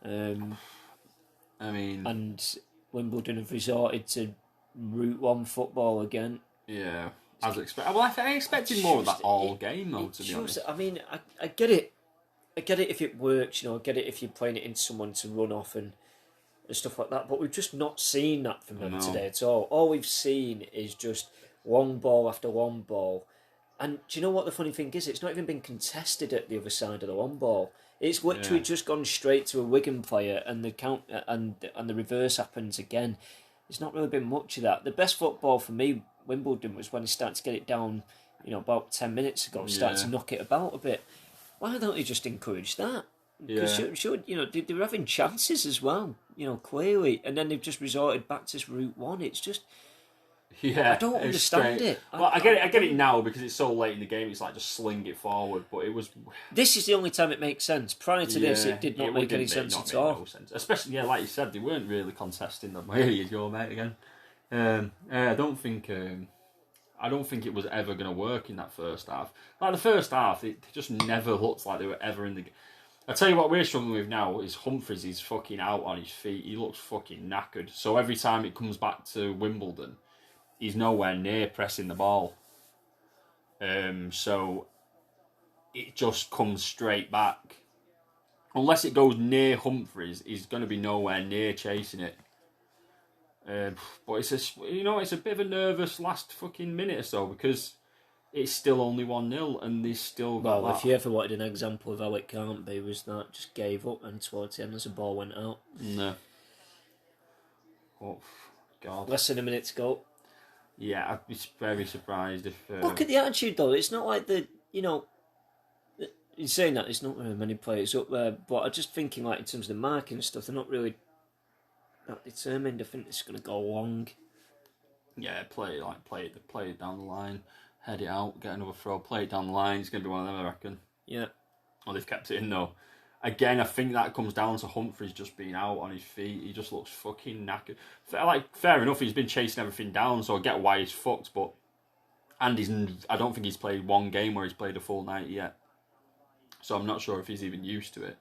I mean... And Wimbledon have resorted to Route 1 football again. Yeah, as expected. Well, I expected more of that all game, though, to be honest. I mean, I get it. I get it if it works, I get it if you're playing it into someone to run off and stuff like that, but we've just not seen that from them today at all. All we've seen is just long ball after long ball. And do you know what the funny thing is? It's not even been contested at the other side of the long ball. It's literally just gone straight to a Wigan player, and the count and the reverse happens again. There's not really been much of that. The best football for me, Wimbledon, was when he started to get it down, about 10 minutes ago, started to knock it about a bit. Why don't you just encourage that? Because they were having chances as well, clearly, and then they've just resorted back to Route 1. It's just, Yeah, I don't it's understand strange. it. Well, I get it now because it's so late in the game. It's like just sling it forward, but it was. This is the only time it makes sense. Prior to this, it did not make any sense at all. No sense. Especially, like you said, they weren't really contesting them. Here he is, your mate again. I don't think it was ever going to work in that first half. Like the first half, it just never looked like they were ever in the. I tell you what, we're struggling with now is Humphries. He's fucking out on his feet. He looks fucking knackered. So every time it comes back to Wimbledon, he's nowhere near pressing the ball. So it just comes straight back. Unless it goes near Humphries, he's going to be nowhere near chasing it. But it's a bit of a nervous last fucking minute or so because it's still only 1-0 and they still got Well, that. if you ever wanted an example of how it can't be, was that just gave up and towards the end as the ball went out. No. Oh, God. Less than a minute to go. Yeah, I'd be very surprised if... Look at the attitude though. It's not like in saying that, it's not very many players up there, but I'm just thinking like in terms of the marking and stuff, they're not really that determined. I think it's going to go long. Yeah, play it down the line, head it out, get another throw, play it down the line. It's going to be one of them, I reckon. Yeah. Well, they've kept it in though. Again, I think that comes down to Humphries just being out on his feet. He just looks fucking knackered. Fair enough, he's been chasing everything down, so I get why he's fucked, but I don't think he's played one game where he's played a full 90 yet. So I'm not sure if he's even used to it.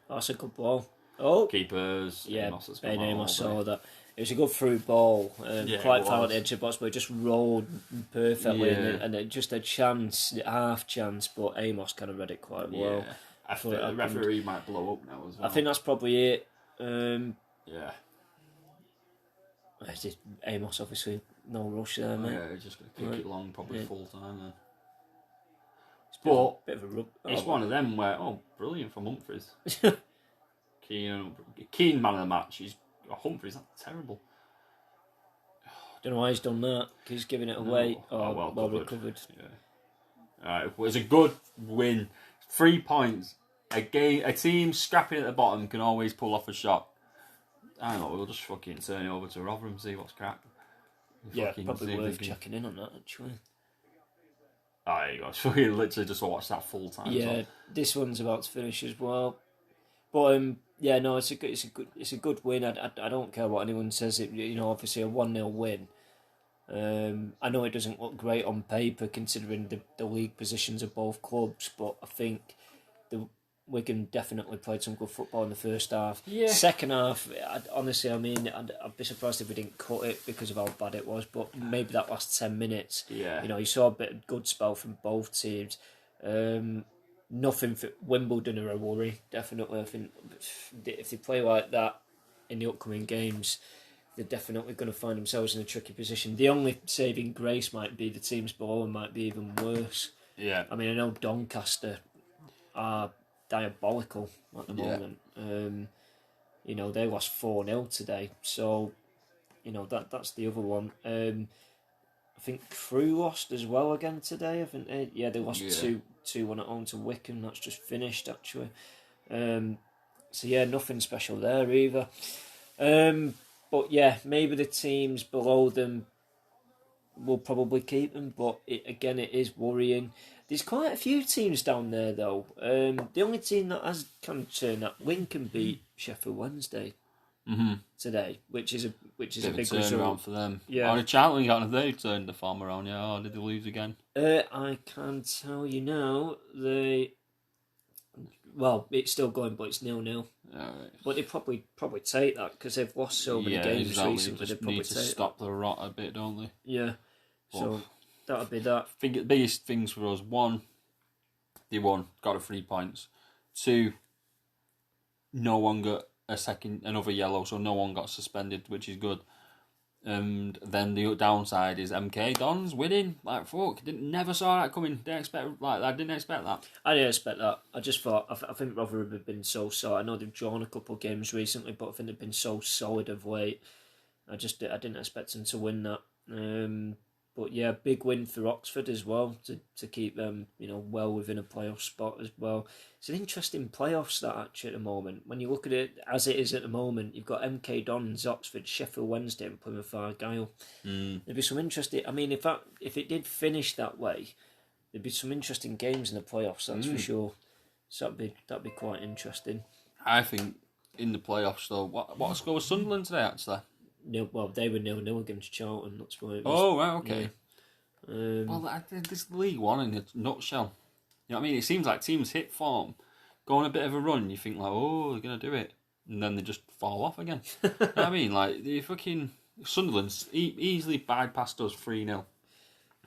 That's a good ball. Oh, keepers. yeah, Amos has Ben come Amos all saw the way. that. It was a good through ball, Yeah, quite it far at was. the edge of the box, but it just rolled perfectly, Yeah. and it just a chance, half chance, but Amos kind of read it quite well. Yeah. I thought think it the happened. referee might blow up now as well. I think that's probably it. Yeah. Amos obviously no rush there, mate. Yeah, he's just going to kick it long, probably full time then. Bit of a rub. It's one of them where, brilliant from Humphries. Keane man of the match. Humphries, that's terrible. Don't know why he's done that. He's giving it away. Well recovered. Yeah. Alright, it was a good win. 3 points. A team scrapping at the bottom can always pull off a shot. I don't know, we'll just fucking turn it over to Rotherham, see what's crack. Probably worth checking in on that, actually. There you go. So we literally just watched that full time. Yeah, this one's about to finish as well. But it's a good win. I don't care what anyone says. Obviously a 1-0 win. I know it doesn't look great on paper considering the league positions of both clubs, but I think Wigan definitely played some good football in the first half. Yeah. Second half, I'd be surprised if we didn't cut it because of how bad it was, but maybe that last 10 minutes. Yeah. You saw a bit of good spell from both teams. Nothing for Wimbledon are a worry, definitely. I think if they play like that in the upcoming games, they're definitely going to find themselves in a tricky position. The only saving grace might be the teams below and might be even worse. Yeah. I mean, I know Doncaster are diabolical at the moment. They lost 4-0 today, so that's the other one. I think Crewe lost as well again today. I think they lost 2-1 at home to Wycombe. That's just finished actually. Nothing special there either. But yeah, maybe the teams below them will probably keep them, but it is worrying. There's quite a few teams down there though. The only team that has kind of turned up, Lincoln beat Sheffield Wednesday today, which is a big turnaround result for them. Yeah. Charlton got they turned the form around. Yeah, did they lose again? I can tell you now it's still going, but it's 0-0. Right. But they probably take that because they've lost so many games recently. They probably need to take stop the rot a bit, don't they? Yeah. So that'll be that. I think the biggest things for us: 1, they won, got 3 points. 2, no one got another yellow, so no one got suspended, which is good. And then the downside is MK Dons winning. Like fuck, never saw that coming. I didn't expect that. I didn't expect that. I just thought I think Rotherham have been so solid. I know they've drawn a couple of games recently, but I think they've been so solid of late. I didn't expect them to win that. But yeah, big win for Oxford as well to keep them well within a playoff spot as well. It's an interesting playoffs that actually at the moment. When you look at it as it is at the moment, you've got MK Dons, Oxford, Sheffield Wednesday, and Plymouth Argyle. There'd be some interesting. I mean, if it did finish that way, there'd be some interesting games in the playoffs. That's for sure. So that'd be quite interesting. I think in the playoffs though, what score was Sunderland today actually? No, well, they were 0-0 against Charlton. That's why it was. Oh, right, okay. Yeah. Well, this League One in a nutshell. You know what I mean? It seems like teams hit form, go on a bit of a run, you think like, they're going to do it. And then they just fall off again. You know what I mean? Like, the fucking Sunderland's easily bypassed us 3-0.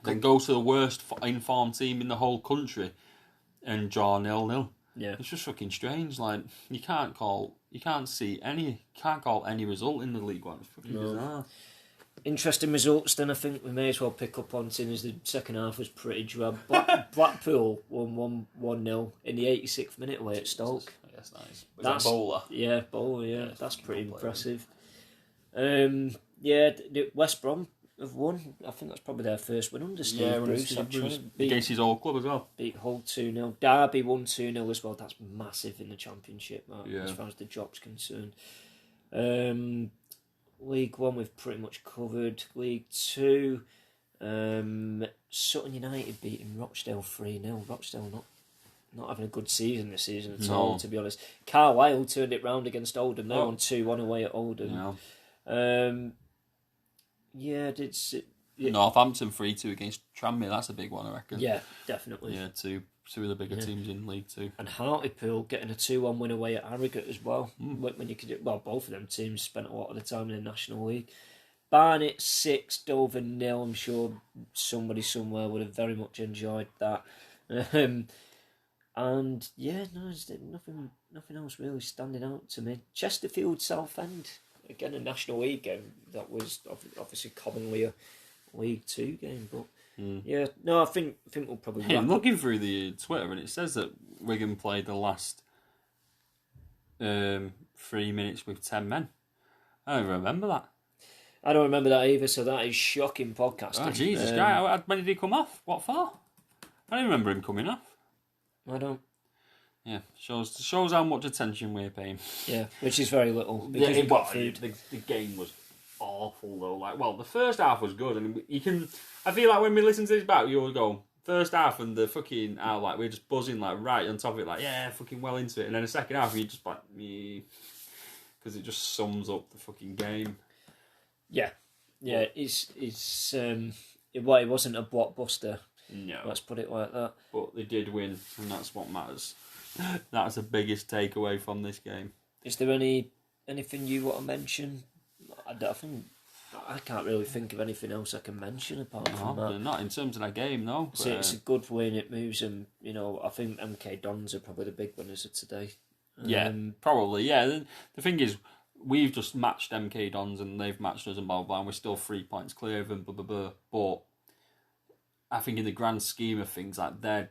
Then go to the worst informed team in the whole country and draw 0-0. Yeah. It's just fucking strange. Like, you can't call any result in the League One. It's fucking bizarre. Interesting results then. I think we may as well pick up on seeing as the second half was pretty drab. Blackpool won 1-0 in the 86th minute away at Stoke. That's nice. That's Bowler. Yeah, Bowler, yeah. That's pretty impressive. West Brom have won. I think that's probably their first win under Steve Bruce. Against his old club as well. Beat Hull 2-0. Derby won 2-0 as well. That's massive in the Championship, as far as the job's concerned. League 1 we've pretty much covered. League 2, Sutton United beating Rochdale 3-0. Rochdale not having a good season this season at all, to be honest. Carlisle turned it round against Oldham. They won 2-1 away at Oldham. Northampton 3-2 against Tranmere. That's a big one, I reckon. Yeah, definitely. Yeah, two of the bigger teams in League Two. And Hartlepool getting a 2-1 win away at Harrogate as well. When you could, both of them teams spent a lot of the time in the National League. Barnet 6, Dover 0. I'm sure somebody somewhere would have very much enjoyed that. And yeah, no, there's nothing else really standing out to me. Chesterfield Southend, again a National League game. That was obviously commonly a League Two game, but yeah, no, I think we'll probably. Hey, I'm looking through the Twitter and it says that Wigan played the last 3 minutes with 10 men. I don't remember that. I don't remember that either. So that is shocking podcasting. Oh Jesus Christ! When did he come off? What for? I don't remember him coming off. I don't. Yeah, shows how much attention we're paying. Yeah, which is very little. Because the game was awful though. Like, well, the first half was good, and you can. I feel like when we listen to this back, you'll go first half, and the fucking like we're just buzzing like right on top of it, like yeah, fucking well into it, and then the second half, you just like because it just sums up the fucking game. Yeah, it wasn't a blockbuster. No, let's put it like that. But they did win, and that's what matters. That's the biggest takeaway from this game. Is there anything you want to mention? I can't really think of anything else I can mention apart from that. Not in terms of that game, no. So it's a good win. It moves them. I think MK Dons are probably the big winners of today. Yeah, probably. Yeah, the thing is, we've just matched MK Dons and they've matched us and blah, blah, blah, and we're still 3 points clear of them, blah, blah, blah. But I think in the grand scheme of things, like they're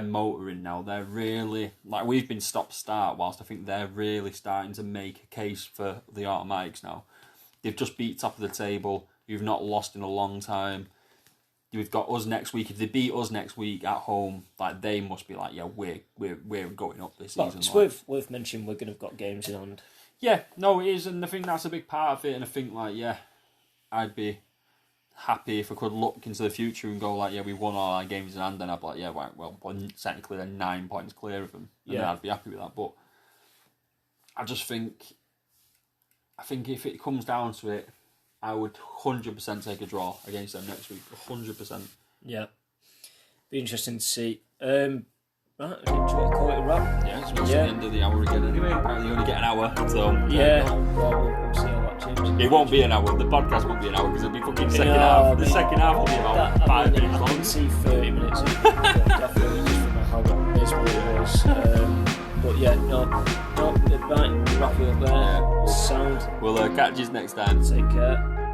motoring now. They're really, like, we've been stop-start whilst I think they're really starting to make a case for the automatics now. They've just beat top of the table. You've not lost in a long time. You've got us next week. If they beat us next week at home, like they must be like, yeah, we're going up this season. It's worth mentioning we're going to have got games in hand. Yeah, no, it is, and I think that's a big part of it. And I think, like, yeah, I'd be happy if I could look into the future and go like, yeah, we won all our games in hand, then I'd be like, yeah, right, well, technically they're 9 points clear of them, and then I'd be happy with that. But I just think if it comes down to it, I would 100% take a draw against them next week, 100%. Yeah, be interesting to see. Right, do you want to call it a wrap? Yeah, it's the end of the hour again anyway. Apparently you only get an hour, so... Yeah, well, we'll see how that changes. It won't be an hour, the podcast won't be an hour, because it'll be fucking second half. The second half will be about 5 minutes long. I can see 30 minutes, definitely, just from how baseball it was. But yeah, no, right, wrap it up there. Yeah. Sound. We'll catch you next time. Take care.